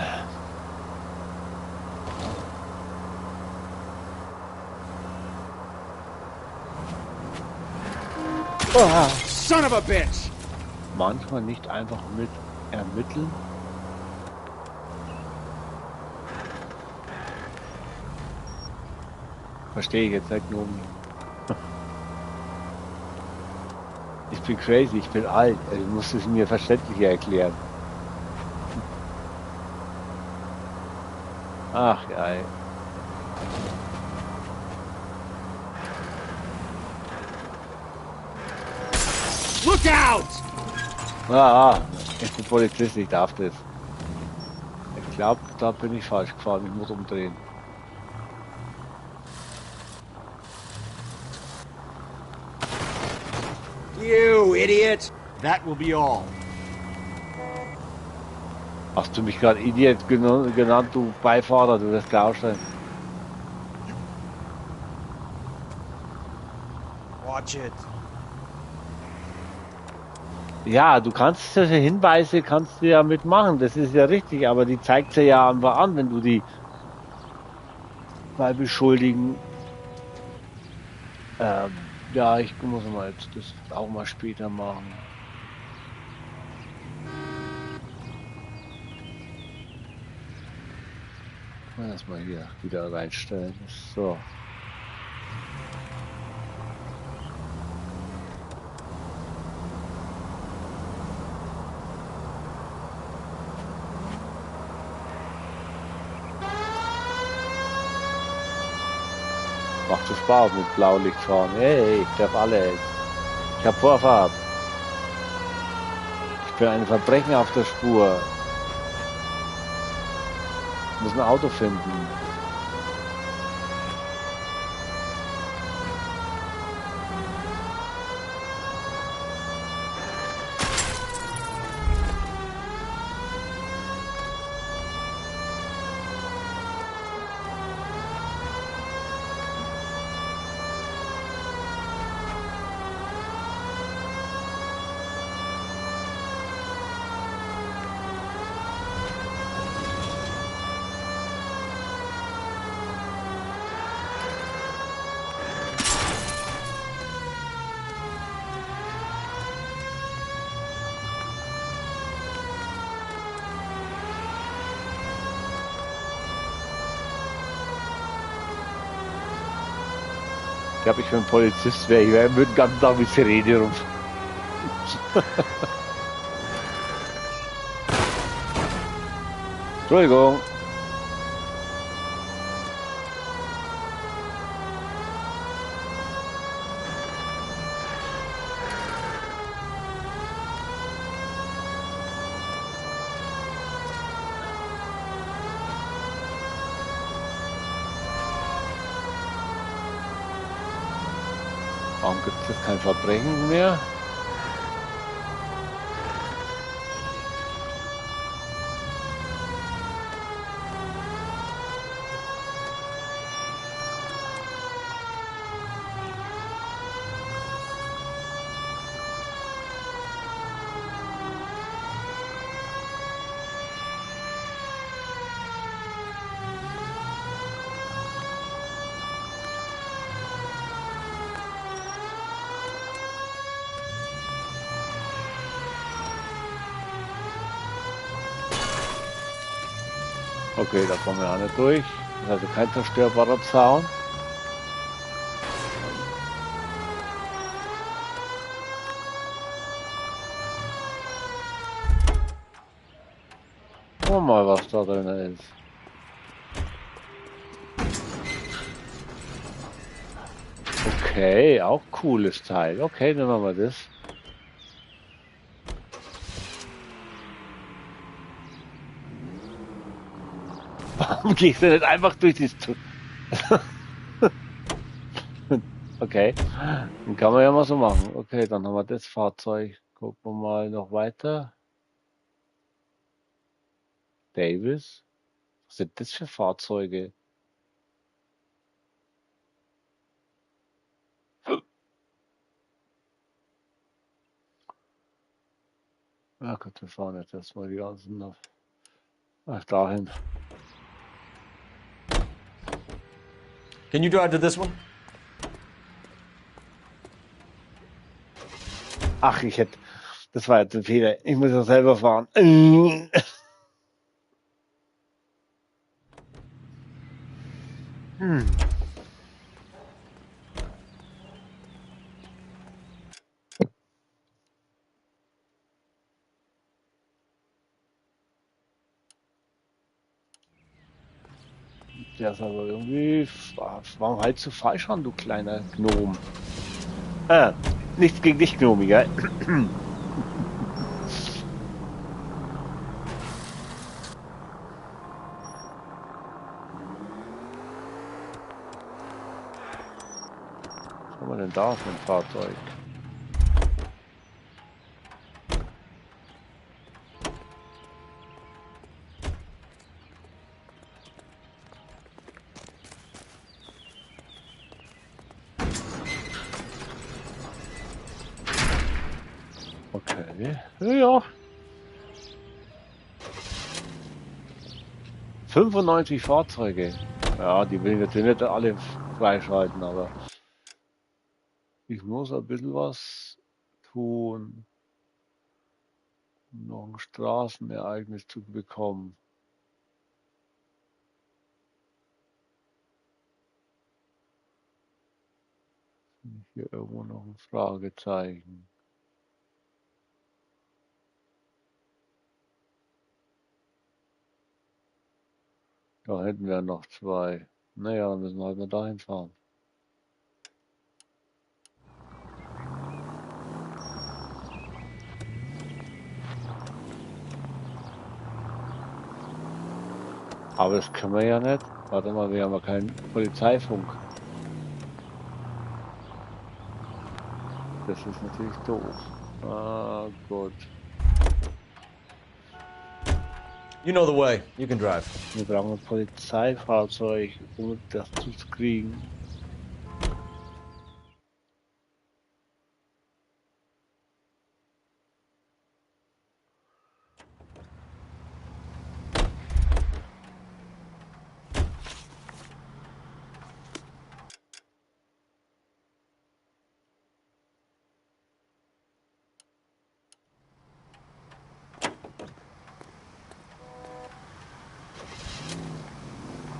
Oh. Son of a bitch! Manchmal nicht einfach mit ermitteln. Verstehe ich jetzt nicht nur. Ich bin crazy, ich bin alt. Also du musst es mir verständlicher erklären. Ach ja. Ey. Look out! Ah, ich bin Polizist, ich darf das. Ich glaube, da bin ich falsch gefahren, ich muss umdrehen. You idiot! That will be all. Hast du mich gerade Idiot genannt, du Beifahrer, du wirst gleich aussteigen. Watch it. Ja, du kannst solche Hinweise kannst du ja mitmachen, das ist ja richtig, aber die zeigt sie ja einfach an, wenn du die zwei Beschuldigen. Ja, ich muss mal jetzt das auch mal später machen. Das mal hier wieder reinstellen. So. Macht so Spaß mit Blaulicht fahren. Hey, ich darf alles. Ich habe Vorfahrt. Ich bin ein Verbrechen auf der Spur. Ich muss ein Auto finden. Ich glaube, ich bin Polizist, wäre ich würde den ganzen Tag mit Sirene rum. Entschuldigung. Warum gibt es jetzt kein Verbrechen mehr? Okay, da kommen wir auch nicht durch. Das ist also kein zerstörbarer Zaun. Schauen wir mal, was da drin ist. Okay, auch cooles Teil. Okay, dann machen wir das. Warum gehst du nicht einfach durch das... Okay, dann kann man ja mal so machen. Okay, dann haben wir das Fahrzeug. Gucken wir mal noch weiter. Davis? Was sind das für Fahrzeuge? Ja gut, wir fahren jetzt erstmal die ganzen dahin. Can you drive to this one? Ach, das war jetzt ein Fehler. Ich muss ja selber fahren. Der ist aber irgendwie... Warum hältst du falsch an, du kleiner Gnom? Nichts gegen dich, Gnomi, gell? Was haben wir denn da für ein Fahrzeug? Okay. Ja. 95 Fahrzeuge. Ja, die will ich natürlich nicht alle freischalten, aber ich muss ein bisschen was tun, um noch ein Straßenereignis zu bekommen. Hier irgendwo noch ein Fragezeichen. Da hätten wir noch 2. Naja, dann müssen wir halt mal dahin fahren. Aber das können wir ja nicht. Warte mal, wir haben ja keinen Polizeifunk. Das ist natürlich doof. Ah, gut. You know the way. You can drive. Wir brauchen ein Polizeifahrzeug, um das zu kriegen.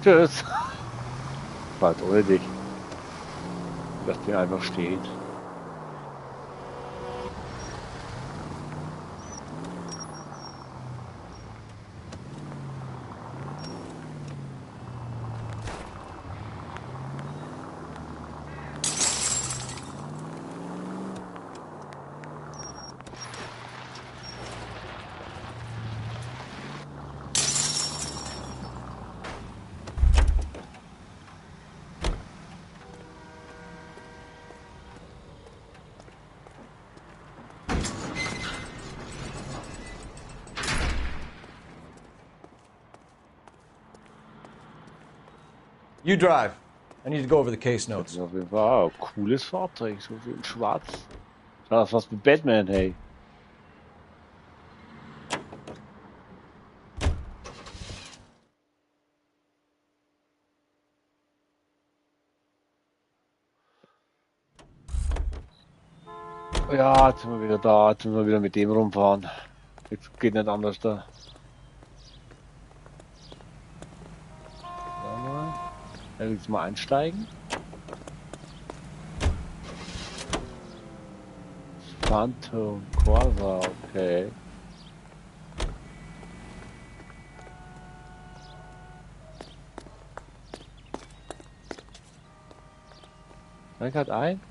Tschüss. Warte, ohne dich. Dass die einfach steht. You drive. I need to go over the case Das notes. ist auf jeden Fall ein cooles Fahrzeug, so in schwarz. Schaut aus fast wie Batman, hey. Ja, jetzt sind wir wieder da, jetzt müssen wir wieder mit dem rumfahren. Jetzt geht nicht anders da. Jetzt mal einsteigen. Phantom Corsa, okay. Steig halt ein.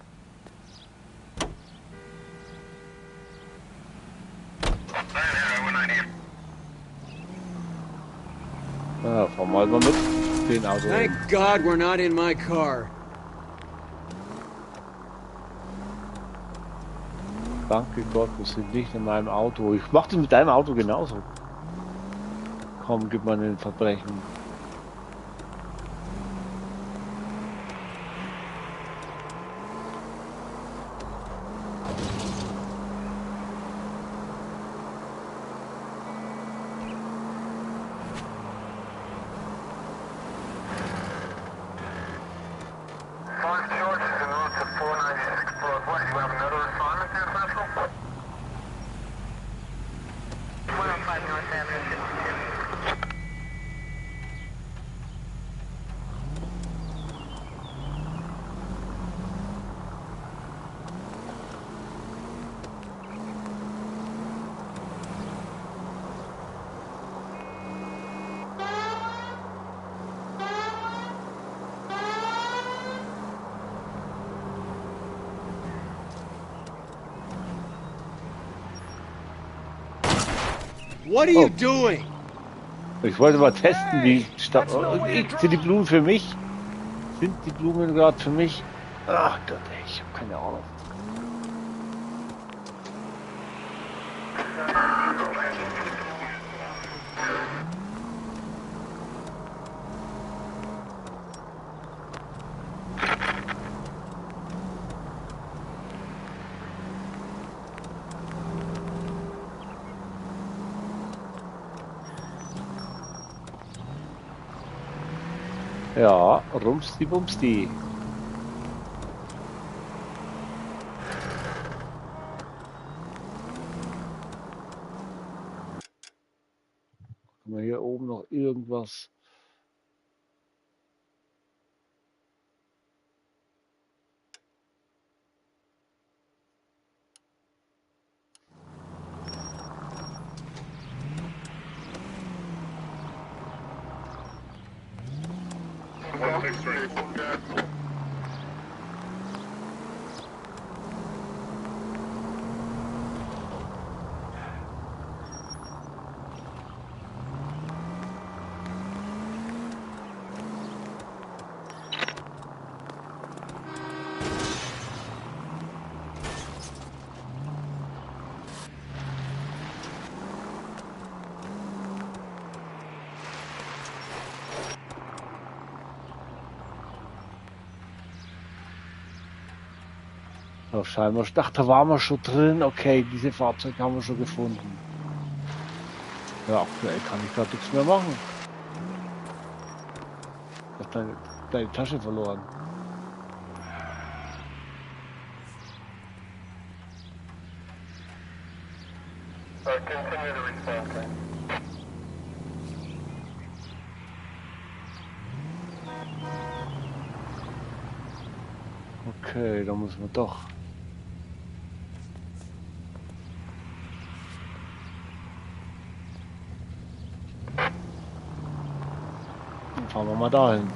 Ja, fahren wir halt mal mit den Auto. Thank God we're not in my car. Danke Gott, wir sind nicht in meinem Auto. Ich mach das mit deinem Auto genauso. Komm, gib mal ein Verbrechen. What are you doing? Ich wollte mal testen, wie sind die Blumen für mich? Sind die Blumen gerade für mich? Ach Gott, ey, ich habe keine Ahnung. Ja, rumsti bumsti. Haben wir hier oben noch irgendwas? So, scheinbar. Ich dachte, da waren wir schon drin. Okay, diese Fahrzeuge haben wir schon gefunden. Ja, aktuell kann ich gerade nichts mehr machen. Ich habe deine Tasche verloren. Okay, da müssen wir doch. Dann fahren wir mal dahin.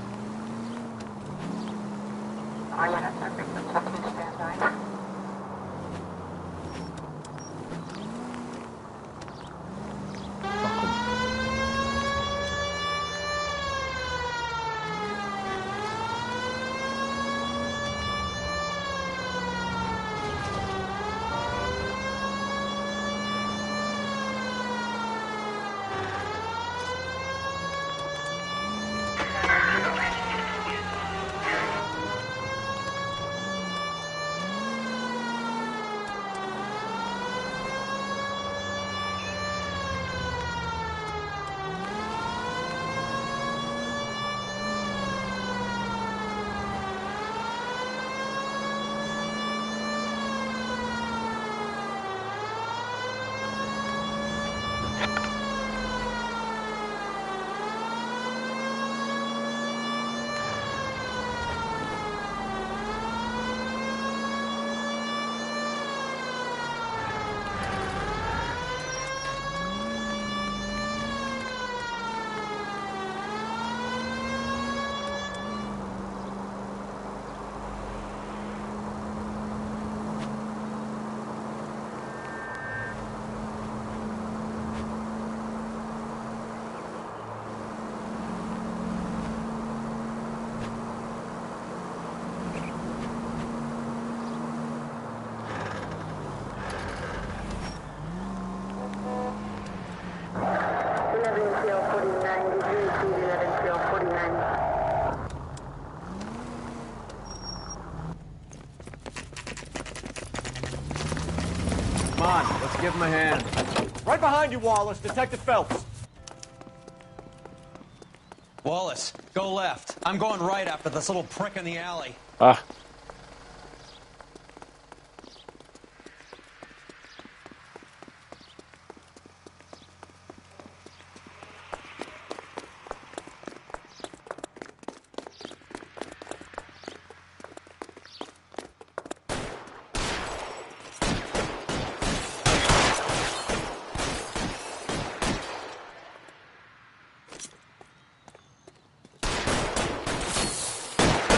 Come on, let's give him a hand. Right behind you, Wallace. Detective Phelps. Wallace, go left. I'm going right after this little prick in the alley. Ah.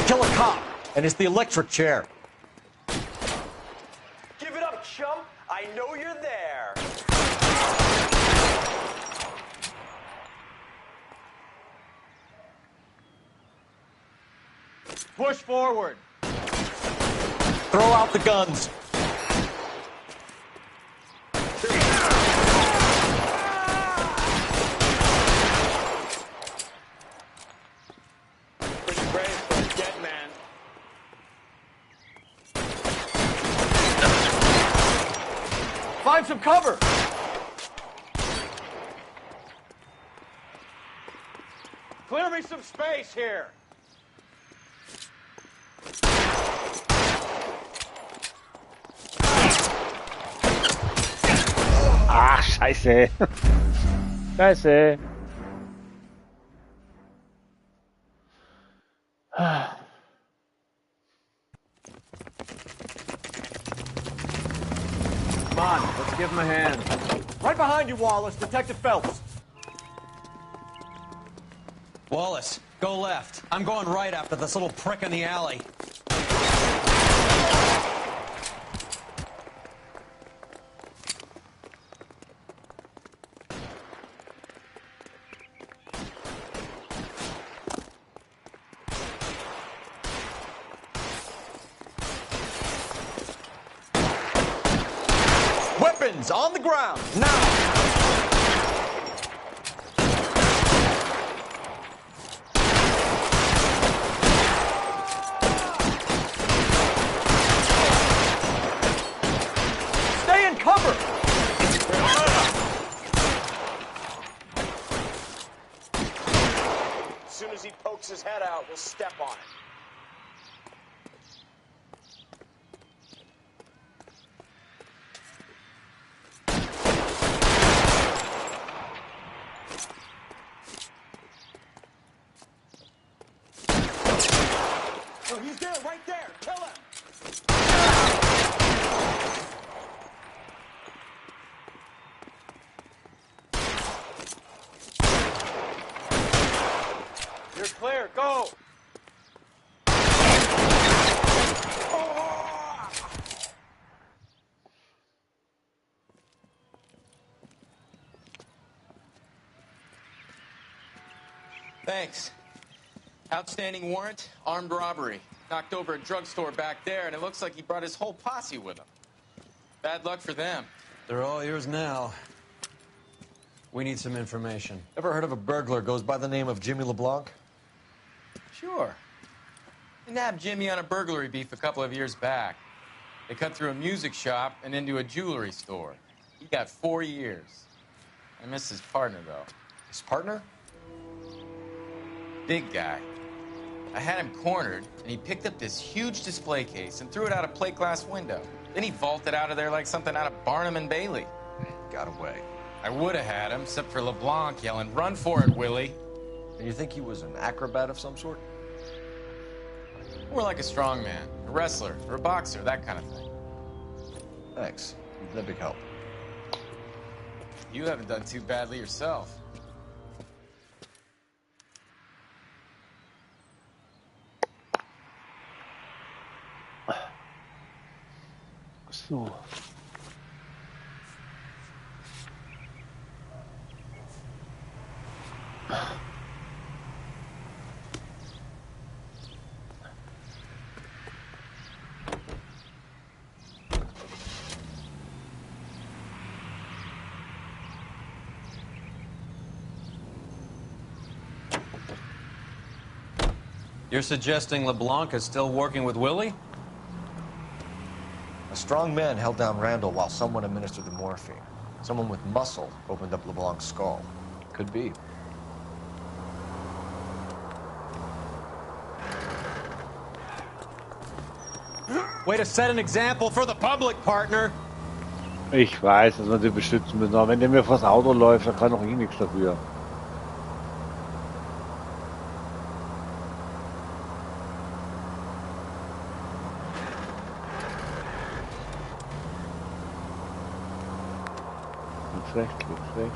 Kill a cop, and it's the electric chair. Give it up, chump. I know you're there. Push forward. Throw out the guns. Pretty brave for a dead man. Find some cover. Clear me some space here. Ach, scheiße. Scheiße. Come on, let's give him a hand. Right behind you, Wallace. Detective Phelps. Wallace, go left. I'm going right after this little prick in the alley. Weapons on the ground, now! Stay in cover! As soon as he pokes his head out, we'll step on it. Oh, he's there, right there. Kill him. You're clear. Go. Thanks. Outstanding warrant, armed robbery. Knocked over a drugstore back there, and it looks like he brought his whole posse with him. Bad luck for them. They're all yours now. We need some information. Ever heard of a burglar goes by the name of Jimmy LeBlanc? Sure. They nabbed Jimmy on a burglary beef a couple of years back. They cut through a music shop and into a jewelry store. He got 4 years. I missed his partner, though. His partner? Big guy. I had him cornered, and he picked up this huge display case and threw it out a plate glass window. Then he vaulted out of there like something out of Barnum and Bailey. Got away. I would have had him, except for LeBlanc yelling, "Run for it, Willie!" And you think he was an acrobat of some sort? More like a strongman, a wrestler, or a boxer, that kind of thing. Thanks. You've been a big help. You haven't done too badly yourself. So. You're suggesting LeBlanc is still working with Willie? A strong man held down Randall while someone administered the morphine. Someone with muscle opened up LeBlanc's skull. Could be. Way to set an example for the public, partner. Ich weiß, dass wir den beschützen müssen, aber wenn der mir vors Auto läuft, dann kann doch eh nichts dafür. Links, rechts.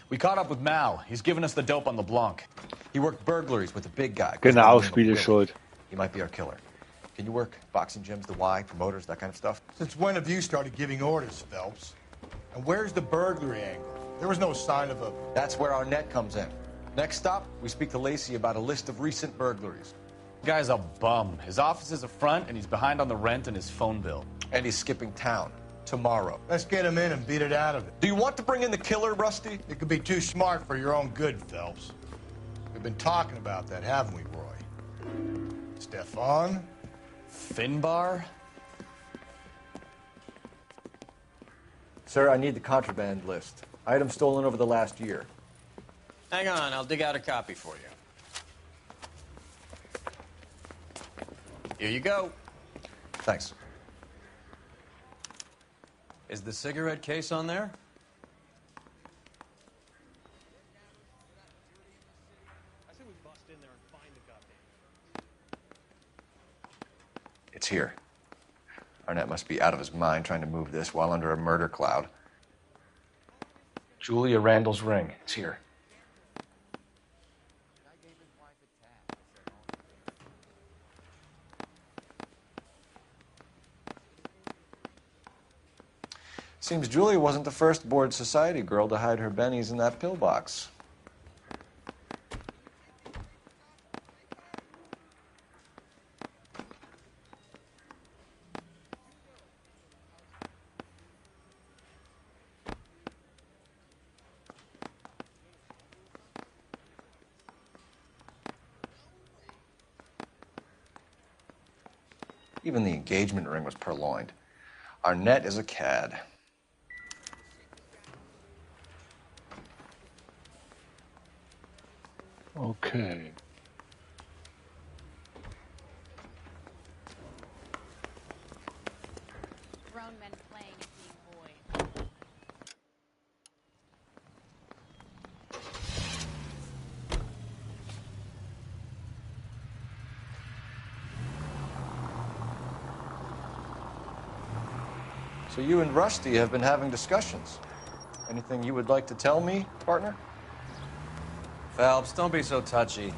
We caught up with Mal. He's given us the dope on LeBlanc. He worked burglaries with a big guy. Genau, Spiele schuld. He might be our killer. Can you work boxing gyms, the Y, promoters, that kind of stuff? Since when have you started giving orders, Phelps? And where's the burglary angle? There was no sign of a... That's where our net comes in. Next stop, we speak to Lacey about a list of recent burglaries. The guy's a bum. His office is a front, and he's behind on the rent and his phone bill. And he's skipping town. Tomorrow. Let's get him in and beat it out of it. Do you want to bring in the killer, Rusty? It could be too smart for your own good, Phelps. We've been talking about that, haven't we, Roy? Stefan? Finbar? Sir, I need the contraband list. Items stolen over the last year. Hang on, I'll dig out a copy for you. Here you go. Thanks. Is the cigarette case on there? It's here. Arnett must be out of his mind trying to move this while under a murder cloud. Julia Randall's ring. It's here. Seems Julia wasn't the first bored society girl to hide her bennies in that pillbox. Even the engagement ring was purloined. Arnett is a cad. Okay. Grown men playing and being boys. So you and Rusty have been having discussions. Anything you would like to tell me, partner? Phelps, don't be so touchy.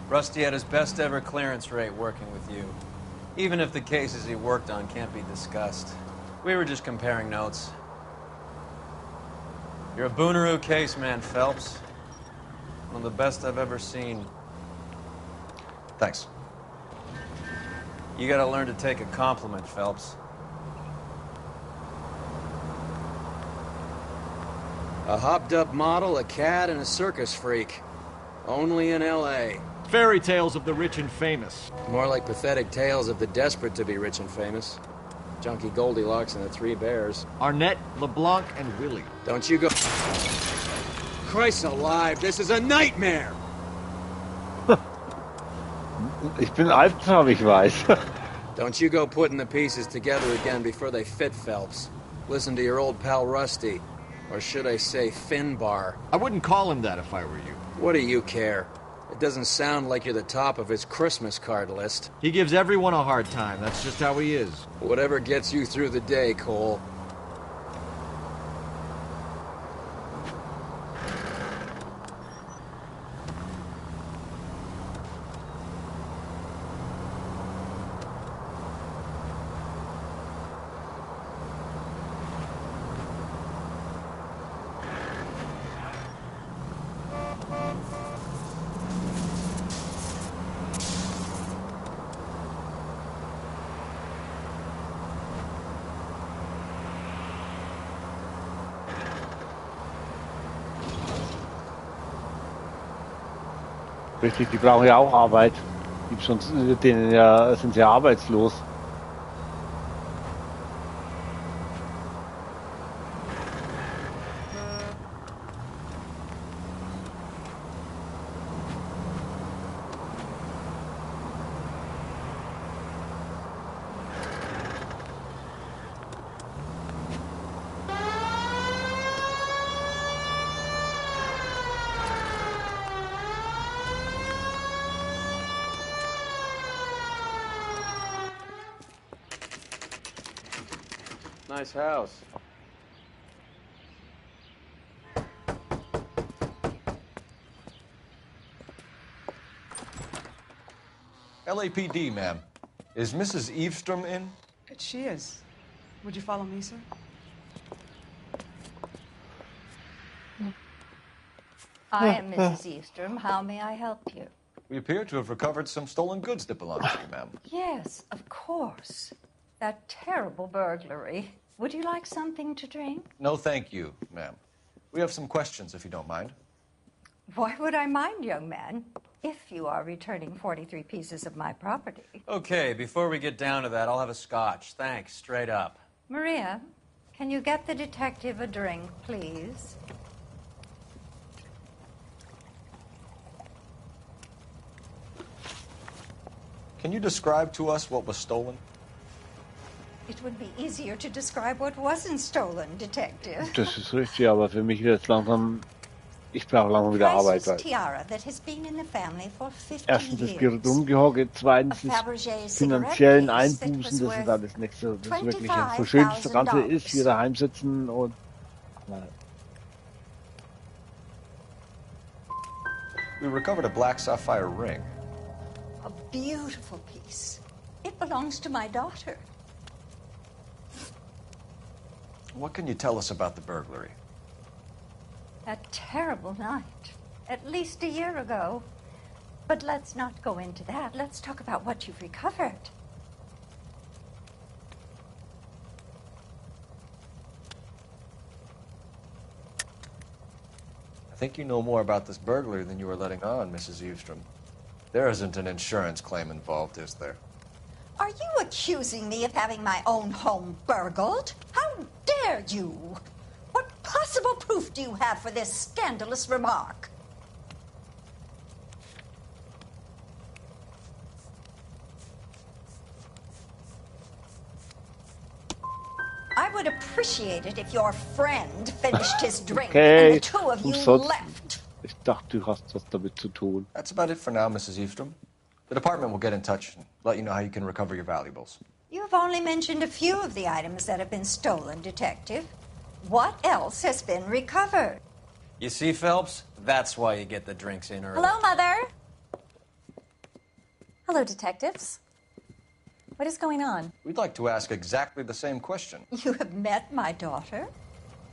Rusty had his best ever clearance rate working with you. Even if the cases he worked on can't be discussed. We were just comparing notes. You're a Booneroo case man, Phelps. One of the best I've ever seen. Thanks. You gotta learn to take a compliment, Phelps. A hopped-up model, a cad, and a circus freak. Only in L.A. Fairy tales of the rich and famous. More like pathetic tales of the desperate to be rich and famous. Junkie Goldilocks and the Three Bears. Arnett, LeBlanc, and Willie. Don't you go... Christ alive, this is a nightmare! Ich bin Albtraum, ich weiß. Don't you go putting the pieces together again before they fit, Phelps. Listen to your old pal Rusty. Or should I say Finbar? I wouldn't call him that if I were you. What do you care? It doesn't sound like you're the top of his Christmas card list. He gives everyone a hard time. That's just how he is. Whatever gets you through the day, Cole. Richtig, die brauchen ja auch Arbeit. Sonst denen ja, sind sie ja arbeitslos. Nice house. LAPD, ma'am. Is Mrs. Eavestrom in? She is. Would you follow me, sir? I am Mrs. Eastrom. How may I help you? We appear to have recovered some stolen goods that belong to you, ma'am. Yes, of course. That terrible burglary. Would you like something to drink? No, thank you, ma'am. We have some questions, if you don't mind. Why would I mind, young man, if you are returning 43 pieces of my property? Okay, before we get down to that, I'll have a scotch. Thanks, straight up. Maria, Can you get the detective a drink, please? Can you describe to us what was stolen? It would be easier to describe what wasn't stolen, Detective. Das ist richtig, aber für mich wird es langsam. Ich brauche langsam wieder Arbeit. Priceless tiara that has been in the family for 50 Erstens das years. Gerät umgehockt, zweitens das finanziellen Einbußen, das ist alles nicht so, das ist wirklich so schön das Ganze ist, hier daheim sitzen und We recovered a black sapphire ring. A beautiful piece. It belongs to my daughter. What can you tell us about the burglary? That terrible night, at least a year ago. But let's not go into that. Let's talk about what you've recovered. I think you know more about this burglary than you were letting on, Mrs. Eavestrom. There isn't an insurance claim involved, is there? Are you accusing me of having my own home burgled? How dare you? What possible proof do you have for this scandalous remark? I would appreciate it if your friend finished his drink and the two of you left. Ich dachte, du hast was damit zu tun. That's about it for now, Mrs. Eavestrom. The department will get in touch and let you know how you can recover your valuables. You've only mentioned a few of the items that have been stolen, Detective. What else has been recovered? You see, Phelps? That's why you get the drinks in early. Hello, Mother. Hello, detectives. What is going on? We'd like to ask exactly the same question. You have met my daughter?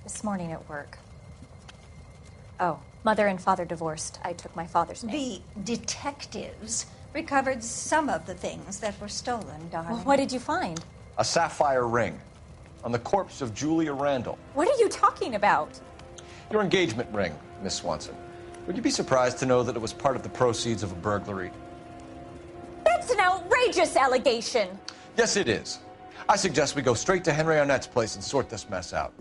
This morning at work. Oh, Mother and Father divorced. I took my father's name. The detectives recovered some of the things that were stolen, darling. Well, what did you find? A sapphire ring on the corpse of Julia Randall. What are you talking about? Your engagement ring, Miss Swanson. Would you be surprised to know that it was part of the proceeds of a burglary? That's an outrageous allegation. Yes, it is. I suggest we go straight to Henry Arnett's place and sort this mess out.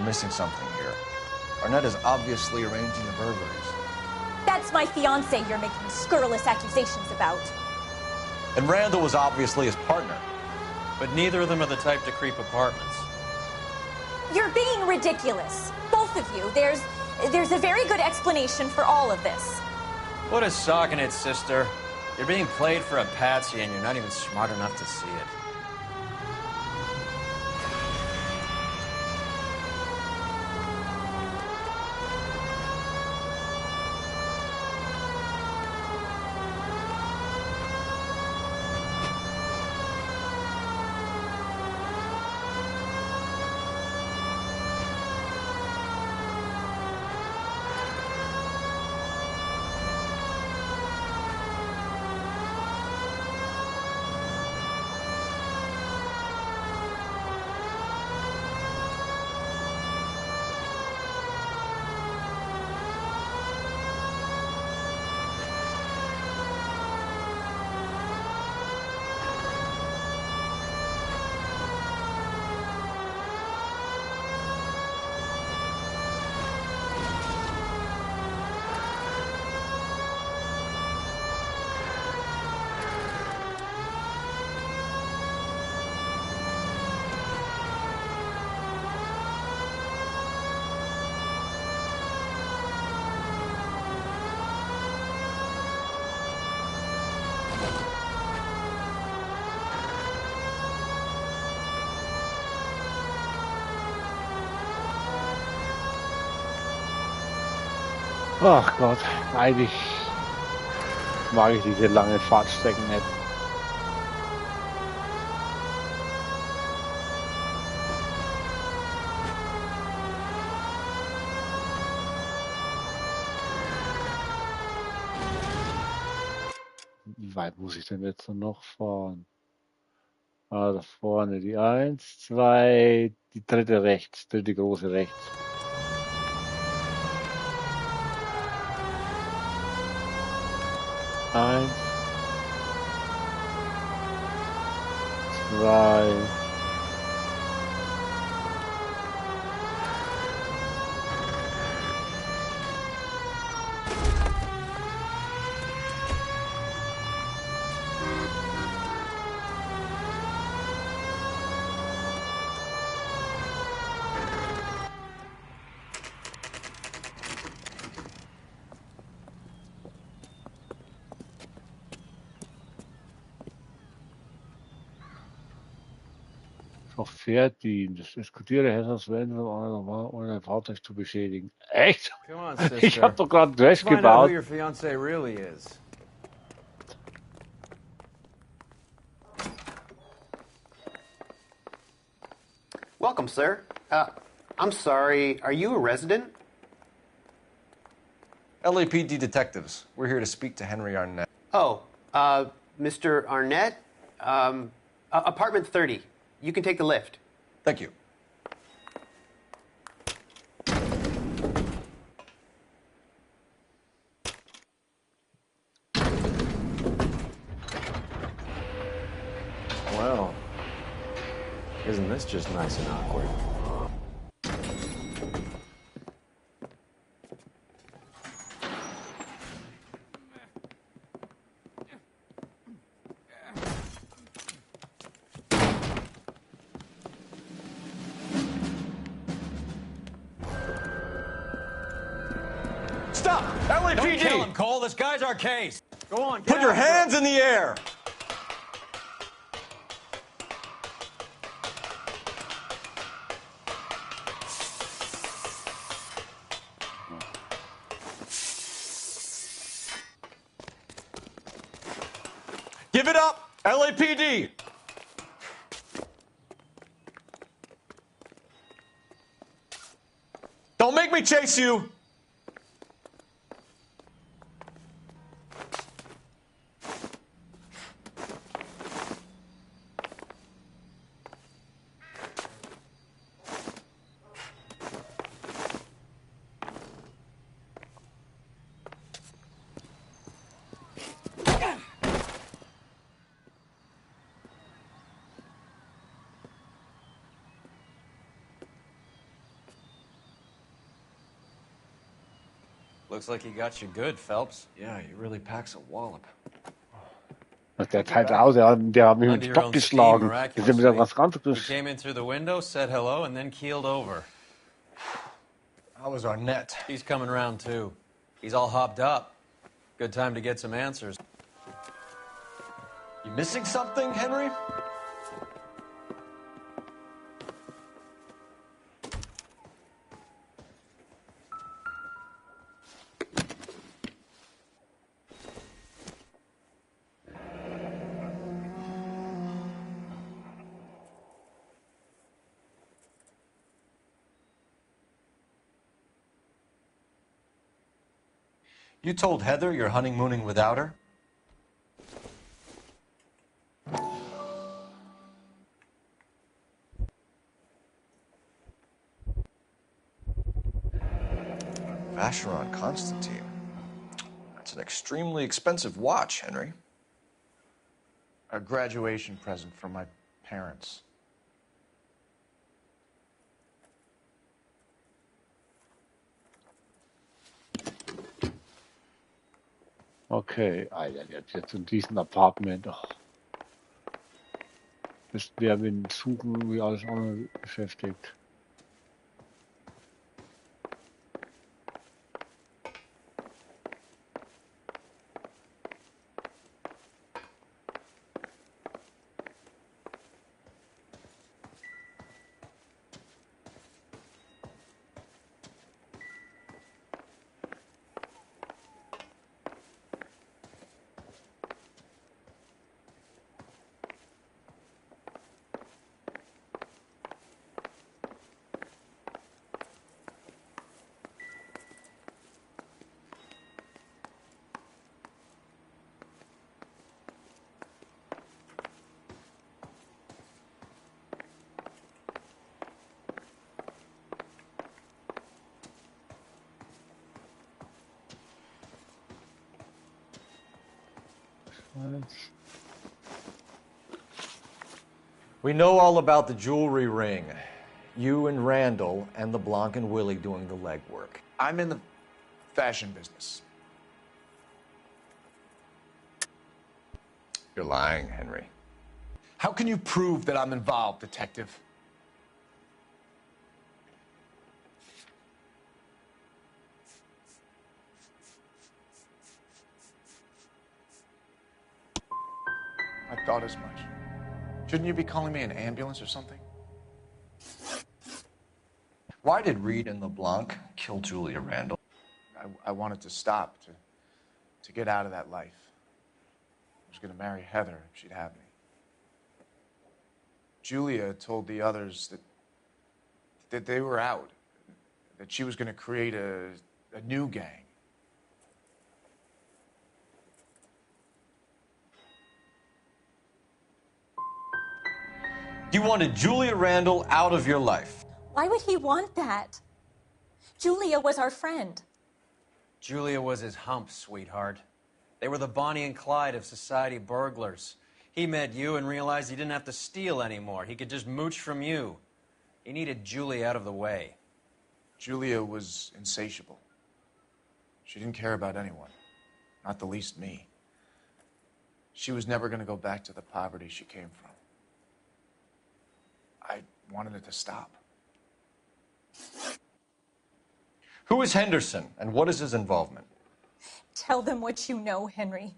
Missing something here. Arnett is obviously arranging the burglaries. That's my fiance you're making scurrilous accusations about. And Randall was obviously his partner. But neither of them are the type to creep apartments. You're being ridiculous. Both of you. There's a very good explanation for all of this. What a sock in it, sister. You're being played for a patsy and you're not even smart enough to see it. Ach Gott, eigentlich mag ich diese langen Fahrtstrecken nicht. weit muss ich denn jetzt noch fahren? Ah, da vorne die 1, 2, die dritte rechts, dritte große rechts. Eins, zwei, noch Pferddienst. Diskutiere Hessers Wende, ohne ein Fahrzeug zu beschädigen. Echt? Come on, Ich sister. habe doch gerade einen Crash Let's find out who gebaut. your fiance really is. Welcome, sir. I'm sorry, are you a resident? LAPD detectives. We're here to speak to Henry Arnett. Oh, Mr. Arnett? Apartment 30. You can take the lift. Thank you. Well, isn't this just nice and awkward? Stop! LAPD! Don't kill him, Cole. This guy's our case. Go on, Put your hands in the air! Give it up, LAPD! Don't make me chase you! Looks like he got you good, Phelps. Yeah, he really packs a wallop. Der teilt aus, der hat mich mit Under dem your Stock own steam, geschlagen. Das ist ja wieder miraculously. was ganz He anderes. came in through the window, said hello, and then keeled over. How was Arnett? He's coming round, too. He's all hopped up. Good time to get some answers. You missing something, Henry? You told Heather you're honeymooning without her? Vacheron Constantine. That's an extremely expensive watch, Henry. A graduation present from my parents. Okay, Alter, jetzt in diesem Apartment. Oh. Das wäre mit dem Suchen wie alles andere beschäftigt. We know all about the jewelry ring. You and Randall and LeBlanc and Willie doing the legwork. I'm in the fashion business. You're lying, Henry. How can you prove that I'm involved, Detective? I thought as much. Shouldn't you be calling me an ambulance or something? Why did Reed and LeBlanc kill Julia Randall? I wanted to stop, to get out of that life. I was going to marry Heather if she'd have me. Julia told the others that they were out, that she was going to create a new gang. You wanted Julia Randall out of your life. Why would he want that? Julia was our friend. Julia was his hump, sweetheart. They were the Bonnie and Clyde of society burglars. He met you and realized he didn't have to steal anymore. He could just mooch from you. He needed Julia out of the way. Julia was insatiable. She didn't care about anyone, not the least me. She was never going to go back to the poverty she came from. I wanted it to stop. Who is Henderson, and what is his involvement? Tell them what you know, Henry.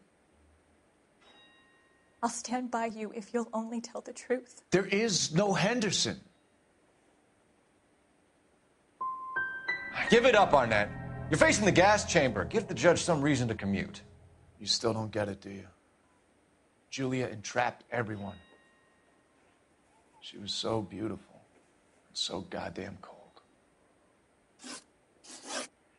I'll stand by you if you'll only tell the truth. There is no Henderson. Give it up, Arnett. You're facing the gas chamber. Give the judge some reason to commute. You still don't get it, do you? Julia entrapped everyone. She was so beautiful and so goddamn cold.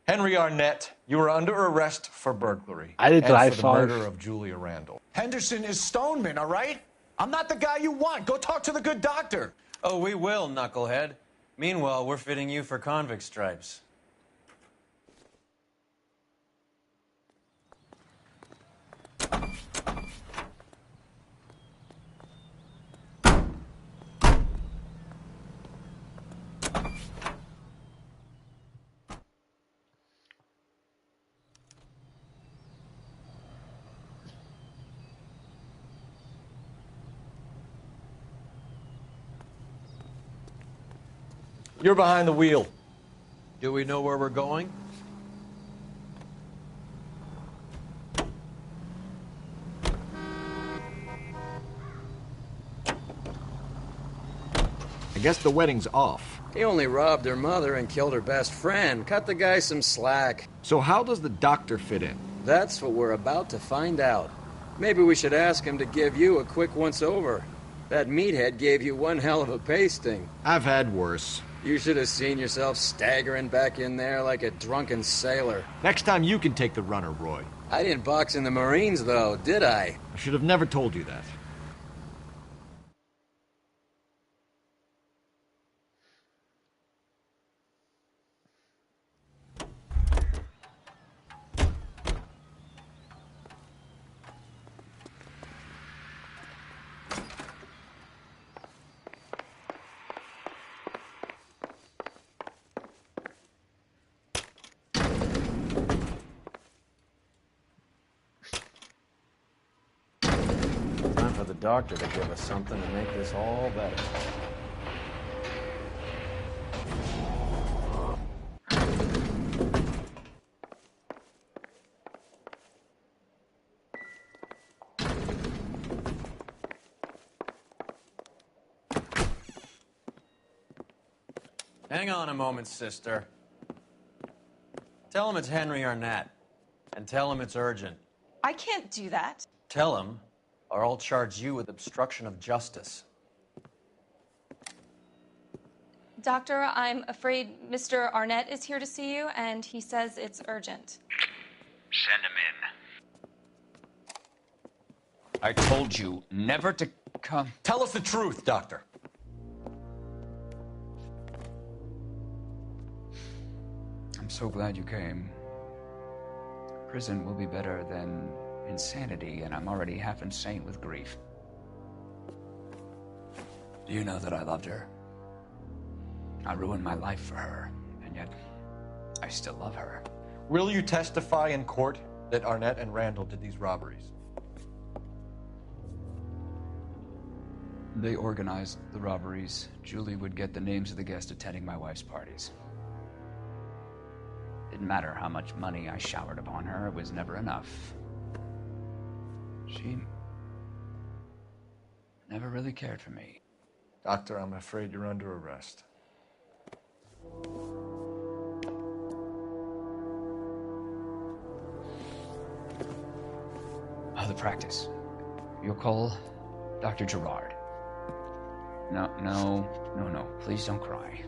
Henry Arnett, you are under arrest for burglary Alle and drei for the falsch. murder of Julia Randall. Henderson is Stoneman, all right? I'm not the guy you want. Go talk to the good doctor. Oh, we will, knucklehead. Meanwhile, we're fitting you for convict stripes. You're behind the wheel. Do we know where we're going? I guess the wedding's off. He only robbed her mother and killed her best friend. Cut the guy some slack. So how does the doctor fit in? That's what we're about to find out. Maybe we should ask him to give you a quick once-over. That meathead gave you one hell of a pasting. I've had worse. You should have seen yourself staggering back in there like a drunken sailor. Next time you can take the runner, Roy. I didn't box in the Marines, though, did I? I should have never told you that. Time for the doctor to give us something to make this all better. Hang on a moment, sister. Tell him it's Henry Arnett. And tell him it's urgent. I can't do that. Tell him, or I'll charge you with obstruction of justice. Doctor, I'm afraid Mr. Arnett is here to see you, and he says it's urgent. Send him in. I told you never to come. Tell us the truth, Doctor. I'm so glad you came. Prison will be better than insanity, and I'm already half insane with grief. Do you know that I loved her? I ruined my life for her, and yet I still love her. Will you testify in court that Arnett and Randall did these robberies? They organized the robberies. Julie would get the names of the guests attending my wife's parties. Didn't matter how much money I showered upon her, it was never enough. She never really cared for me. Doctor, I'm afraid you're under arrest. The practice. You'll call Dr. Gerard. No. Please don't cry.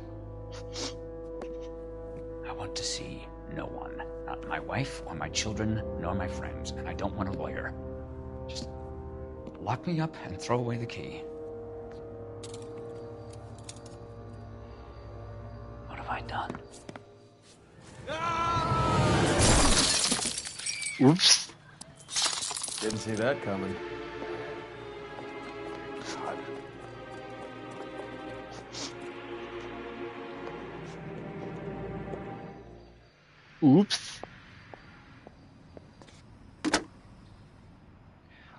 I want to see no one. Not my wife or my children, nor my friends. And I don't want a lawyer. Just lock me up and throw away the key. What have I done? Oops. Didn't see that coming. Oops.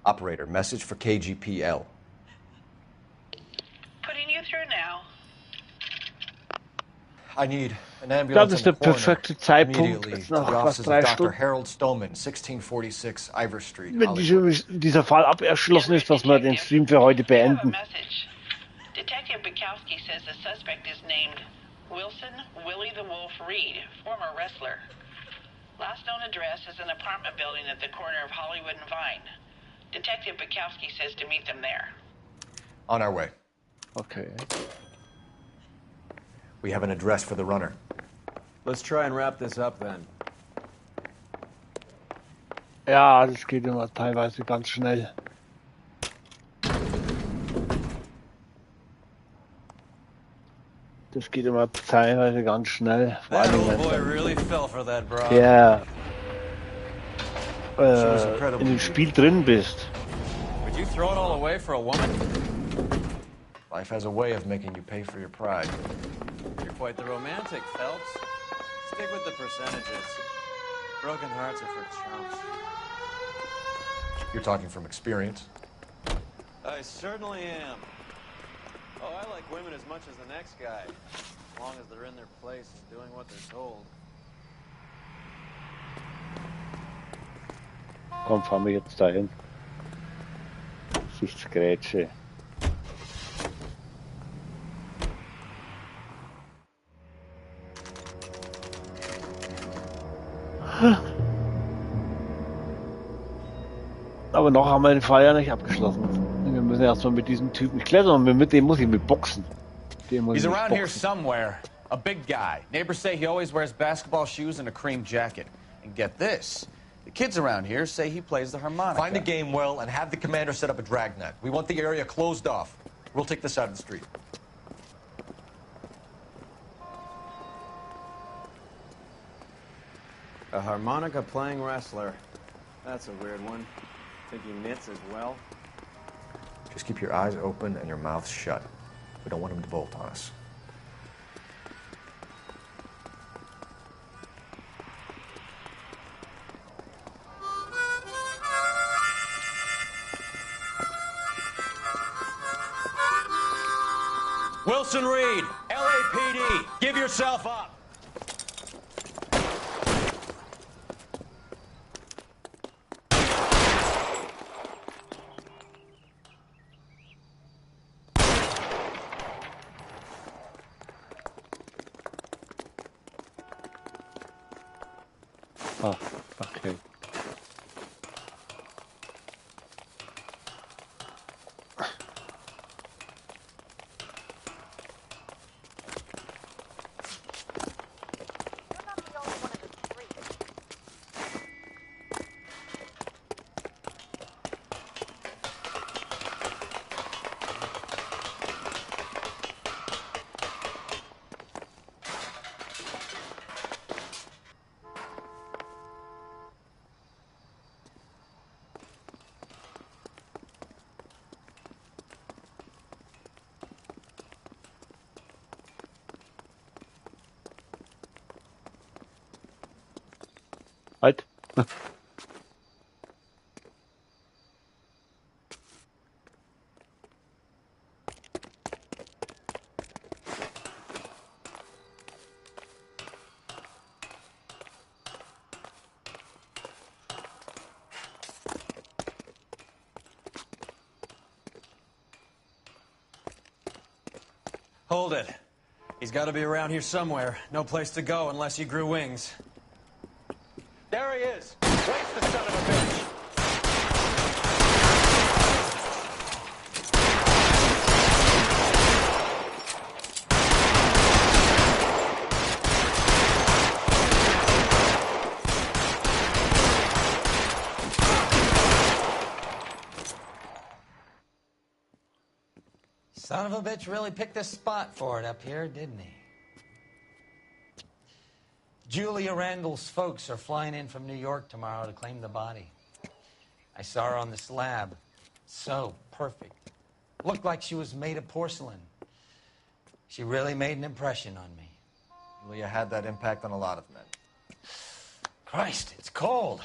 Operator, message for KGPL. Putting you through now. I need an ambulance. Das ist der in the corner perfekte Zeitpunkt. immediately Jetzt to nach the fast offices 3 of Dr. Stunden. Harold Stillman, 1646 Ivor Street, Wenn Hollywood. dieser Fall abgeschlossen ist, dass wir den Stream für heute beenden. Message. Detective Bukowski says the suspect is named Wilson Willie the Wolf Reed, former wrestler. Last known address is an apartment building at the corner of Hollywood and Vine. Detective Bukowski says to meet them there. On our way. Okay. We have an address for the runner. Let's try and wrap this up then. Ja, das geht immer teilweise ganz schnell. Das geht immer teilweise ganz schnell. Vor That allem, old wenn boy dann really fell for that broad. der in dem Spiel drin bist. Would you throw it all away for a woman? Life has a way of making you pay for your pride. You're quite the romantic, Phelps. Stick with the percentages. Broken hearts are for chumps. You're talking from experience. I certainly am. Oh, I like women as much as the next guy. As long as they're in their place and doing what they're told. Komm, fahr mich jetzt dahin. Gesichtsgrätsche. Aber noch haben wir den Fall ja nicht abgeschlossen. Wir müssen erstmal mit diesem Typen klettern und mit dem muss ich mit boxen. He's around here somewhere. A big guy. Neighbors say he always wears basketball shoes and a cream jacket. And get this. The kids around here say he plays the harmonica. Find the game well and have the commander set up a dragnet. We want the area closed off. We'll take this out of the street. A harmonica playing wrestler. That's a weird one. Think he knits as well? Just keep your eyes open and your mouth shut. We don't want him to bolt on us. Wilson Reed, LAPD, give yourself up. Ah, okay. Hold it. He's got to be around here somewhere. No place to go unless he grew wings. There he is. Waste the son of a bitch. Son of a bitch really picked a spot for it up here, didn't he? Julia Randall's folks are flying in from New York tomorrow to claim the body. I saw her on the slab. So perfect. Looked like she was made of porcelain. She really made an impression on me. Julia had that impact on a lot of men. Christ, it's cold.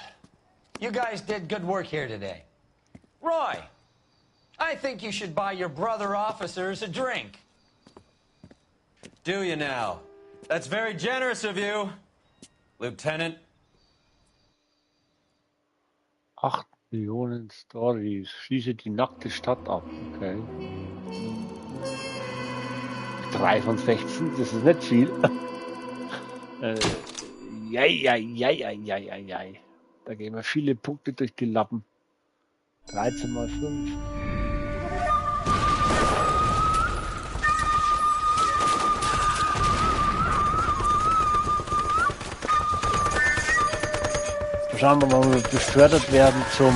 You guys did good work here today. Roy, I think you should buy your brother officers a drink. Do you now? That's very generous of you, Lieutenant. 8 Millionen Stories. Schließe die nackte Stadt ab. Okay. 3 von 16, das ist nicht viel. Jei. Da gehen wir viele Punkte durch die Lappen. 13 mal 5. Schauen wir mal, ob wir befördert werden zum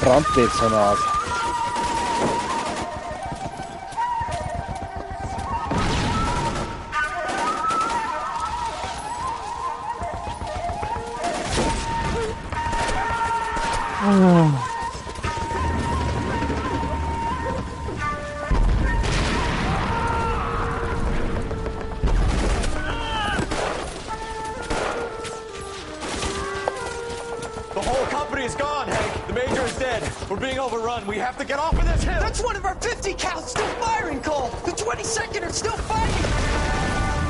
Branddezernat. The whole company is gone, Hank. The major is dead. We're being overrun. We have to get off of this hill. That's one of our 50 cows still firing, Cole. The 22nd are still fighting.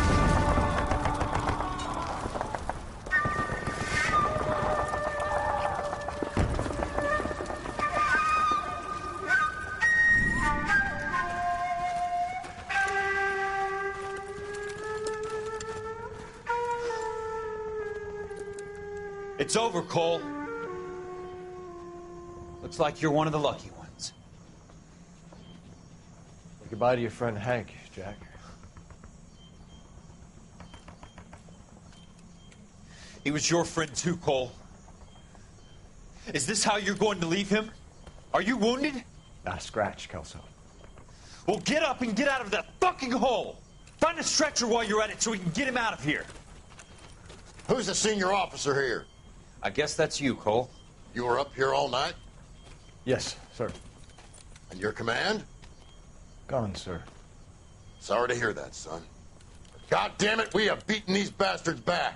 It's over, Cole. Looks like you're one of the lucky ones. Say goodbye to your friend Hank, Jack. He was your friend too, Cole. Is this how you're going to leave him? Are you wounded? Not a scratch, Kelso. Well, get up and get out of that fucking hole! Find a stretcher while you're at it so we can get him out of here. Who's the senior officer here? I guess that's you, Cole. You were up here all night? Yes, sir. And your command? Gone, sir. Sorry to hear that, son. But God damn it, we have beaten these bastards back.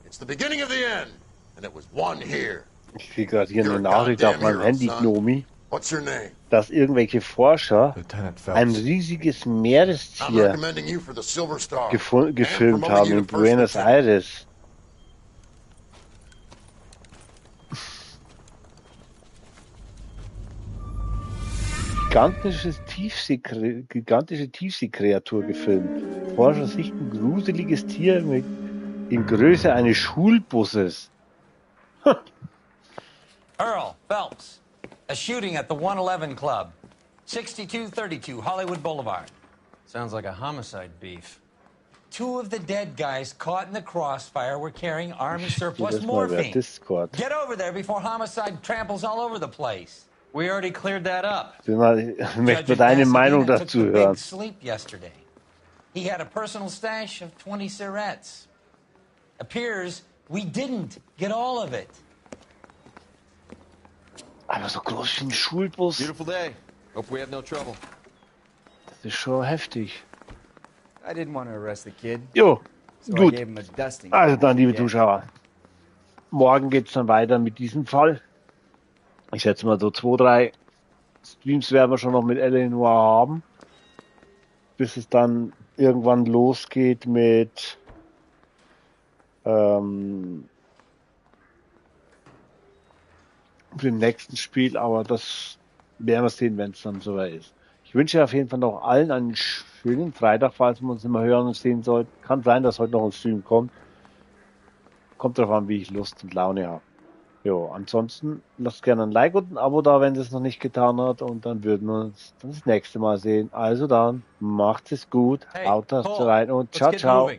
It's the beginning of the end, and it was won here. Ich kriege gerade hier eine Nachricht auf meinem Handy, Gnomi, What's your name? dass irgendwelche Forscher ein riesiges I'm Meerestier recommending you for the Silver Star. gefilmt haben in Buenos Aires. Gigantische Tiefseekreatur gefilmt. Forscher sichten gruseliges Tier in Größe eines Schulbusses. Earl Phelps, a shooting at the 111 Club, 6232 Hollywood Boulevard. Sounds like a homicide beef. 2 of the dead guys caught in the crossfire were carrying Army surplus Das mal wer morphine. Discord. Get over there before homicide tramples all over the place. We already cleared that up. Ich möchte deine Meinung Pasadena dazu took the hören. big sleep yesterday. He had a personal stash of 20 cigarettes. Appears we didn't get all of it. Aber so groß wie ein Schulbus, Beautiful day. Hope we have no trouble. das ist schon heftig. I didn't want to arrest the kid. Jo, So I gut. gave him a dusting. Also dann, liebe Zuschauer, morgen geht's dann weiter mit diesem Fall. Ich schätze mal so 2, 3 Streams werden wir schon noch mit Noire haben, bis es dann irgendwann losgeht mit dem nächsten Spiel, aber das werden wir sehen, wenn es dann soweit ist. Ich wünsche auf jeden Fall noch allen einen schönen Freitag, falls wir uns immer hören und sehen sollten. Kann sein, dass heute noch ein Stream kommt. Kommt darauf an, wie ich Lust und Laune habe. Jo, ansonsten lasst gerne ein Like und ein Abo da, wenn es noch nicht getan hat, und dann würden wir uns das nächste Mal sehen. Also dann, macht es gut, haut das rein und ciao, ciao.